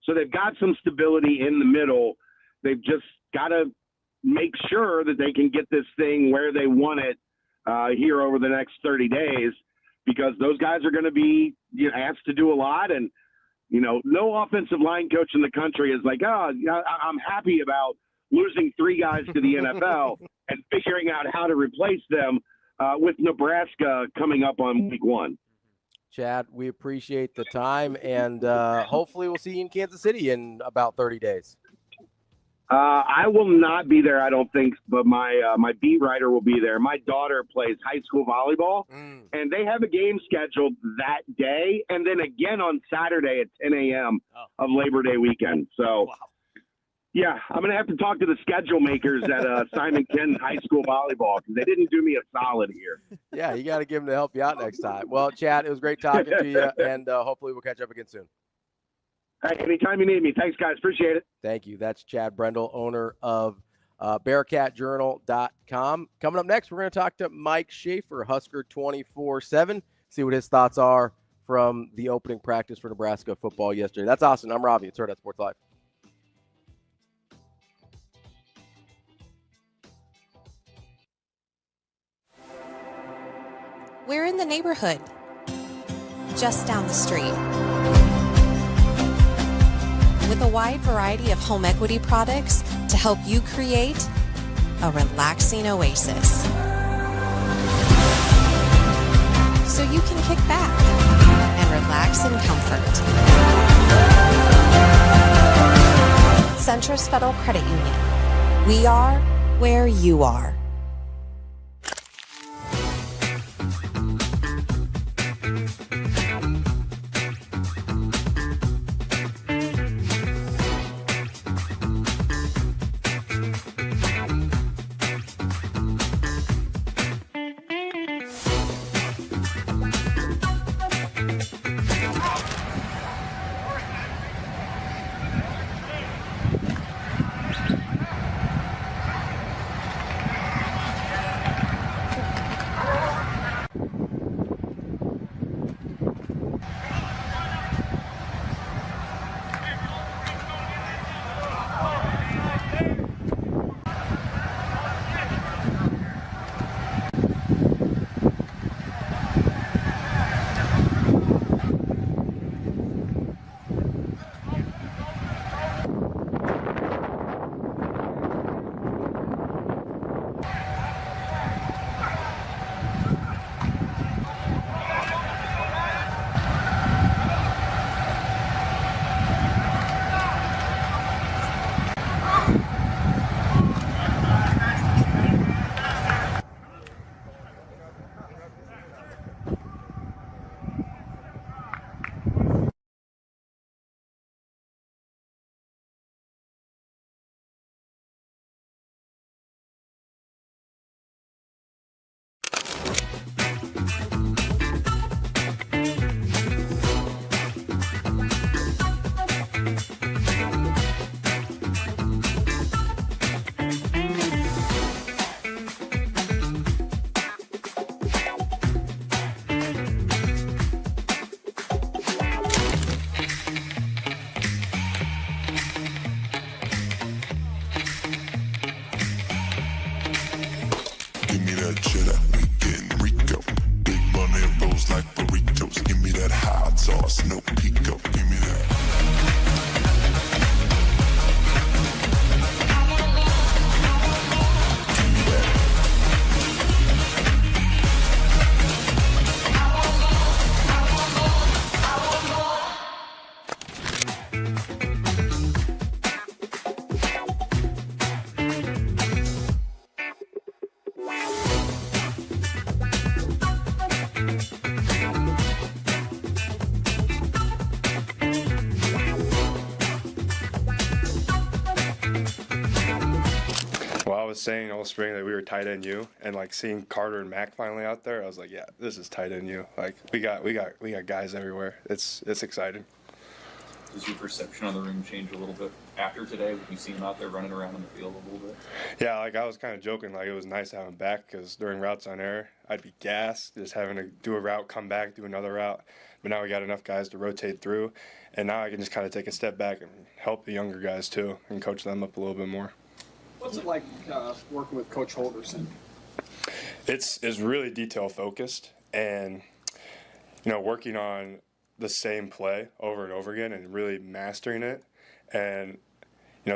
S14: So they've got some stability in the middle. They've just got to make sure that they can get this thing where they want it here over the next 30 days. because those guys are going to be asked to do a lot. And, no offensive line coach in the country is like, oh, I'm happy about losing 3 guys to the NFL and figuring out how to replace them with Nebraska coming up on week 1.
S6: Chad, we appreciate the time, and hopefully we'll see you in Kansas City in about 30 days.
S14: I will not be there, I don't think, but my beat writer will be there. My daughter plays high school volleyball, and they have a game scheduled that day, and then again on Saturday at 10 a.m. of Labor Day weekend. So, yeah, I'm going to have to talk to the schedule makers at Simon Kenton High School Volleyball because they didn't do me a solid here.
S6: Yeah, you got to give them to help you out next time. Well, Chad, it was great talking to you, and hopefully we'll catch up again soon.
S14: Hey, anytime you need me. Thanks, guys. Appreciate it.
S6: Thank you. That's Chad Brendel, owner of BearcatJournal.com. Coming up next, we're going to talk to Mike Schaefer, Husker 24/7, see what his thoughts are from the opening practice for Nebraska football yesterday. That's Austin. I'm Ravi. It's Hurrdat Sports Live.
S8: We're in the neighborhood, just down the street, with a wide variety of home equity products to help you create a relaxing oasis. So you can kick back and relax in comfort. Centrist Federal Credit Union. We are where you are.
S5: Saying all spring that we were tight end U, and like seeing Carter and Mac finally out there, I was like, yeah, this is tight end U. Like we got guys everywhere. It's exciting.
S10: Does your perception on the ring change a little bit after today when you see him out there running around in the field a little bit?
S5: Yeah, like I was kind of joking, like it was nice to have him back because during routes on air, I'd be gassed just having to do a route, come back, do another route. But now we got enough guys to rotate through, and now I can just kind of take a step back and help the younger guys too and coach them up a little bit more.
S11: What's it like working with Coach Holderson?
S5: It's really detail focused, and working on the same play over and over again and really mastering it. And,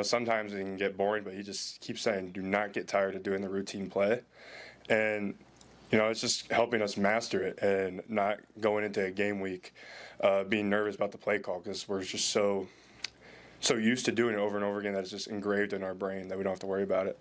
S5: sometimes it can get boring, but he just keeps saying, do not get tired of doing the routine play. And, it's just helping us master it and not going into a game week being nervous about the play call, because we're just so used to doing it over and over again that it's just engraved in our brain that we don't have to worry about it.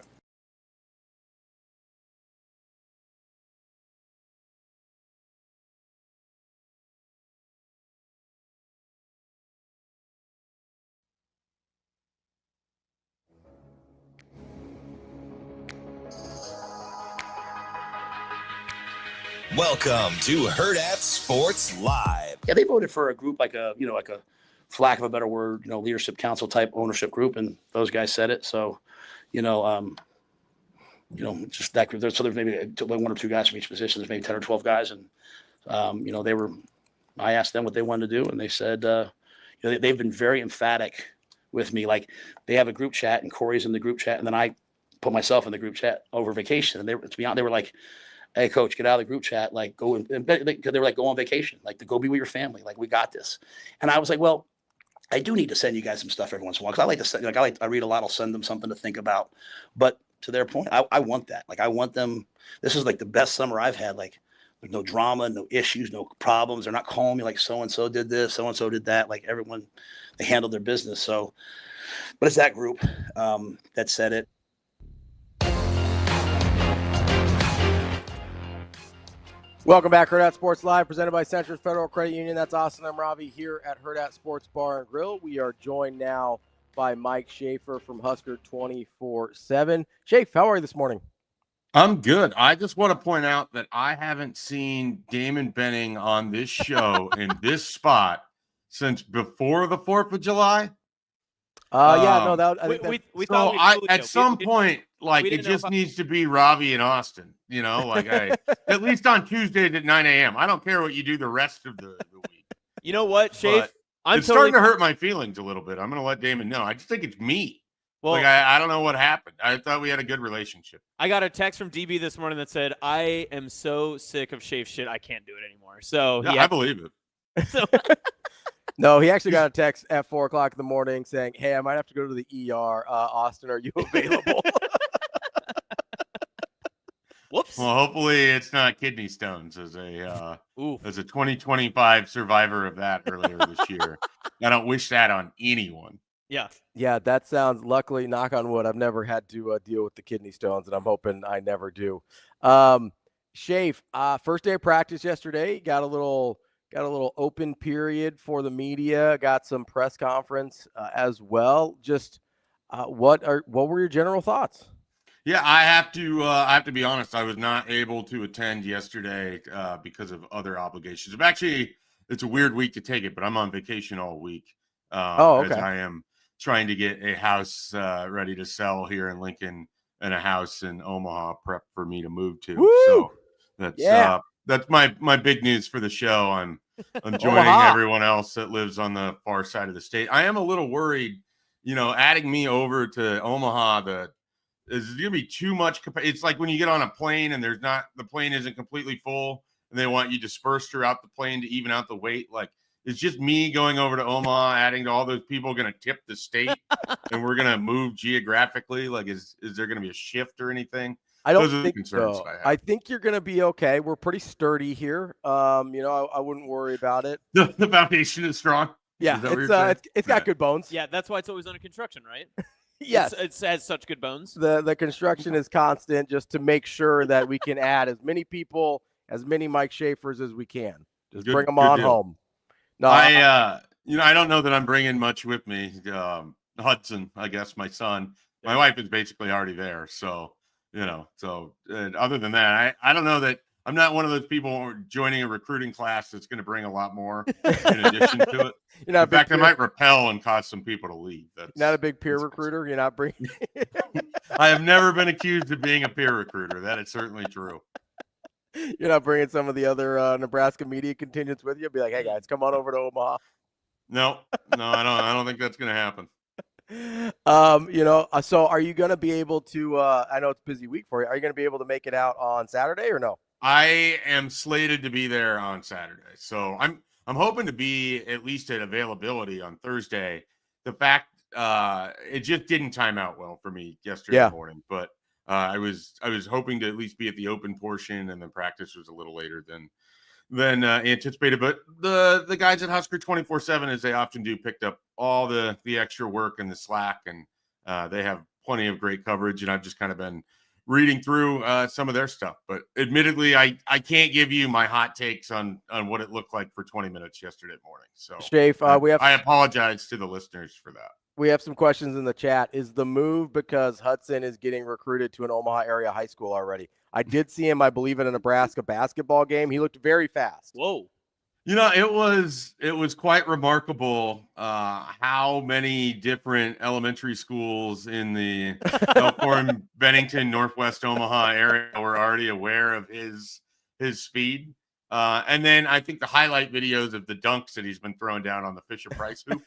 S1: Welcome to Hurrdat Sports Live.
S2: Yeah, they voted for a group like a for lack of a better word, leadership council type ownership group, and those guys said it. So, just that group. So there's maybe one or two guys from each position. There's maybe 10 or 12 guys, and I asked them what they wanted to do, and they said, they've been very emphatic with me. Like, they have a group chat, and Corey's in the group chat, and then I put myself in the group chat over vacation. And they were like, hey, coach, get out of the group chat. Like, go and they were like, go on vacation. Like, to go be with your family. Like, we got this. And I was like, well, I do need to send you guys some stuff every once in a while, because I like to send, I read a lot. I'll send them something to think about. But to their point, I want that. Like, I want them. This is like the best summer I've had. Like, there's no drama, no issues, no problems. They're not calling me like so-and-so did this, so-and-so did that. Like, everyone, they handled their business. So, but it's that group that said it.
S6: Welcome back, Hurrdat Sports Live, presented by Centris Federal Credit Union. That's Austin. I'm Ravi here at Hurrdat Sports Bar and Grill. We are joined now by Mike Schaefer from Husker 24/7. Schaefer, how are you this morning?
S15: I'm good. I just want to point out that I haven't seen Damon Benning on this show in this spot since before the 4th of July.
S6: We
S15: thought at some point, like, it just needs to be Ravi and Austin, at least on Tuesdays at 9 a.m. I don't care what you do the rest of the week.
S7: You know what, Schaefer?
S15: It's starting to hurt my feelings a little bit. I'm going to let Damon know. I just think it's me. Well, I don't know what happened. I thought we had a good relationship.
S7: I got a text from DB this morning that said, I am so sick of Schaefer shit, I can't do it anymore. So
S15: yeah, I believe it.
S7: So
S6: No, he actually got a text at 4 o'clock in the morning saying, hey, I might have to go to the ER. Austin, are you available?
S7: Whoops.
S15: Well, hopefully it's not kidney stones as a 2025 survivor of that earlier this year. I don't wish that on anyone.
S7: Yeah.
S6: Yeah, that sounds, luckily, knock on wood, I've never had to deal with the kidney stones, and I'm hoping I never do. Schaefer, first day of practice yesterday, got a little open period for the media, got some press conference as well. Just what were your general thoughts?
S15: Yeah, I have to be honest. I was not able to attend yesterday because of other obligations. It's a weird week to take it, but I'm on vacation all week.
S6: Okay.
S15: As I am trying to get a house ready to sell here in Lincoln and a house in Omaha prep for me to move to.
S6: Woo!
S15: So that's my big news for the show. I'm joining everyone else that lives on the far side of the state. I am a little worried, adding me over to Omaha, is going to be too much. It's like when you get on a plane and the plane isn't completely full and they want you dispersed throughout the plane to even out the weight. Like, it's just me going over to Omaha, adding to all those people, going to tip the state and we're going to move geographically. Like, is there going to be a shift or anything?
S6: I don't think so. I think you're going to be okay. We're pretty sturdy here. I wouldn't worry about it.
S15: The foundation is strong.
S6: Yeah, it's got good bones.
S7: Yeah, that's why it's always under construction, right?
S6: Yes.
S7: It has such good bones.
S6: The construction is constant just to make sure that we can add as many people, as many Mike Schaefers as we can. Just bring them on home. No,
S15: I don't know that I'm bringing much with me. Hudson, I guess, my son. My wife is basically already there. So, other than that, I don't know that I'm not one of those people joining a recruiting class that's going to bring a lot more in addition to it. In fact, I might repel and cause some people to leave. That's
S6: not a big peer recruiter. You're not bringing.
S15: I have never been accused of being a peer recruiter. That is certainly true.
S6: You're not bringing some of the other Nebraska media contingents with you. Be like, hey guys, come on over to Omaha.
S15: No, I don't think that's going to happen.
S6: So are you going to be able to? I know it's a busy week for you. Are you going to be able to make it out on Saturday or no?
S15: I am slated to be there on Saturday. So I'm hoping to be at least at availability on Thursday. The fact it just didn't time out well for me yesterday morning, but I was hoping to at least be at the open portion, and then practice was a little later than anticipated. But the guys at Husker 24/7, as they often do, picked up all the extra work and the slack, and they have plenty of great coverage. And I've just kind of been reading through some of their stuff. But admittedly, I can't give you my hot takes on what it looked like for 20 minutes yesterday morning. So
S6: Schaefer,
S15: I apologize to the listeners for that.
S6: We have some questions in the chat. Is the move because Hudson is getting recruited to an Omaha area high school already? I did see him, I believe, in a Nebraska basketball game. He looked very fast.
S7: Whoa.
S15: You know, it was quite remarkable how many different elementary schools in the Elkhorn, Bennington, Northwest Omaha area were already aware of his speed. And then I think the highlight videos of the dunks that he's been throwing down on the Fisher-Price hoop.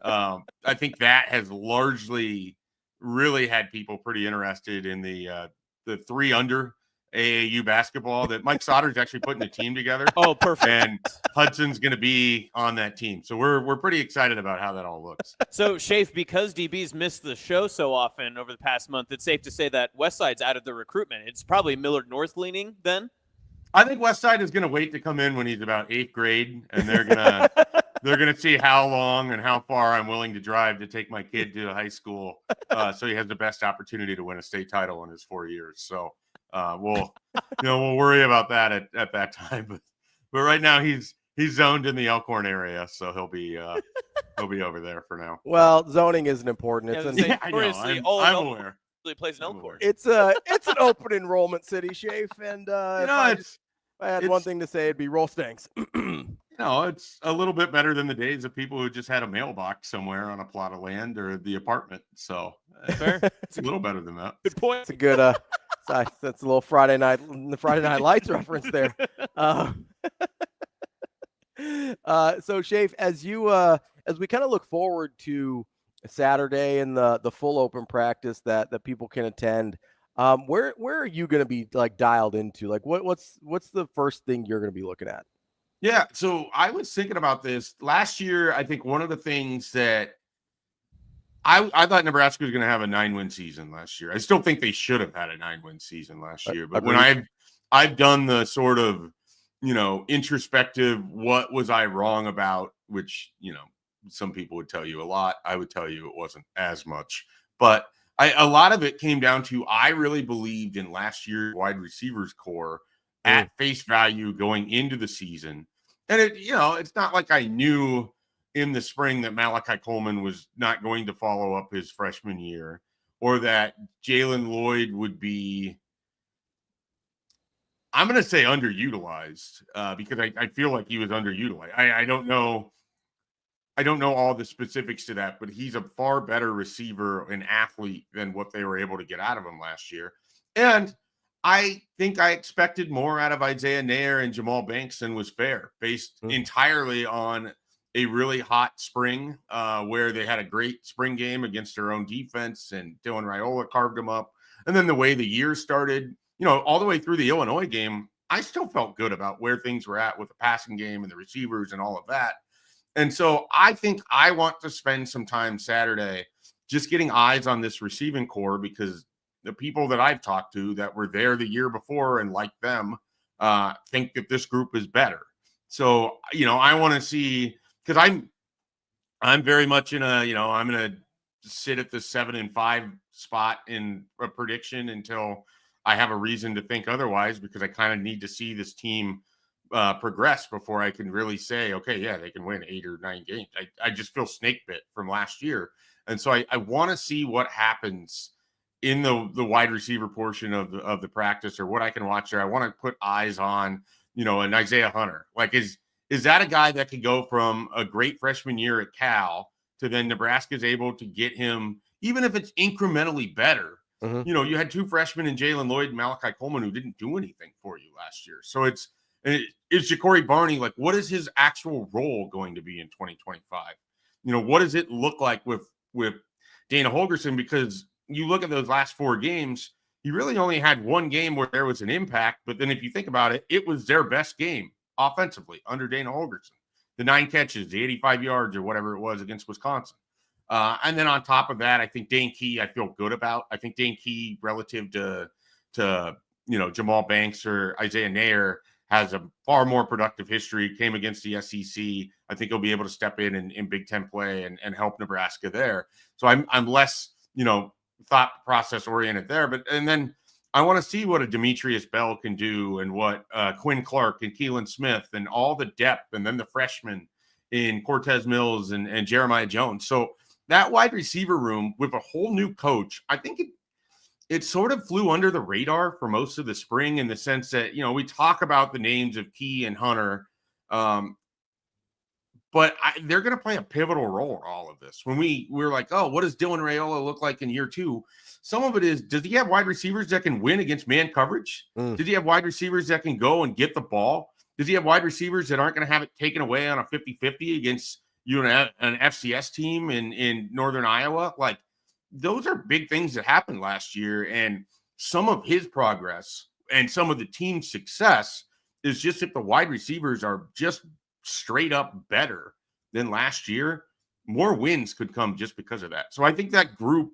S15: I think that has largely really had people pretty interested in the 3-under AAU basketball that Mike Sauter's actually putting a team together.
S7: Oh, perfect.
S15: And Hudson's going to be on that team. So we're pretty excited about how that all looks.
S7: So, Schaefer, because DB's missed the show so often over the past month, it's safe to say that Westside's out of the recruitment. It's probably Millard North leaning then?
S15: I think Westside is going to wait to come in when he's about 8th grade, and they're gonna see how long and how far I'm willing to drive to take my kid to a high school, so he has the best opportunity to win a state title in his 4 years. So we'll worry about that at that time. But right now he's zoned in the Elkhorn area, so he'll be over there for now.
S6: Well, zoning isn't important. It's
S15: I know. I'm aware.
S7: Plays in Elkhorn.
S6: It's an open enrollment city, Schaefer, and if I had one thing to say, it'd be roll Stanks.
S15: It's a little bit better than the days of people who just had a mailbox somewhere on a plot of land or the apartment. So it's a little better than that.
S7: Good point.
S6: It's a good that's a little Friday Night Lights reference there. So Schaefer, as we kind of look forward to Saturday and the full open practice that people can attend, where are you going to be like dialed into? Like what's the first thing you're going to be looking at?
S15: Yeah, so I was thinking about this last year. I think one of the things that I thought Nebraska was going to have a 9-win season last year. I still think they should have had a 9-win season last year. But when I've done the sort of, introspective, what was I wrong about, which, some people would tell you a lot. I would tell you it wasn't as much. But a lot of it came down to I really believed in last year's wide receivers core at face value going into the season. And it's not like I knew in the spring that Malachi Coleman was not going to follow up his freshman year, or that Jalen Lloyd would be, I'm going to say underutilized, because I feel like he was underutilized. I don't know all the specifics to that, but he's a far better receiver and athlete than what they were able to get out of him last year. And I think I expected more out of Isaiah Nair and Jamal Banks than was fair, based entirely on a really hot spring where they had a great spring game against their own defense, and Dylan Raiola carved them up. And then the way the year started, all the way through the Illinois game, I still felt good about where things were at with the passing game and the receivers and all of that. And so I think I want to spend some time Saturday just getting eyes on this receiving core, because the people that I've talked to that were there the year before and like them think that this group is better. So, I want to see, because I'm very much in I'm going to sit at the 7-5 spot in a prediction until I have a reason to think otherwise, because I kind of need to see this team progress before I can really say, okay, yeah, they can win 8 or 9 games. I just feel snake bit from last year. And so I want to see what happens in the wide receiver portion of the practice, or what I can watch there. I want to put eyes on, an Isaiah Hunter. Like, is that a guy that could go from a great freshman year at Cal to then Nebraska's able to get him, even if it's incrementally better? You had 2 freshmen in Jalen Lloyd and Malachi Coleman who didn't do anything for you last year. So is Ja'Cory Barney, like, what is his actual role going to be in 2025? What does it look like with Dana Holgorsen? Because you look at those last 4 games, he really only had one game where there was an impact. But then if you think about it, it was their best game offensively under Dana Holgorsen. The 9 catches, the 85 yards or whatever it was against Wisconsin. And then on top of that, I think Dane Key, I feel good about. I think Dane Key relative to Jamal Banks or Isaiah Nair has a far more productive history, came against the SEC. I think he'll be able to step in Big Ten play and help Nebraska there. So I'm less, thought process oriented there. And then I want to see what a Demetrius Bell can do and what Quinn Clark and Keelan Smith and all the depth, and then the freshmen in Cortez Mills and Jeremiah Jones. So that wide receiver room with a whole new coach, I think it sort of flew under the radar for most of the spring in the sense that, we talk about the names of Key and Hunter, but they're going to play a pivotal role in all of this. When we're like, oh, what does Dylan Raiola look like in year 2? Some of it is, does he have wide receivers that can win against man coverage? Does he have wide receivers that can go and get the ball? Does he have wide receivers that aren't going to have it taken away on a 50-50 against an FCS team in Northern Iowa? Like, those are big things that happened last year. And some of his progress and some of the team's success is just if the wide receivers are just straight up better than last year, more wins could come just because of that. So I think that group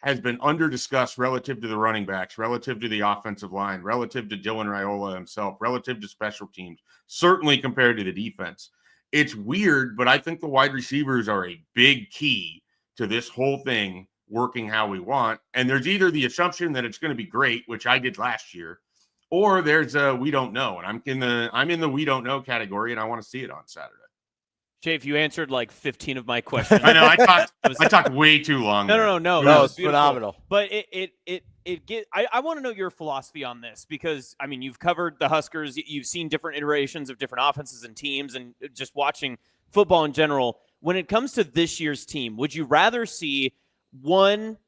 S15: has been under discussed relative to the running backs, relative to the offensive line, relative to Dylan Raiola himself, relative to special teams, certainly compared to the defense. It's weird, but I think the wide receivers are a big key to this whole thing working how we want. And there's either the assumption that it's going to be great, which I did last year, or there's a we don't know. And I'm in the we don't know category, and I want to see it on Saturday.
S7: Schaefer, you answered like 15 of my questions.
S15: I know I talked way too long.
S7: No.
S6: No, it's phenomenal.
S7: But I want to know your philosophy on this because you've covered the Huskers, you've seen different iterations of different offenses and teams, and just watching football in general. When it comes to this year's team, would you rather see one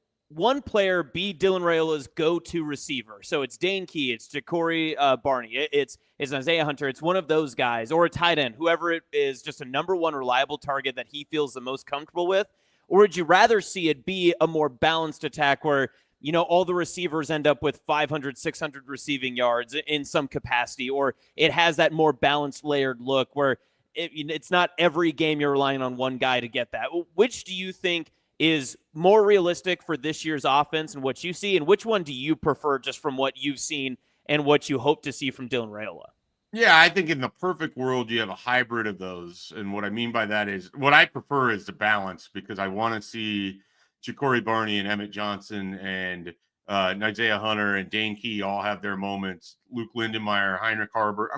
S7: player be Dylan Raiola's go-to receiver? So it's Dane Key, it's Ja'Cory Barney, it's Isaiah Hunter, it's one of those guys, or a tight end, whoever it is, just a number one reliable target that he feels the most comfortable with? Or would you rather see it be a more balanced attack where, all the receivers end up with 500, 600 receiving yards in some capacity, or it has that more balanced, layered look where it's not every game you're relying on one guy to get that? Which do you think is more realistic for this year's offense and what you see, and which one do you prefer just from what you've seen and what you hope to see from Dylan Raiola?
S15: Yeah, I think in the perfect world, you have a hybrid of those. And what I mean by that is what I prefer is the balance, because I want to see Ja'Cory Barney and Emmett Johnson and Isaiah Hunter and Dane Key all have their moments. Luke Lindenmeyer, Heinrich Harber.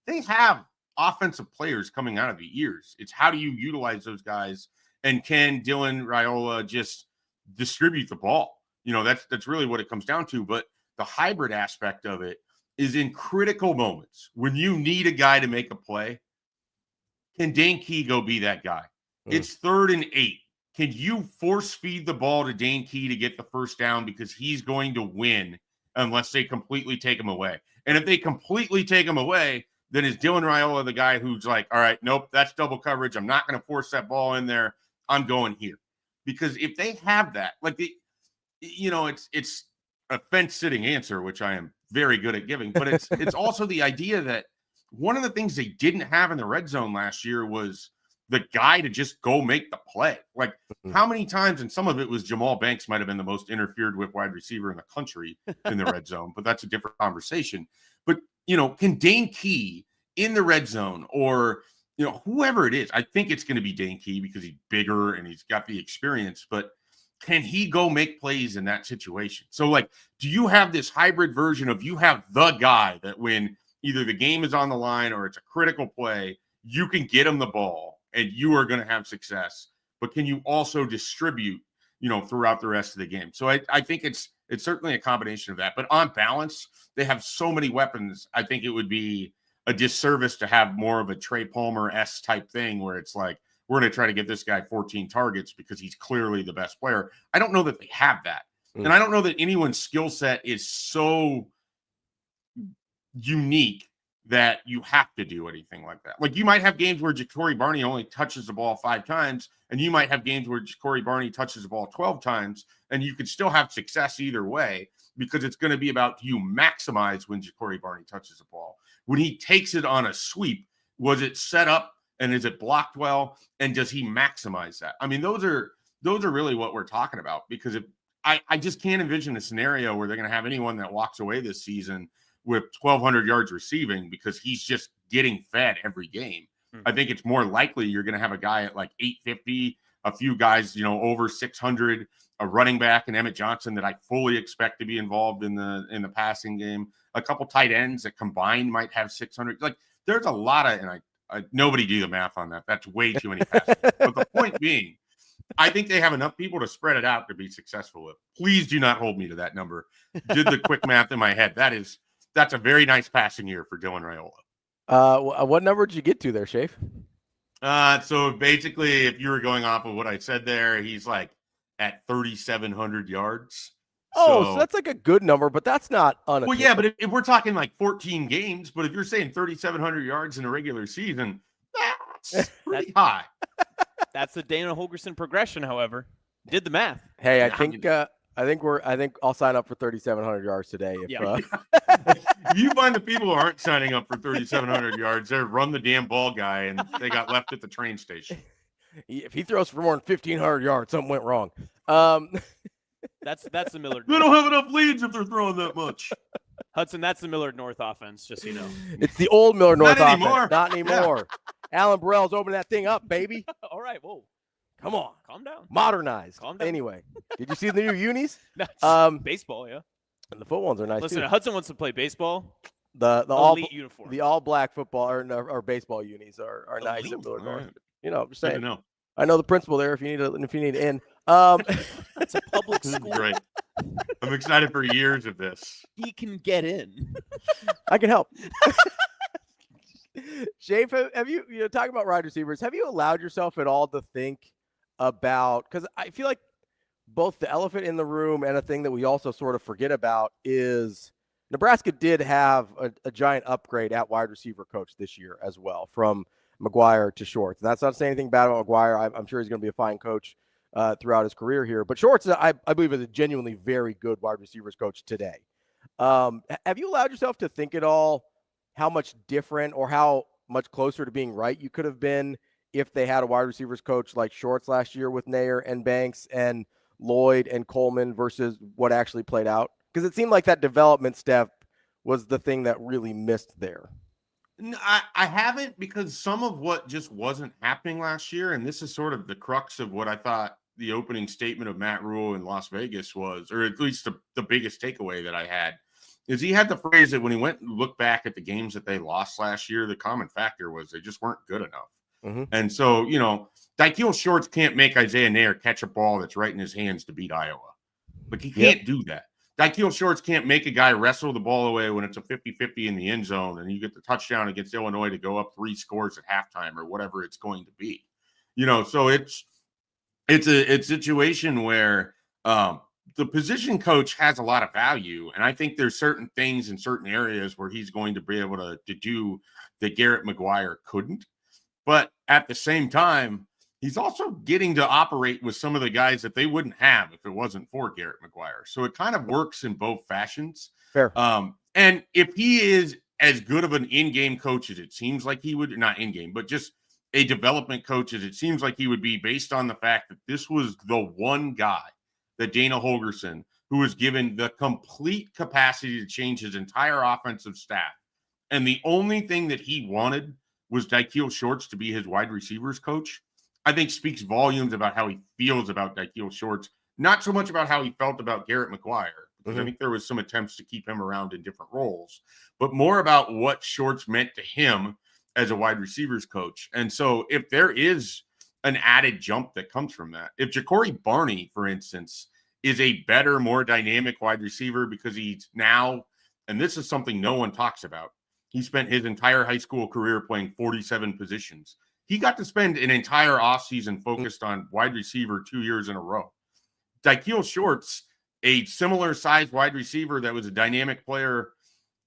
S15: They have offensive players coming out of the ears. It's how do you utilize those guys? And can Dylan Raiola just distribute the ball? That's really what it comes down to. But the hybrid aspect of it is in critical moments when you need a guy to make a play. Can Dane Key go be that guy? It's 3rd and 8. Can you force feed the ball to Dane Key to get the first down because he's going to win unless they completely take him away? And if they completely take him away, then is Dylan Raiola the guy who's like, all right, nope, that's double coverage. I'm not going to force that ball in there. I'm going here. Because if they have that, it's a fence-sitting answer, which I am very good at giving, but it's also the idea that one of the things they didn't have in the red zone last year was the guy to just go make the play. Like, how many times, and some of it was Jamal Banks might have been the most interfered with wide receiver in the country in the red zone, but that's a different conversation. But, can Dane Key in the red zone, or whoever it is, I think it's going to be Dane Key because he's bigger and he's got the experience, but can he go make plays in that situation? So, do you have this hybrid version of you have the guy that when either the game is on the line or it's a critical play, you can get him the ball and you are going to have success, but can you also distribute, throughout the rest of the game? So I think it's certainly a combination of that, but on balance, they have so many weapons. I think it would be a disservice to have more of a Trey Palmer-esque type thing where it's like, we're going to try to get this guy 14 targets because he's clearly the best player. I don't know that they have that. And I don't know that anyone's skill set is so unique that you have to do anything like that. Like you might have games where Ja'Cory Barney only touches the ball 5 times, and you might have games where Ja'Cory Barney touches the ball 12 times, and you could still have success either way because it's going to be about do you maximize when Ja'Cory Barney touches the ball. When he takes it on a sweep, was it set up and is it blocked well, and does he maximize that? I mean, those are really what we're talking about, because I just can't envision a scenario where they're going to have anyone that walks away this season with 1,200 yards receiving because he's just getting fed every game. I think it's more likely you're going to have a guy at like 850, a few guys, over 600, a running back and Emmett Johnson that I fully expect to be involved in the passing game, a couple tight ends that combined might have 600. Like there's a lot of, and I nobody do the math on that. That's way too many passes. But the point being, I think they have enough people to spread it out to be successful with. Please do not hold me to that number. Did the quick math in my head. That's a very nice passing year for Dylan Raiola.
S6: What number did you get to there, Schaefer?
S15: So basically, if you were going off of what I said there, he's like at 3,700 yards.
S6: So that's like a good number, but that's not unattainable.
S15: Well, yeah, but if we're talking like 14 games, but if you're saying 3,700 yards in a regular season, that's pretty high.
S7: That's the Dana Holgorsen progression, however. Did the math.
S6: Hey, I think I'll sign up for 3,700 yards today.
S15: If you find the people who aren't signing up for 3,700 yards, they're run the damn ball guy, and they got left at the train station.
S6: If he throws for more than 1,500 yards, something went wrong.
S7: That's the Millard.
S15: They don't have enough leads if they're throwing that much.
S7: Hudson, that's the Millard North offense, just so you know.
S6: It's the old Millard North offense.
S15: Anymore.
S6: Not anymore. Alan Burrell's opening that thing up, baby.
S7: All right, whoa.
S6: Come on.
S7: Calm down.
S6: Modernized.
S7: Calm down.
S6: Anyway, did you see the new unis?
S7: Baseball, yeah.
S6: And the foot ones are nice
S7: Listen,
S6: too.
S7: Hudson wants to play baseball.
S6: The
S7: elite uniform.
S6: The all black football or baseball unis are nice at Millard North. I'm just saying. I know the principal there. If you need in.
S7: It's a public school.
S15: Great. I'm excited for years of this.
S7: He can get in.
S6: I can help. Schaefer, have you talking about wide receivers? Have you allowed yourself at all to think about, because I feel like both the elephant in the room and a thing that we also sort of forget about is Nebraska did have a giant upgrade at wide receiver coach this year as well, from McGuire to Shorts. And that's not saying anything bad about McGuire. I'm sure he's going to be a fine coach throughout his career here. But Shorts, I believe, is a genuinely very good wide receivers coach today. Have you allowed yourself to think at all how much different or how much closer to being right you could have been if they had a wide receivers coach like Shorts last year with Nair and Banks and Lloyd and Coleman versus what actually played out? Because it seemed like that development step was the thing that really missed there.
S15: I haven't, because some of what just wasn't happening last year, and this is sort of the crux of what I thought the opening statement of Matt Rhule in Las Vegas was, or at least the biggest takeaway that I had, is he had the phrase that when he went and looked back at the games that they lost last year, the common factor was they just weren't good enough.
S6: Mm-hmm.
S15: And so, Daikiel Shorts can't make Isaiah Nair catch a ball that's right in his hands to beat Iowa. Like, he can't do that. Daikiel Shorts can't make a guy wrestle the ball away when it's a 50-50 in the end zone and you get the touchdown against Illinois to go up 3 scores at halftime or whatever it's going to be. So it's a situation where the position coach has a lot of value, and I think there's certain things in certain areas where he's going to be able to do that Garrett McGuire couldn't. But at the same time, he's also getting to operate with some of the guys that they wouldn't have if it wasn't for Garrett McGuire. So it kind of works in both fashions.
S6: Fair.
S15: And if he is as good of an in-game coach as it seems like he would, not in-game, but just a development coach as it seems like he would be, based on the fact that this was the one guy that Dana Holgorsen, who was given the complete capacity to change his entire offensive staff. And the only thing that he wanted was Daikiel Shorts to be his wide receivers coach, I think speaks volumes about how he feels about Daikiel Shorts, not so much about how he felt about Garrett McGuire, because I think there was some attempts to keep him around in different roles, but more about what Shorts meant to him as a wide receivers coach. And so if there is an added jump that comes from that, if Ja'Cory Barney, for instance, is a better, more dynamic wide receiver because he's now, and this is something no one talks about, he spent his entire high school career playing 47 positions. He got to spend an entire offseason focused on wide receiver 2 years in a row. Daikiel Shorts, a similar size wide receiver that was a dynamic player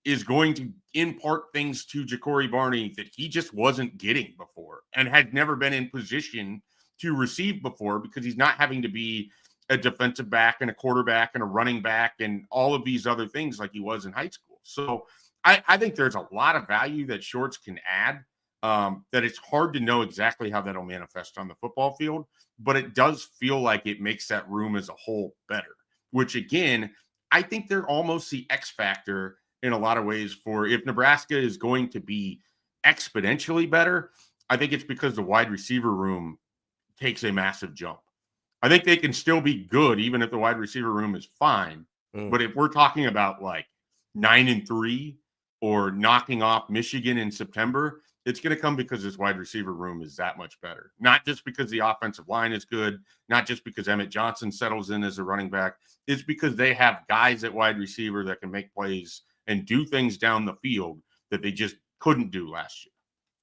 S15: is going to impart things to Ja'Cory Barney that he just wasn't getting before and had never been in position to receive before, because he's not having to be a defensive back and a quarterback and a running back and all of these other things like he was in high school. So I think there's a lot of value that Shorts can add, that it's hard to know exactly how that'll manifest on the football field, but it does feel like it makes that room as a whole better, which again, I think they're almost the X factor in a lot of ways for if Nebraska is going to be exponentially better. I think it's because the wide receiver room takes a massive jump. I think they can still be good even if the wide receiver room is fine. But if we're talking about like 9-3 or knocking off Michigan in September, it's going to come because this wide receiver room is that much better. Not just because the offensive line is good, not just because Emmett Johnson settles in as a running back. It's because they have guys at wide receiver that can make plays and do things down the field that they just couldn't do last year.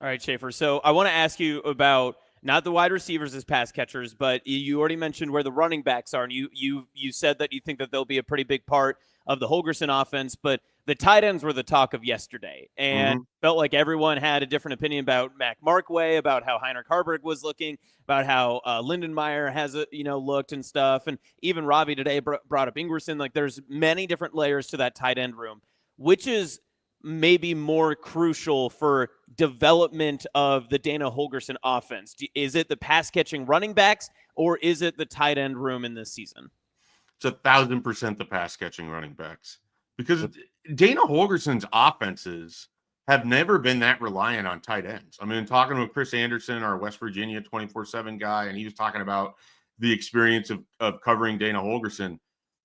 S7: All right, Schaefer. So I want to ask you about not the wide receivers as pass catchers, but you already mentioned where the running backs are, and you said that you think that they'll be a pretty big part of the Holgorsen offense, but the tight ends were the talk of yesterday, and felt like everyone had a different opinion about Mac Markway, about how Heinrich Harburg was looking, about how Lindenmeyer has looked and stuff, and even Ravi today brought up Ingerson. Like, there's many different layers to that tight end room, which is maybe more crucial for development of the Dana Holgorsen offense. Is it the pass-catching running backs, or is it the tight end room in this season?
S15: It's 1,000% the pass-catching running backs, because Dana Holgorsen's offenses have never been that reliant on tight ends. I mean, talking with Chris Anderson, our West Virginia 24/7 guy, and he was talking about the experience of covering Dana Holgorsen.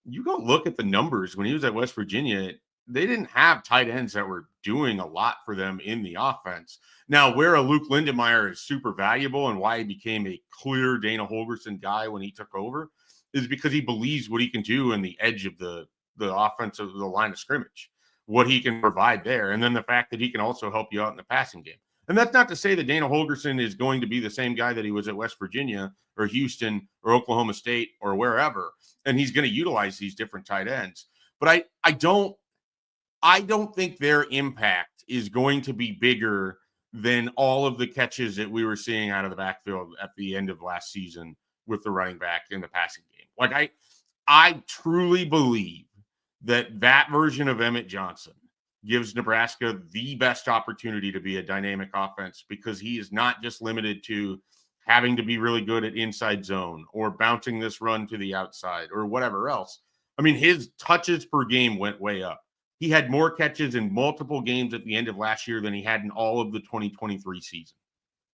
S15: You go look at the numbers when he was at West Virginia, they didn't have tight ends that were doing a lot for them in the offense. Now, where a Luke Lindenmeyer is super valuable and why he became a clear Dana Holgorsen guy when he took over is because he believes what he can do in the edge of the offense of the line of scrimmage, what he can provide there. And then the fact that he can also help you out in the passing game. And that's not to say that Dana Holgorsen is going to be the same guy that he was at West Virginia or Houston or Oklahoma State or wherever. And he's going to utilize these different tight ends. But I don't think their impact is going to be bigger than all of the catches that we were seeing out of the backfield at the end of last season with the running back in the passing game. Like, I truly believe that version of Emmett Johnson gives Nebraska the best opportunity to be a dynamic offense, because he is not just limited to having to be really good at inside zone or bouncing this run to the outside or whatever else. I mean, his touches per game went way up. He had more catches in multiple games at the end of last year than he had in all of the 2023 season.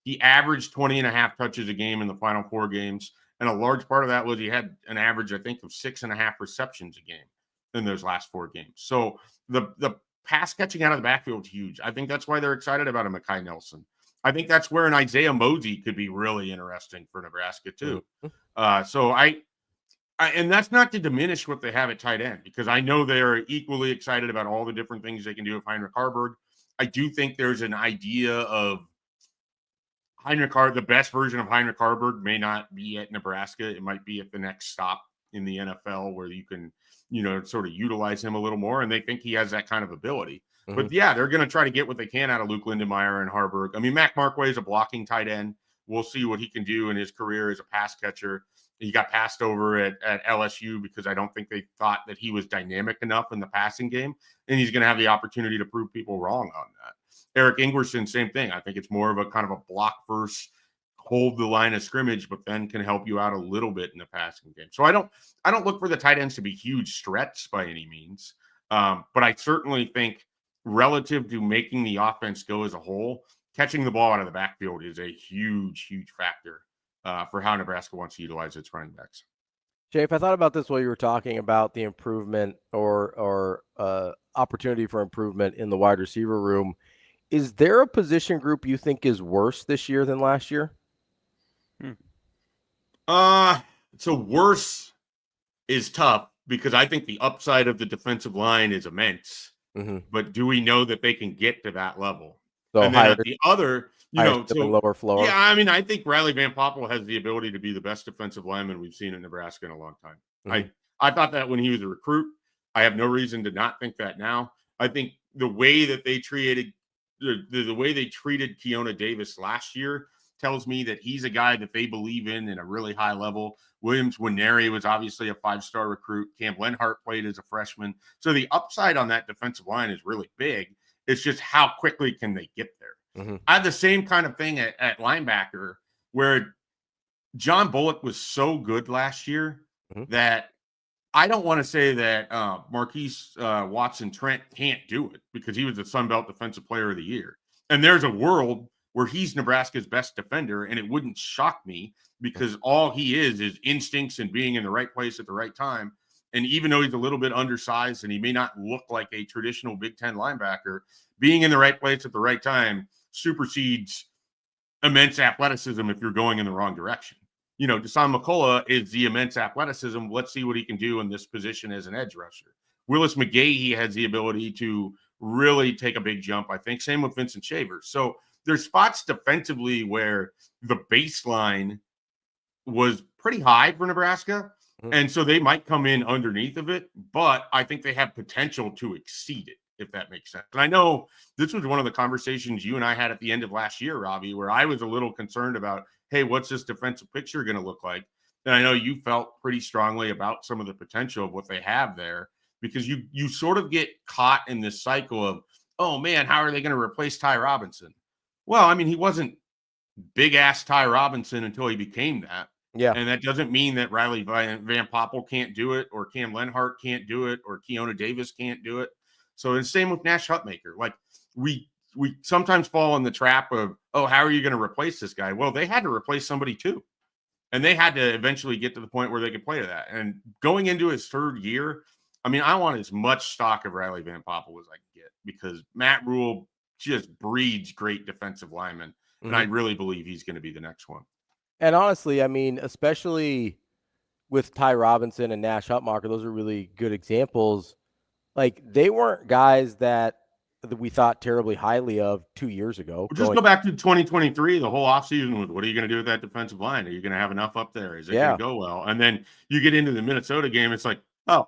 S15: He averaged 20.5 touches a game in the final 4 games. And a large part of that was he had an average, I think, of 6.5 receptions a game in those last 4 games. So the pass catching out of the backfield is huge. I think that's why they're excited about a Mekhi Nelson. I think that's where an Isaiah Mosey could be really interesting for Nebraska too. And that's not to diminish what they have at tight end, because I know they are equally excited about all the different things they can do with Heinrich Harburg. I do think there's an idea of the best version of Heinrich Harburg may not be at Nebraska. It might be at the next stop in the NFL where you can, sort of utilize him a little more. And they think he has that kind of ability. But yeah, they're going to try to get what they can out of Luke Lindenmeyer and Harburg. I mean, Mac Markway is a blocking tight end. We'll see what he can do in his career as a pass catcher. He got passed over at LSU because I don't think they thought that he was dynamic enough in the passing game. And he's going to have the opportunity to prove people wrong on that. Eric Ingerson, same thing. I think it's more of a kind of a block first, hold the line of scrimmage, but then can help you out a little bit in the passing game. So I don't look for the tight ends to be huge threats by any means. But I certainly think relative to making the offense go as a whole, catching the ball out of the backfield is a huge, huge factor for how Nebraska wants to utilize its running backs.
S6: Jay, if I thought about this while you were talking about the improvement or opportunity for improvement in the wide receiver room, is there a position group you think is worse this year than last year?
S15: So worse is tough because I think the upside of the defensive line is immense. But do we know that they can get to that level?
S6: So
S15: and then at the other,
S6: lower floor.
S15: Yeah, I mean, I think Riley Van Poppel has the ability to be the best defensive lineman we've seen in Nebraska in a long time. I thought that when he was a recruit. I have no reason to not think that now. I think the way that they treated the way they treated Keona Davis last year tells me that he's a guy that they believe in a really high level. Williams Winery was obviously a 5-star recruit. Cam Lenhart played as a freshman. So the upside on that defensive line is really big. It's just how quickly can they get there?
S6: Mm-hmm.
S15: I had the same kind of thing at linebacker where John Bullock was so good last year that I don't want to say that Marquise Watson Trent can't do it because he was the Sun Belt Defensive Player of the Year. And there's a world where he's Nebraska's best defender, and it wouldn't shock me because all he is instincts and being in the right place at the right time. And even though he's a little bit undersized and he may not look like a traditional Big Ten linebacker, being in the right place at the right time supersedes immense athleticism if you're going in the wrong direction. You know, Deshaun McCullough is the immense athleticism. Let's see what he can do in this position as an edge rusher. Willis McGahee has the ability to really take a big jump, I think. Same with Vincent Schaefer. So there's spots defensively where the baseline was pretty high for Nebraska. And so they might come in underneath of it, but I think they have potential to exceed it, if that makes sense. And I know this was one of the conversations you and I had at the end of last year, Ravi, where I was a little concerned about, hey, what's this defensive picture going to look like? And I know you felt pretty strongly about some of the potential of what they have there because you sort of get caught in this cycle of, oh, man, how are they going to replace Ty Robinson? Well, I mean, he wasn't big-ass Ty Robinson until he became that.
S6: Yeah.
S15: And that doesn't mean that Riley Van Poppel can't do it or Cam Lenhart can't do it or Keona Davis can't do it. So it's the same with Nash Hutmaker. Like we sometimes fall in the trap of, oh, how are you going to replace this guy? Well, they had to replace somebody too. And they had to eventually get to the point where they could play to that. And going into his third year, I mean, I want as much stock of Riley Van Poppel as I can get because Matt Rhule just breeds great defensive linemen. And I really believe he's going to be the next one.
S6: And honestly, I mean, especially with Ty Robinson and Nash Hutmacher, those are really good examples. Like, they weren't guys that we thought terribly highly of 2 years ago.
S15: Well, just go back to 2023, the whole offseason with what are you going to do with that defensive line? Are you going to have enough up there? Is it going to go well? And then you get into the Minnesota game, it's like, oh,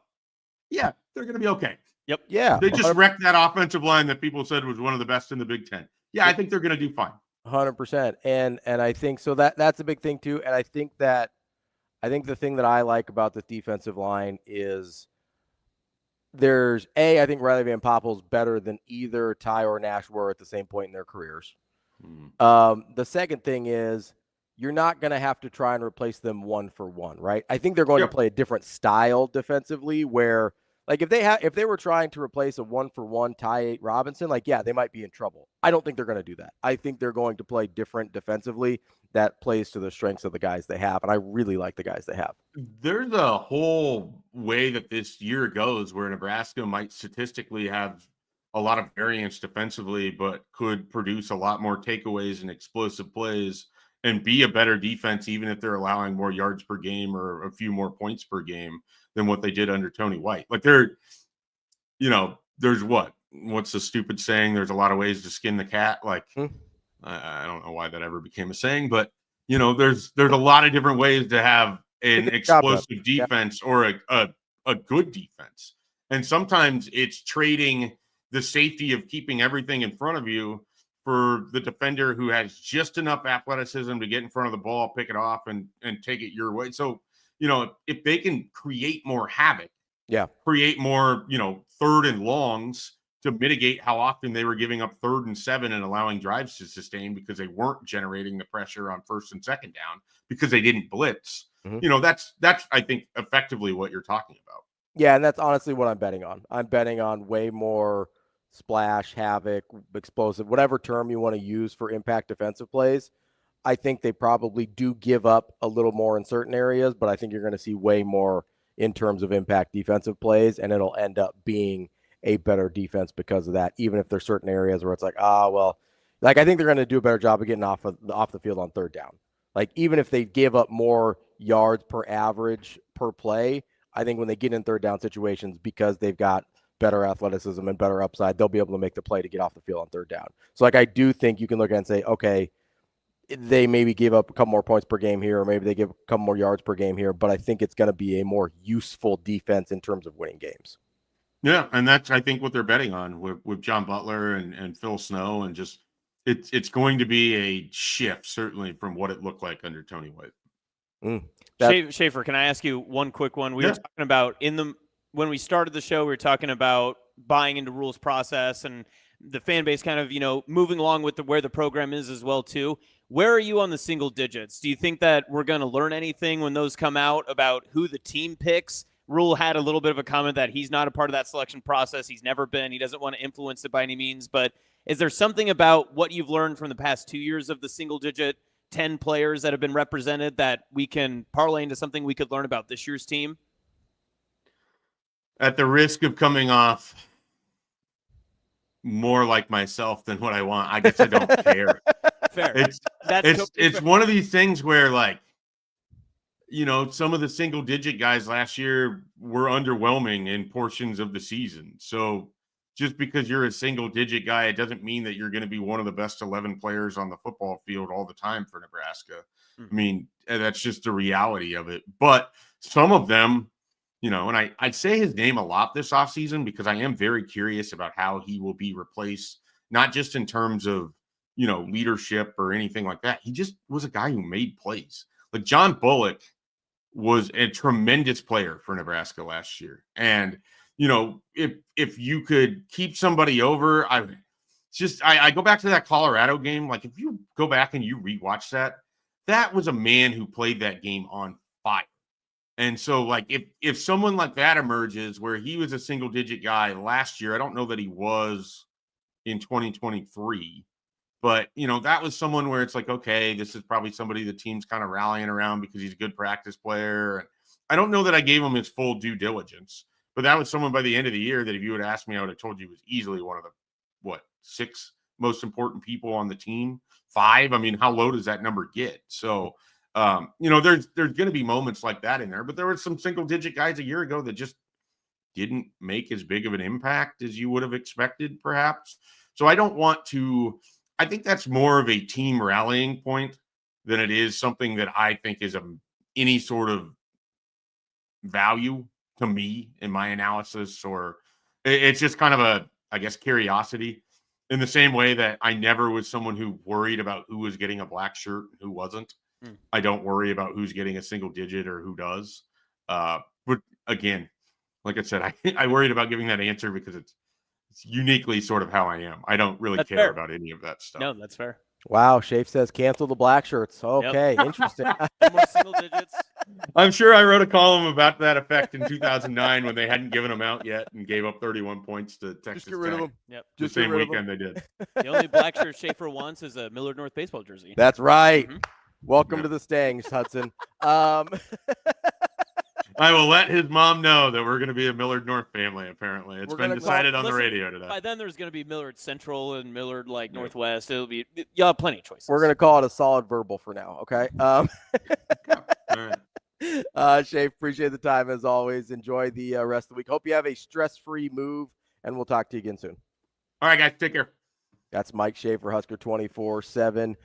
S15: yeah, they're going to be okay.
S7: Yep.
S6: Yeah.
S15: They just wrecked that offensive line that people said was one of the best in the Big Ten. Yeah, I think they're going to do fine.
S6: 100%. And I think so that's a big thing too. And I think the thing that I like about this defensive line is I think Riley Van Poppel's better than either Ty or Nash were at the same point in their careers. The second thing is you're not going to have to try and replace them 1-for-1, right? I think they're going to play a different style defensively where, like, if they were trying to replace a 1-for-1 Ty Robinson, like, yeah, they might be in trouble. I don't think they're going to do that. I think they're going to play different defensively that plays to the strengths of the guys they have, and I really like the guys they have.
S15: There's a whole way that this year goes where Nebraska might statistically have a lot of variance defensively, but could produce a lot more takeaways and explosive plays and be a better defense, even if they're allowing more yards per game or a few more points per game than what they did under Tony White. Like there's what's the stupid saying? There's a lot of ways to skin the cat. Like, I don't know why that ever became a saying, but there's a lot of different ways to have an explosive defense or a good defense. And sometimes it's trading the safety of keeping everything in front of you for the defender who has just enough athleticism to get in front of the ball, pick it off and take it your way. So, if they can create more havoc, create more, third and longs to mitigate how often they were giving up 3rd and 7 and allowing drives to sustain because they weren't generating the pressure on 1st and 2nd down because they didn't blitz. That's I think effectively what you're talking about.
S6: Yeah, and that's honestly what I'm betting on. I'm betting on way more splash, havoc, explosive, whatever term you want to use for impact defensive plays. I think they probably do give up a little more in certain areas, but I think you're going to see way more in terms of impact defensive plays, and it'll end up being a better defense because of that, even if there's certain areas where it's like, I think they're going to do a better job of getting off the field on 3rd down. Like, even if they give up more yards per average per play, I think when they get in 3rd down situations, because they've got better athleticism and better upside, they'll be able to make the play to get off the field on 3rd down. So, I do think you can look at it and say, okay, they maybe give up a couple more points per game here, or maybe they give a couple more yards per game here, but I think it's going to be a more useful defense in terms of winning games.
S15: Yeah, and that's I think what they're betting on with John Butler and Phil Snow, and just it's going to be a shift certainly from what it looked like under Tony White.
S7: Schaefer, can I ask you one quick one? We were talking about when we started the show, we were talking about buying into Rhule's process and the fan base kind of, moving along with where the program is as well too. Where are you on the single digits? Do you think that we're going to learn anything when those come out about who the team picks? Rhule had a little bit of a comment that he's not a part of that selection process. He's never been. He doesn't want to influence it by any means. But is there something about what you've learned from the past 2 years of the single digit 10 players that have been represented that we can parlay into something we could learn about this year's team?
S15: At the risk of coming off more like myself than what I want, I guess I don't care.
S7: Fair.
S15: It's one of these things where, like, some of the single digit guys last year were underwhelming in portions of the season. So just because you're a single digit guy, it doesn't mean that you're going to be one of the best 11 players on the football field all the time for Nebraska. I mean, that's just the reality of it. But some of them, and I'd say his name a lot this offseason because I am very curious about how he will be replaced, not just in terms of, leadership or anything like that. He just was a guy who made plays. Like John Bullock was a tremendous player for Nebraska last year. And, if you could keep somebody over, I go back to that Colorado game. Like, if you go back and you rewatch that was a man who played that game on fire. And so, like, if someone like that emerges where he was a single digit guy last year, I don't know that he was in 2023, but, that was someone where it's like, okay, this is probably somebody the team's kind of rallying around because he's a good practice player. And I don't know that I gave him his full due diligence, but that was someone by the end of the year that if you had asked me, I would have told you was easily one of the, 6 most important people on the team, 5. I mean, how low does that number get? So, there's going to be moments like that in there, but there were some single digit guys a year ago that just didn't make as big of an impact as you would have expected, perhaps. So I think that's more of a team rallying point than it is something that I think is any sort of value to me in my analysis, or it's just kind of I guess, curiosity, in the same way that I never was someone who worried about who was getting a black shirt and who wasn't. I don't worry about who's getting a single digit or who does. But again, like I said, I worried about giving that answer because it's uniquely sort of how I am. I don't really care about any of that stuff.
S7: No, that's fair.
S6: Wow, Schaefer says cancel the black shirts. Okay, interesting.
S7: More single digits.
S15: I'm sure I wrote a column about that effect in 2009 when they hadn't given them out yet and gave up 31 points to Texas
S6: Just get rid of
S15: Tech.
S6: them.
S7: Yep.
S15: The same weekend they did.
S7: The only black shirt Schaefer wants is a Millard North baseball jersey.
S6: That's right. Welcome to the Stangs, Hudson.
S15: I will let his mom know that we're going to be a Millard North family, apparently. It's been decided on the radio today.
S7: By then, there's going to be Millard Central and Millard, Northwest. You'll have plenty of choices.
S6: We're going to call it a solid verbal for now, okay? Schaefer, appreciate the time as always. Enjoy the rest of the week. Hope you have a stress-free move, and we'll talk to you again soon.
S15: All right, guys. Take care.
S6: That's Mike Schaefer, Husker 24/7.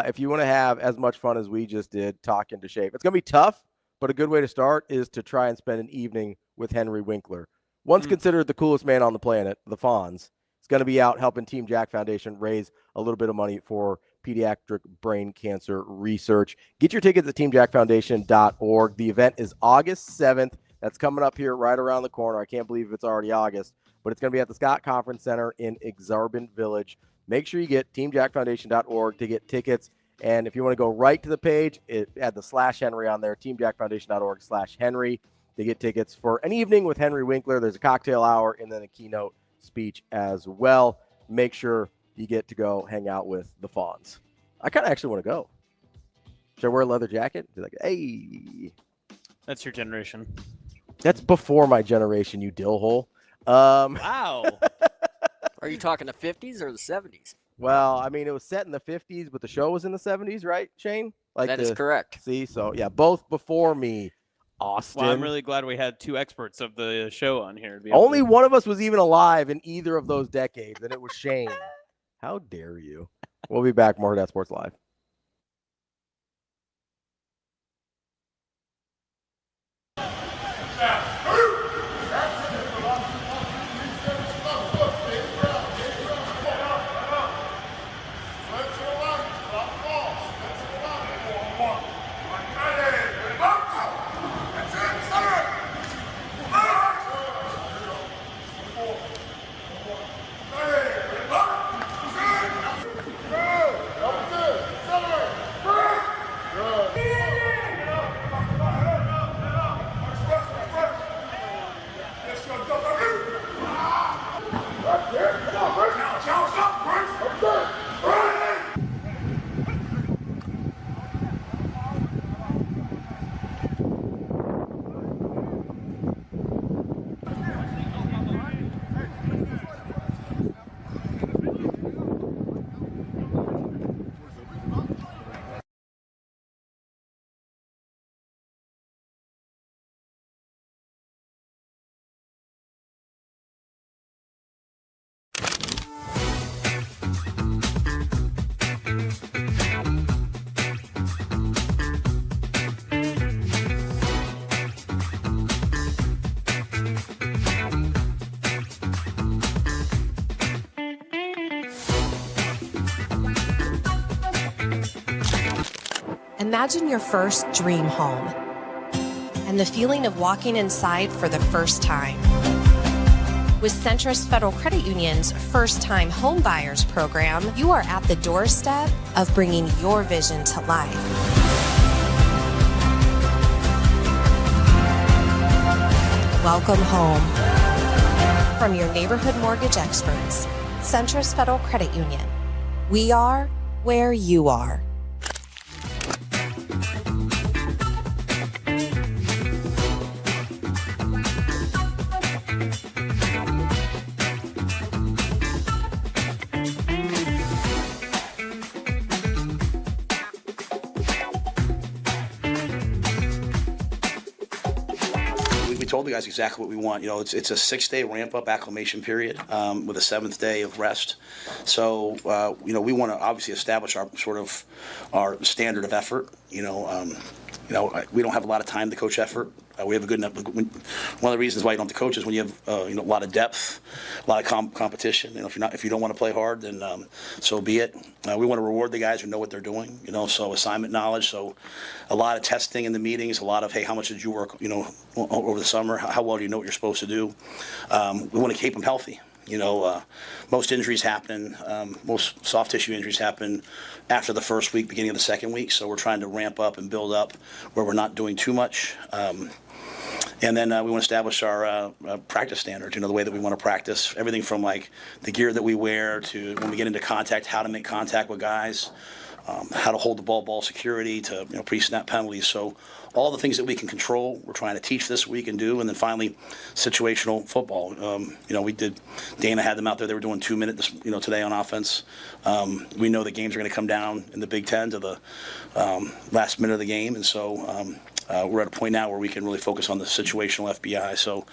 S6: If you want to have as much fun as we just did talking to Schaefer, it's going to be tough. But a good way to start is to try and spend an evening with Henry Winkler. Once considered the coolest man on the planet, the Fonz. He's going to be out helping Team Jack Foundation raise a little bit of money for pediatric brain cancer research. Get your tickets at teamjackfoundation.org. The event is August 7th. That's coming up here right around the corner. I can't believe it's already August, but it's going to be at the Scott Conference Center in Exarban Village. Make sure you get teamjackfoundation.org to get tickets. And if you want to go right to the page, add the /Henry on there, teamjackfoundation.org/Henry to get tickets for an evening with Henry Winkler. There's a cocktail hour and then a keynote speech as well. Make sure you get to go hang out with the Fonz. I kind of actually want to go. Should I wear a leather jacket? Be like, hey.
S7: That's your generation.
S6: That's before my generation, you dillhole.
S7: Wow.
S9: Are you talking the 50s or the 70s?
S6: Well, I mean, it was set in the 50s, but the show was in the 70s, right, Shane?
S9: That is correct.
S6: See, so, yeah, both before me, Austin.
S7: Well, I'm really glad we had 2 experts of the show on here.
S6: Only one of us was even alive in either of those decades, and it was Shane. How dare you? We'll be back. More Hurrdat Sports Live.
S8: Imagine your first dream home and the feeling of walking inside for the first time. With Centrist Federal Credit Union's First Time Home Buyers program, you are at the doorstep of bringing your vision to life. Welcome home. From your neighborhood mortgage experts, Centrist Federal Credit Union. We are where you are.
S2: We told the guys exactly what we want. You know, it's a 6-day ramp-up acclimation period with a 7th day of rest. So, you know, we want to obviously establish our standard of effort. You know, we don't have a lot of time to coach effort. We have a good enough. One of the reasons why you don't have to coach is when you have you know, a lot of depth, a lot of competition. You know, if you don't want to play hard, then so be it. We want to reward the guys who know what they're doing. You know, so assignment knowledge. So a lot of testing in the meetings. A lot of, hey, how much did you work? You know, over the summer. How well do you know what you're supposed to do? We want to keep them healthy. You know, most injuries happen, most soft tissue injuries happen after the first week, beginning of the second week. So we're trying to ramp up and build up where we're not doing too much. And then we want to establish our practice standards, you know, the way that we want to practice. Everything from like the gear that we wear to when we get into contact, how to make contact with guys, how to hold the ball security to, you know, pre-snap penalties. So all the things that we can control, we're trying to teach this week and do. And then finally, situational football. You know, Dana had them out there. They were doing 2 minutes, you know, today on offense. We know the games are going to come down in the Big Ten to the last minute of the game. And so we're at a point now where we can really focus on the situational FBI. So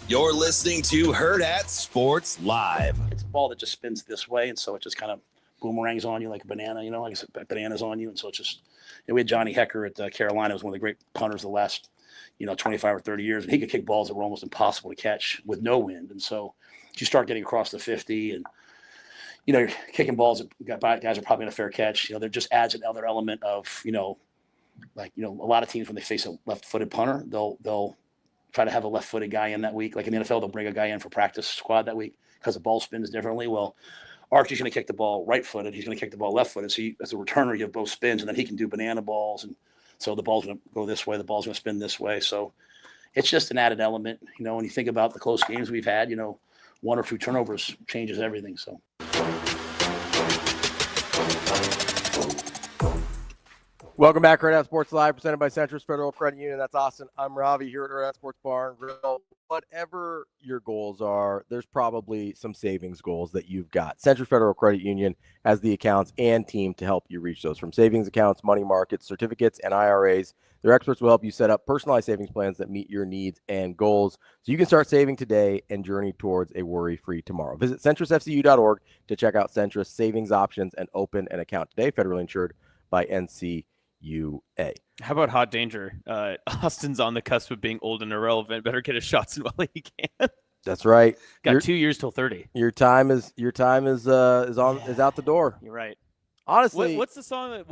S1: You're listening to Hurrdat Sports Live.
S2: It's a ball that just spins this way, and so it just kind of boomerangs on you like a banana, you know, like I said, bananas on you. And so it's just, you know, we had Johnny Hecker at Carolina, was one of the great punters of the last, you know, 25 or 30 years, and he could kick balls that were almost impossible to catch with no wind. And so you start getting across the 50 and, you know, you're kicking balls that guys are probably in a fair catch. You know, there just adds another element of, you know, like, you know, a lot of teams when they face a left-footed punter, they'll try to have a left-footed guy in that week. Like in the NFL, they'll bring a guy in for practice squad that week because the ball spins differently. Well, Archie's going to kick the ball right-footed. He's going to kick the ball left-footed. So as a returner, you have both spins, and then he can do banana balls. And so the ball's going to go this way. The ball's going to spin this way. So it's just an added element. You know, when you think about the close games we've had, you know, 1 or 2 turnovers changes everything. So.
S6: Welcome back, Hurrdat Sports Live, presented by Centrist Federal Credit Union. That's Austin. I'm Ravi here at Hurrdat Sports Bar and Grill. Whatever your goals are, there's probably some savings goals that you've got. Centrist Federal Credit Union has the accounts and team to help you reach those. From savings accounts, money markets, certificates, and IRAs, their experts will help you set up personalized savings plans that meet your needs and goals so you can start saving today and journey towards a worry-free tomorrow. Visit centristfcu.org to check out Centrist savings options and open an account today. Federally insured by NCUA.
S7: How about Hot Danger? Austin's on the cusp of being old and irrelevant. Better get his shots in while he can.
S6: That's right.
S7: Got 2 years till 30.
S6: Your time is out the door.
S7: You're right.
S6: Honestly,
S7: what's the song?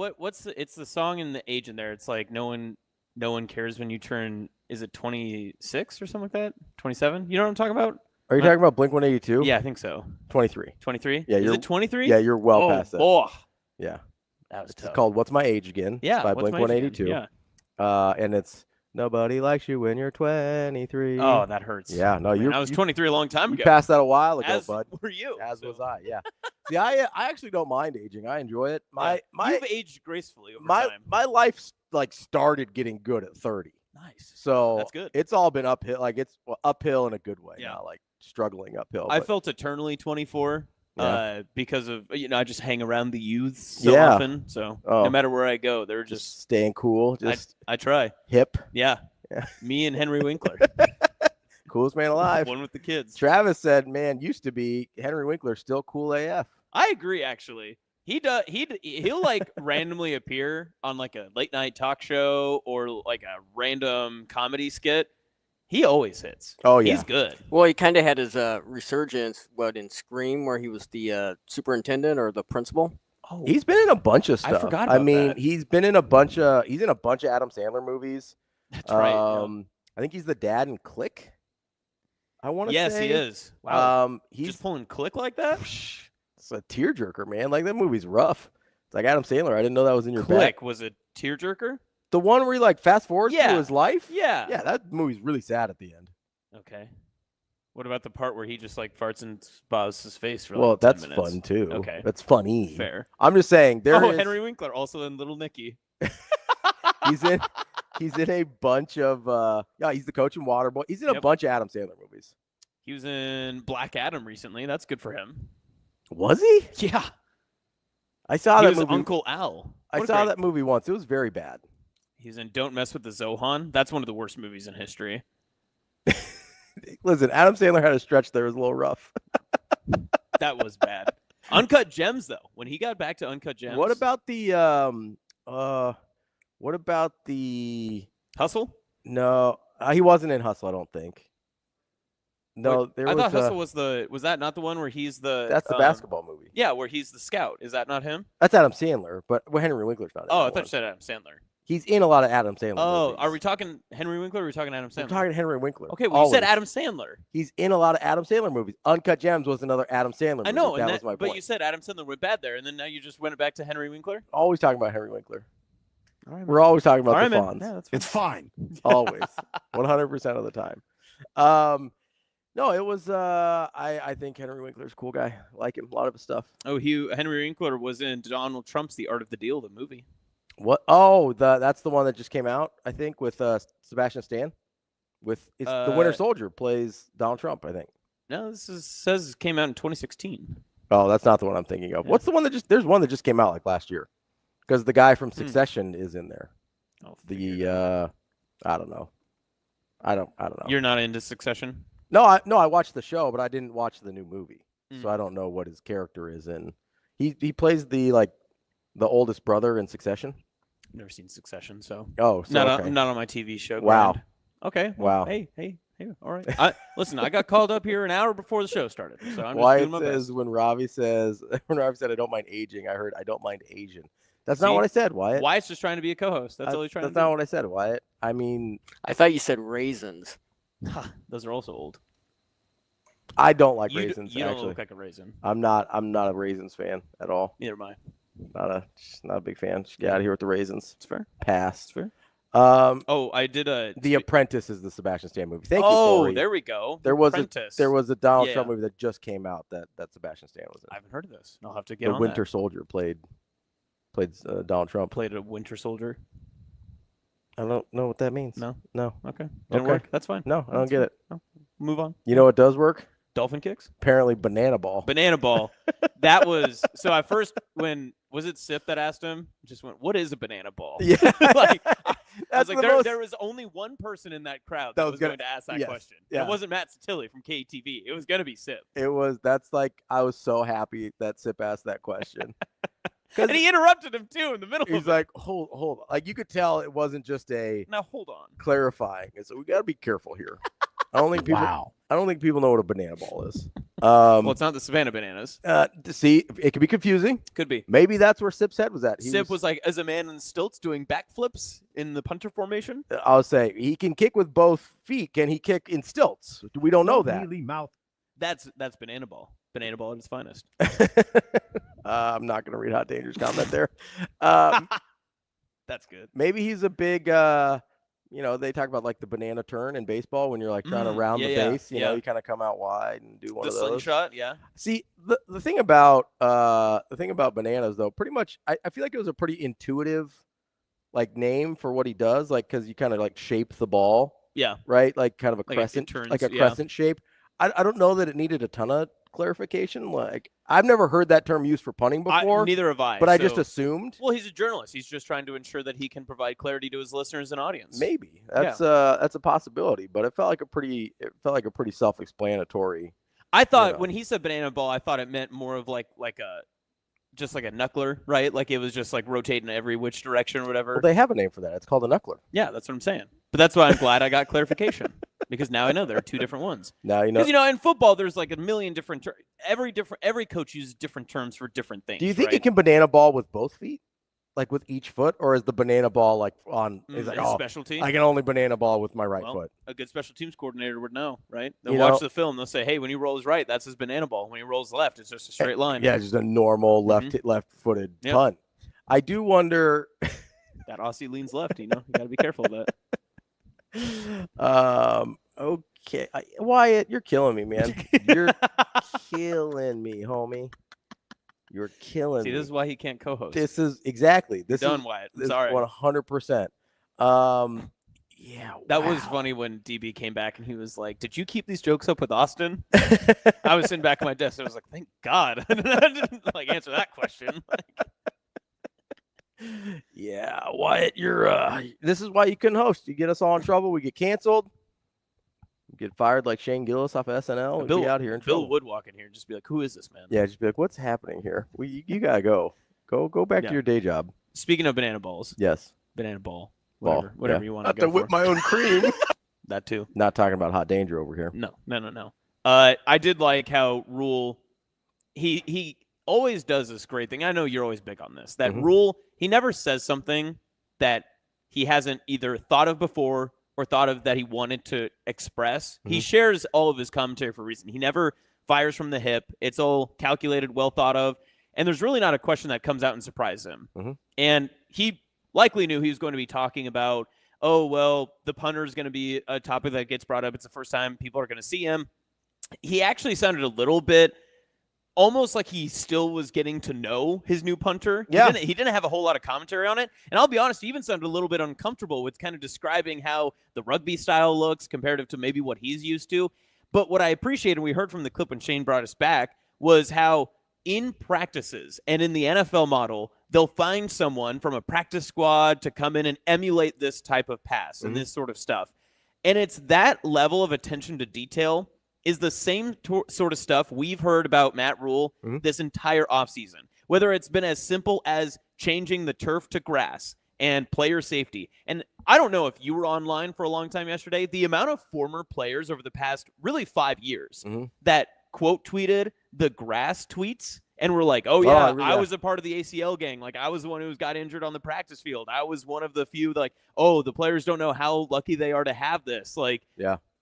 S7: It's the song in the age in there. It's like no one cares when you turn. Is it 26 or something like that? 27? You know what I'm talking about?
S6: Are you talking about Blink-182?
S7: Yeah, I think so.
S6: 23.
S7: 23?
S6: Yeah,
S7: is it 23?
S6: Yeah, you're well past that.
S7: Oh,
S6: yeah,
S7: that was tough.
S6: It's called "What's My Age Again."
S7: Yeah,
S6: by
S7: What's My Age Again?
S6: Blink-182.
S7: Yeah.
S6: And it's nobody likes you when you're 23.
S7: Oh, that hurts.
S6: Yeah, no,
S7: I was 23 a long time ago.
S6: You passed that a while ago,
S7: As
S6: bud.
S7: were you.
S6: As was I. Yeah. See, I actually don't mind aging. I enjoy it.
S7: You've aged gracefully over time.
S6: My life started getting good at 30.
S7: Nice.
S6: So
S7: That's good.
S6: It's all been uphill. Like it's uphill in a good way.
S7: Yeah.
S6: Not like struggling uphill.
S7: I
S6: but-
S7: felt eternally 24
S6: Yeah.
S7: because of I just hang around the youths so
S6: Yeah.
S7: often. So
S6: Oh.
S7: no matter where I go, they're just
S6: staying cool. Just
S7: I try.
S6: hip.
S7: Yeah.
S6: Yeah.
S7: Me and Henry Winkler.
S6: Coolest man alive.
S7: One with the kids.
S6: Travis said, "Man, used to be Henry Winkler, still cool AF."
S7: I agree, actually. He'll like randomly appear on like a late night talk show or like a random comedy skit. He always hits.
S6: Oh, yeah.
S7: He's good.
S9: Well, he kind of had his resurgence, in Scream, where he was the superintendent or the principal.
S7: Oh,
S6: He's been in a bunch of stuff.
S7: forgot
S6: I
S7: about
S6: mean,
S7: that.
S6: he's in a bunch of Adam Sandler movies.
S7: That's right.
S6: I think he's the dad in Click. I want to say.
S7: Yes, he is. Wow.
S6: He's
S7: just pulling Click like that?
S6: It's a tearjerker, man. Like that movie's rough. It's like Adam Sandler. I didn't know that was in your
S7: Click
S6: back.
S7: was a tearjerker?
S6: The one where he like fast forwards
S7: Yeah.
S6: through his life.
S7: Yeah.
S6: Yeah, that movie's really sad at the end.
S7: Okay. What about the part where he just like farts in Boz's face for like
S6: Well,
S7: 10
S6: that's
S7: minutes?
S6: fun too.
S7: Okay.
S6: That's funny.
S7: Fair.
S6: I'm just saying there is.
S7: Henry Winkler also in Little Nicky.
S6: He's in a bunch of he's the coach in Waterboy. He's in a
S7: Yep.
S6: bunch of Adam Sandler movies.
S7: He was in Black Adam recently. That's good for him.
S6: Was he?
S7: Yeah.
S6: I saw
S7: He
S6: that
S7: was
S6: movie.
S7: Uncle Al.
S6: I
S7: What a
S6: saw
S7: great-
S6: that movie once. It was very bad.
S7: He's in Don't Mess with the Zohan. That's one of the worst movies in history.
S6: Listen, Adam Sandler had a stretch there. It was a little rough.
S7: That was bad. Uncut Gems, though. When he got back to Uncut Gems.
S6: What about the
S7: Hustle?
S6: No, he wasn't in Hustle, I don't think. No,
S7: Wait,
S6: there
S7: I
S6: was
S7: thought Hustle was that not the one where he's the
S6: that's the basketball movie.
S7: Yeah, where he's the scout. Is that not him?
S6: That's Adam Sandler, but Henry Winkler's not in
S7: Oh,
S6: that
S7: I thought
S6: one.
S7: you said Adam Sandler.
S6: He's in a lot of Adam Sandler
S7: Oh,
S6: movies.
S7: are we talking Henry Winkler or are we talking Adam Sandler?
S6: I'm talking Henry Winkler.
S7: Okay, well, you said
S6: always.
S7: Adam Sandler.
S6: He's in a lot of Adam Sandler movies. Uncut Gems was another Adam Sandler movie.
S7: I know,
S6: that
S7: and
S6: was my
S7: but
S6: point.
S7: you said Adam Sandler went bad there, and then now you just went back to Henry Winkler?
S6: Always talking about Henry Winkler.
S7: All right,
S6: We're always talking about
S7: All
S6: the
S7: right, man.
S6: Fonz.
S7: Yeah, that's
S6: It's fine. Always. 100% of the time. No, it was I think Henry Winkler's a cool guy. I like him. A lot of his stuff.
S7: Oh, Henry Winkler was in Donald Trump's The Art of the Deal, the movie.
S6: What? Oh, that's the one that just came out, I think, with Sebastian Stan. The Winter Soldier plays Donald Trump, I think.
S7: No, says it came out in 2016.
S6: Oh, that's not the one I'm thinking of. What's the one that there's one that just came out like last year. Because the guy from Succession is in there. I don't know. I don't know.
S7: You're not into Succession?
S6: No, I watched the show, but I didn't watch the new movie.
S7: Hmm.
S6: So I don't know what his character is in. He plays the oldest brother in Succession.
S7: Never seen Succession, so
S6: Oh, so
S7: not
S6: okay.
S7: not on my TV show.
S6: Wow.
S7: Grand. Okay. well,
S6: Wow.
S7: Hey. All right. Listen, I got called up here an hour before the show started, so I'm just
S6: Wyatt
S7: doing my best.
S6: says when Ravi said I don't mind aging, I heard I don't mind Asian. That's not
S7: See?
S6: what I said, Wyatt.
S7: Wyatt's just trying to be a co-host. That's all he's trying
S6: That's
S7: to do.
S6: not what I said, Wyatt. I mean,
S9: I thought you said raisins.
S7: Those are also old.
S6: I don't like
S7: You
S6: raisins.
S7: don't
S6: actually,
S7: look like a raisin.
S6: I'm not a raisins fan at all.
S7: Neither am I.
S6: Not a big fan. Just get out of here with the raisins.
S7: It's fair.
S6: Pass.
S7: It's fair.
S6: I
S7: did a
S6: The Apprentice is the Sebastian Stan movie. Thank you.
S7: Oh,
S6: Corey.
S7: there we go.
S6: There was
S7: Apprentice.
S6: a Donald
S7: Yeah.
S6: Trump movie that just came out that Sebastian Stan was in.
S7: I haven't heard of this. I'll have to get
S6: The
S7: on
S6: Winter
S7: that.
S6: Soldier played Donald Trump.
S7: Played a Winter Soldier.
S6: I don't know what that means.
S7: No.
S6: No.
S7: Okay. Didn't work. That's fine.
S6: No, I don't
S7: That's
S6: get
S7: fine.
S6: it.
S7: No. Move on.
S6: You know what does work?
S7: Dolphin kicks?
S6: Apparently, banana ball.
S7: Banana ball. That was so. I first when was it Sip that asked him? Just went, "What is a banana ball?"
S6: Yeah.
S7: I was like, there was only one person in that crowd that was going to ask that
S6: yes,
S7: question.
S6: yeah.
S7: It wasn't Matt Satilli from KTV. It was going to be Sip.
S6: It was. That's like I was so happy that Sip asked that question.
S7: And he interrupted him too in the middle.
S6: He's
S7: of
S6: like, hold on. Like you could tell it wasn't just a
S7: now hold on.
S6: clarifying. And so we got to be careful here. I don't think people.
S7: Wow.
S6: I don't think people know what a banana ball is.
S7: Well, it's not the Savannah Bananas.
S6: See, it could be confusing.
S7: Could be.
S6: Maybe that's where Sip's head was at.
S7: Sip was like, as a man in stilts doing backflips in the punter formation.
S6: I'll say he can kick with both feet. Can he kick in stilts? We don't know that.
S7: That's banana ball. Banana ball at its finest.
S6: I'm not going to read Hot Danger's comment there.
S7: That's good.
S6: Maybe he's a big, they talk about like the banana turn in baseball when you're like trying to round the base. You know, you kind of come out wide and do one of those.
S7: The slingshot, yeah.
S6: See, the thing about bananas though, pretty much, I feel like it was a pretty intuitive like name for what he does, like because you kind of like shape the ball.
S7: Yeah.
S6: Right, like kind of a
S7: Like
S6: crescent,
S7: turns,
S6: like a crescent shape. I don't know that it needed a ton of clarification. Like I've never heard that term used for punting before.
S7: Neither have I.
S6: But I just assumed.
S7: Well, he's a journalist. He's just trying to ensure that he can provide clarity to his listeners and audience.
S6: Maybe that's a possibility, but it felt like a pretty self-explanatory.
S7: I thought when he said banana ball, I thought it meant more of like a knuckler, right? Like it was just like rotating every which direction or whatever.
S6: Well, they have a name for that. It's called a knuckler.
S7: Yeah, that's what I'm saying. But that's why I'm glad I got clarification because now I know there are two different ones.
S6: Now you know.
S7: Because in football, there's like a million different every coach uses different terms for different things.
S6: Do you think you can banana ball with both feet, like with each foot, or is the banana ball like on? Is like
S7: specialty?
S6: I can only banana ball with my right foot.
S7: A good special teams coordinator would know, right? They'll watch the film. They'll say, "Hey, when he rolls right, that's his banana ball. When he rolls left, it's just a straight line."
S6: Yeah, just a normal left-footed punt. I do wonder.
S7: That Aussie leans left. You got to be careful of that.
S6: Okay, Wyatt, you're killing me, man. You're killing me, homie. You're killing me.
S7: This is why he can't co-host.
S6: This is exactly. This
S7: Done,
S6: is
S7: Wyatt.
S6: This
S7: Sorry.
S6: 100%. Yeah,
S7: that was funny when DB came back and he was like, "Did you keep these jokes up with Austin?" I was sitting back at my desk. I was like, "Thank God." I didn't answer that question.
S6: Yeah, Wyatt, you're. This is why you couldn't host. You get us all in trouble. We get canceled. Get fired like Shane Gillis off of SNL. We'd be out here in trouble.
S7: Bill would walk in here and just be like, "Who is this man?"
S6: Yeah, just be like, "What's happening here?" You gotta go. Go back to your day job.
S7: Speaking of banana balls.
S6: Yes.
S7: Banana ball. Whatever you want to go
S6: to whip my own cream.
S7: That too.
S6: Not talking about Hot Danger over here.
S7: No. I did like how Rhule. He always does this great thing. I know you're always big on this. That Rhule, he never says something that he hasn't either thought of before or thought of that he wanted to express. He shares all of his commentary for a reason. He never fires from the hip. It's all calculated, well thought of, and there's really not a question that comes out and surprises him. And he likely knew he was going to be talking about, oh, well, the punter is going to be a topic that gets brought up. It's the first time people are going to see him. He actually sounded a little bit almost like he still was getting to know his new punter.
S6: Yeah.
S7: He didn't have a whole lot of commentary on it. And I'll be honest, he even sounded a little bit uncomfortable with kind of describing how the rugby style looks comparative to maybe what he's used to. But what I appreciated, and we heard from the clip when Shane brought us back, was how in practices and in the NFL model, they'll find someone from a practice squad to come in and emulate this type of pass and this sort of stuff. And it's that level of attention to detail is the same sort of stuff we've heard about Matt Rhule this entire offseason, whether it's been as simple as changing the turf to grass and player safety. And I don't know if you were online for a long time yesterday, the amount of former players over the past really 5 years that quote tweeted the grass tweets and were like, oh, yeah, I was a part of the ACL gang. Like, I was the one who got injured on the practice field. I was one of the few, like, oh, the players don't know how lucky they are to have this. Like,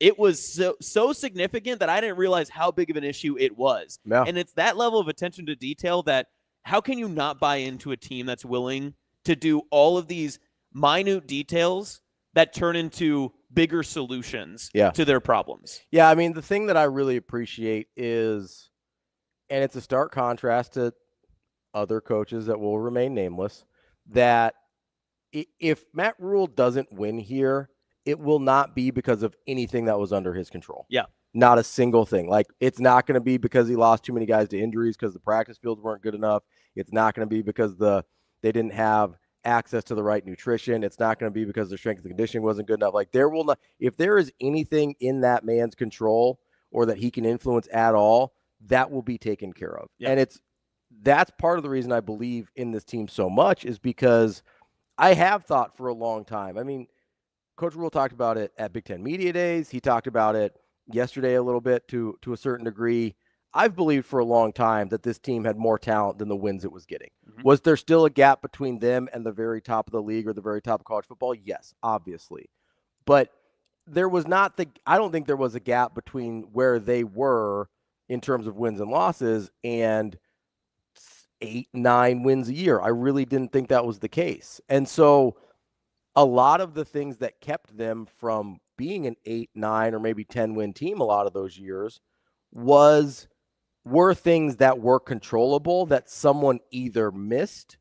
S7: it was so significant that I didn't realize how big of an issue it was.
S6: Yeah.
S7: And it's that level of attention to detail that how can you not buy into a team that's willing to do all of these minute details that turn into bigger solutions to their problems?
S6: Yeah, I mean, the thing that I really appreciate is, and it's a stark contrast to other coaches that will remain nameless, that if Matt Rhule doesn't win here, it will not be because of anything that was under his control.
S7: Yeah.
S6: Not a single thing. Like, it's not going to be because he lost too many guys to injuries because the practice fields weren't good enough. It's not going to be because they didn't have access to the right nutrition. It's not going to be because their strength and conditioning wasn't good enough. Like, there will not, if there is anything in that man's control or that he can influence at all, that will be taken care of.
S7: Yeah.
S6: And that's part of the reason I believe in this team so much, is because I have thought for a long time. I mean, Coach Rhule talked about it at Big Ten Media Days. He talked about it yesterday a little bit to a certain degree. I've believed for a long time that this team had more talent than the wins it was getting. Was there still a gap between them and the very top of the league or the very top of college football? Yes, obviously. But there was not I don't think there was a gap between where they were in terms of wins and losses and 8-9 wins a year. I really didn't think that was the case. And so a lot of the things that kept them from being an 8-9 or maybe 10-win team a lot of those years were things that were controllable that someone either missed,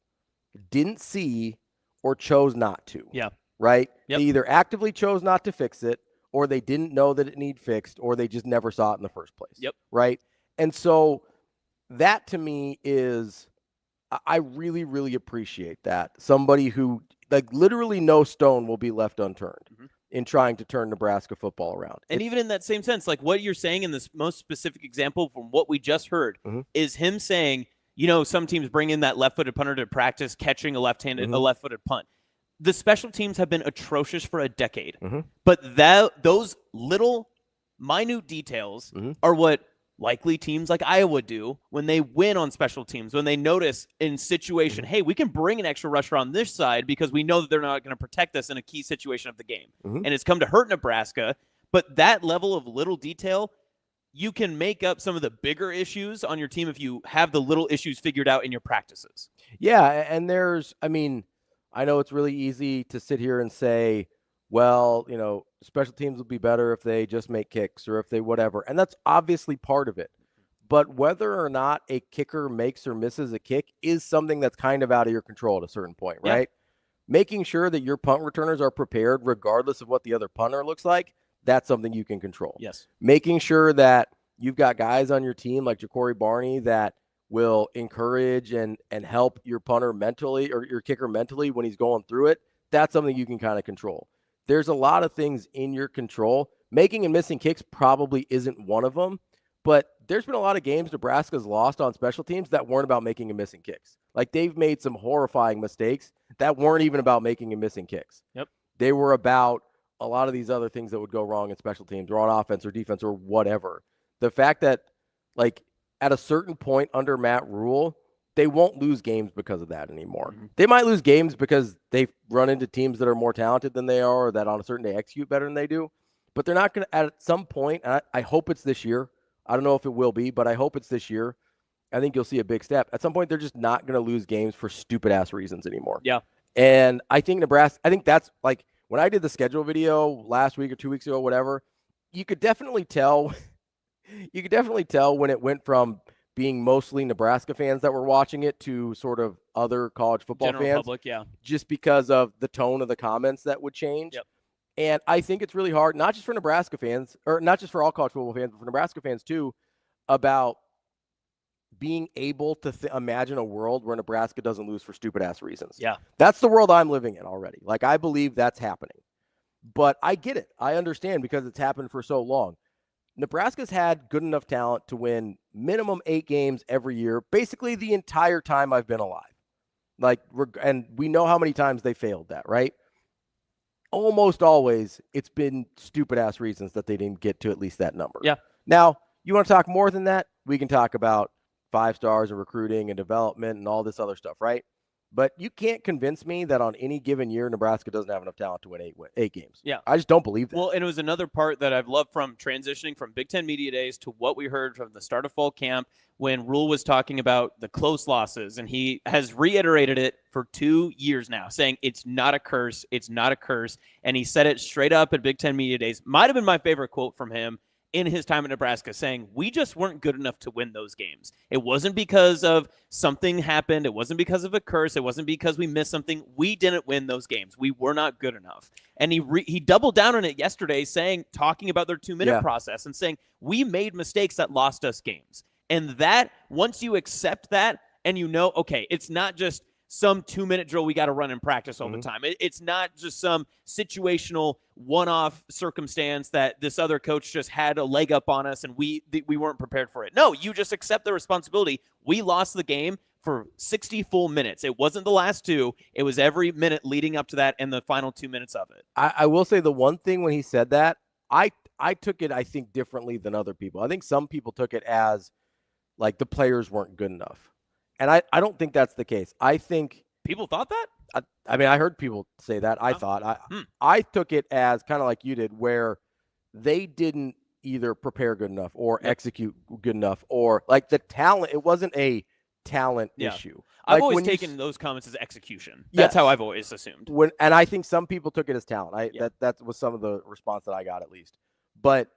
S6: didn't see, or chose not to.
S7: Yeah.
S6: Right?
S7: Yep.
S6: They either actively chose not to fix it, or they didn't know that it needed fixed, or they just never saw it in the first place.
S7: Yep.
S6: Right? And so that to me is, I really, really appreciate that. Somebody who, like, literally no stone will be left unturned in trying to turn Nebraska football around.
S7: And even in that same sense, like what you're saying in this most specific example from what we just heard is him saying, some teams bring in that left-footed punter to practice catching a left-handed, a left-footed punt. The special teams have been atrocious for a decade, but those little minute details are what likely teams like Iowa do when they win on special teams, when they notice in situation, hey, we can bring an extra rusher on this side because we know that they're not going to protect us in a key situation of the game. And it's come to hurt Nebraska, but that level of little detail, you can make up some of the bigger issues on your team if you have the little issues figured out in your practices.
S6: Yeah, and I know it's really easy to sit here and say, well, special teams will be better if they just make kicks or if they whatever. And that's obviously part of it. But whether or not a kicker makes or misses a kick is something that's kind of out of your control at a certain point, right? Making sure that your punt returners are prepared regardless of what the other punter looks like, that's something you can control.
S7: Yes.
S6: Making sure that you've got guys on your team like Ja'Cory Barney that will encourage and help your punter mentally or your kicker mentally when he's going through it, that's something you can kind of control. There's a lot of things in your control. Making and missing kicks probably isn't one of them, but there's been a lot of games Nebraska's lost on special teams that weren't about making and missing kicks. Like, they've made some horrifying mistakes that weren't even about making and missing kicks.
S7: Yep.
S6: They were about a lot of these other things that would go wrong in special teams or on offense or defense or whatever. The fact that, like, at a certain point under Matt Rhule, they won't lose games because of that anymore. They might lose games because they run into teams that are more talented than they are or that on a certain day execute better than they do. But they're not going to, at some point, and I hope it's this year. I don't know if it will be, but I hope it's this year. I think you'll see a big step. At some point, they're just not going to lose games for stupid-ass reasons anymore.
S7: Yeah.
S6: And I think that's, like, when I did the schedule video last week or 2 weeks ago, whatever, you could definitely tell when it went from being mostly Nebraska fans that were watching it to sort of other college football
S7: General
S6: fans.
S7: public, yeah.
S6: Just because of the tone of the comments that would change.
S7: Yep.
S6: And I think it's really hard, not just for Nebraska fans, or not just for all college football fans, but for Nebraska fans too, about being able to imagine a world where Nebraska doesn't lose for stupid-ass reasons.
S7: Yeah.
S6: That's the world I'm living in already. Like, I believe that's happening. But I get it. I understand because it's happened for so long. Nebraska's had good enough talent to win minimum 8 games every year, basically the entire time I've been alive. Like, and we know how many times they failed that, right? Almost always, it's been stupid-ass reasons that they didn't get to at least that number.
S7: Yeah.
S6: Now, you want to talk more than that? We can talk about 5 stars and recruiting and development and all this other stuff, right? But you can't convince me that on any given year, Nebraska doesn't have enough talent to win 8 games.
S7: Yeah.
S6: I just don't believe that.
S7: Well, and it was another part that I've loved from transitioning from Big Ten Media Days to what we heard from the start of fall camp when Rhule was talking about the close losses. And he has reiterated it for 2 years now, saying it's not a curse. It's not a curse. And he said it straight up at Big Ten Media Days. Might have been my favorite quote from him in his time at Nebraska, saying we just weren't good enough to win those games. It wasn't because of something happened. It wasn't because of a curse. It wasn't because we missed something. We didn't win those games. We were not good enough. And he doubled down on it yesterday, talking about their 2-minute process and saying we made mistakes that lost us games. And that, once you accept that and you know, okay, it's not just some 2-minute drill we got to run in practice all the time. It's not just some situational one-off circumstance that this other coach just had a leg up on us and we weren't prepared for it. No, you just accept the responsibility. We lost the game for 60 full minutes. It wasn't the last 2. It was every minute leading up to that and the final 2 minutes of it.
S6: I will say the one thing when he said that, I took it, I think, differently than other people. I think some people took it as like the players weren't good enough. And I don't think that's the case. I think
S7: people thought that.
S6: I mean, I heard people say that. I took it as kind of like you did, where they didn't either prepare good enough or execute good enough, or like the talent. It wasn't a talent issue.
S7: I've
S6: Like
S7: always
S6: when
S7: taken those comments as execution. That's how I've always assumed.
S6: And I think some people took it as talent. That was some of the response that I got, at least. But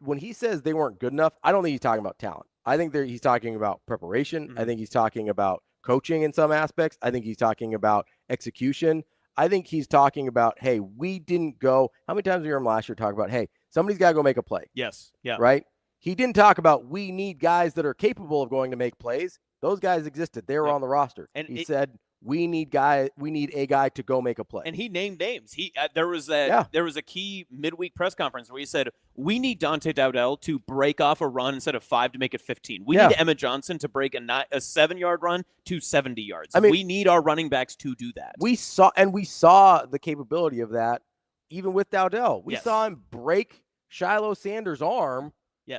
S6: when he says they weren't good enough, I don't think he's talking about talent. I think he's talking about preparation. I think he's talking about coaching in some aspects. I think he's talking about execution. I think he's talking about, hey, we didn't go. How many times did you hear him last year talk about, hey, somebody's got to go make a play?
S7: Yes. Yeah.
S6: Right? He didn't talk about we need guys that are capable of going to make plays. Those guys existed. They were on the roster. And he said, we need a guy to go make a play.
S7: And he named names. There was a key midweek press conference where he said, we need Dante Dowdell to break off a run instead of 5 to make it 15. We need Emma Johnson to break a 7-yard run to 70 yards. I mean, we need our running backs to do that.
S6: We saw the capability of that even with Dowdell. We saw him break Shiloh Sanders' arm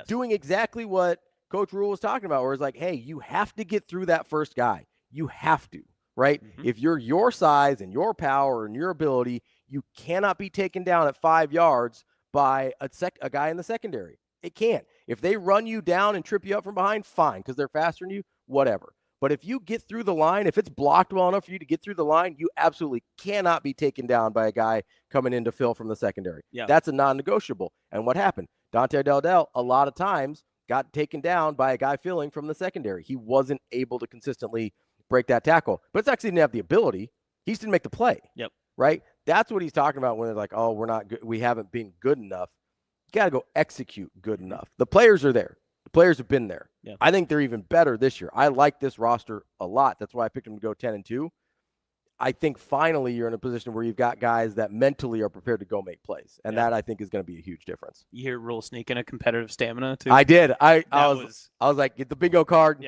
S6: doing exactly what Coach Rhule was talking about, where it's like, hey, you have to get through that first guy. You have to. Right? If you're your size and your power and your ability, you cannot be taken down at 5 yards by a guy in the secondary. It can't. If they run you down and trip you up from behind, fine, because they're faster than you, whatever. But if you get through the line, if it's blocked well enough for you to get through the line, you absolutely cannot be taken down by a guy coming in to fill from the secondary. That's a non-negotiable. And what happened? Dante Dowdell, a lot of times, got taken down by a guy filling from the secondary. He wasn't able to consistently break that tackle, but it's actually didn't have the ability. He just didn't make the play. Right? That's what he's talking about when they're like, oh, we're not good. We haven't been good enough. You got to go execute good enough. The players are there. The players have been there. I think they're even better this year. I like this roster a lot. That's why I picked them to go 10-2. I think finally you're in a position where you've got guys that mentally are prepared to go make plays. And that I think is going to be a huge difference.
S7: You hear Rhule sneak in a competitive stamina too?
S6: I did. I was like, get the bingo card.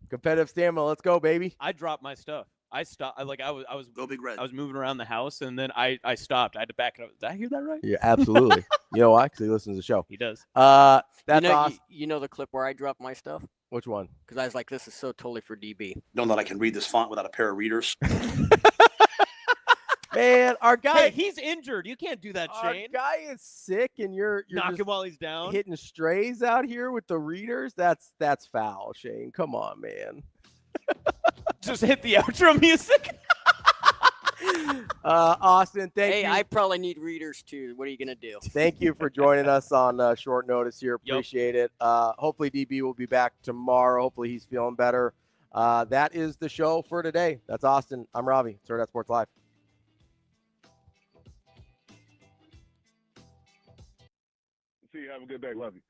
S6: Competitive stamina. Let's go, baby.
S7: I dropped my stuff. I stopped. I was
S2: go Big Red.
S7: I was moving around the house, and then I stopped. I had to back it up. Did I hear that right?
S6: Yeah, absolutely. You know why? Because he listens to the show.
S7: He does.
S6: That's awesome.
S9: You know the clip where I dropped my stuff?
S6: Which one?
S9: Because I was like, this is so totally for DB.
S2: Knowing that I can read this font without a pair of readers.
S6: Man, our guy.
S7: Hey, he's injured. You can't do that, Shane.
S6: Our guy is sick, and you're
S7: knocking while he's down,
S6: hitting strays out here with the readers. That's foul, Shane. Come on, man.
S7: Just hit the outro music.
S6: Austin, thank you.
S9: Hey, I probably need readers too. What are you gonna do?
S6: Thank you for joining us on short notice here. Appreciate it. Hopefully DB will be back tomorrow. Hopefully he's feeling better. That is the show for today. That's Austin. I'm Ravi. It's Hurrdat Sports Live.
S14: See you. Have a good day. Love you.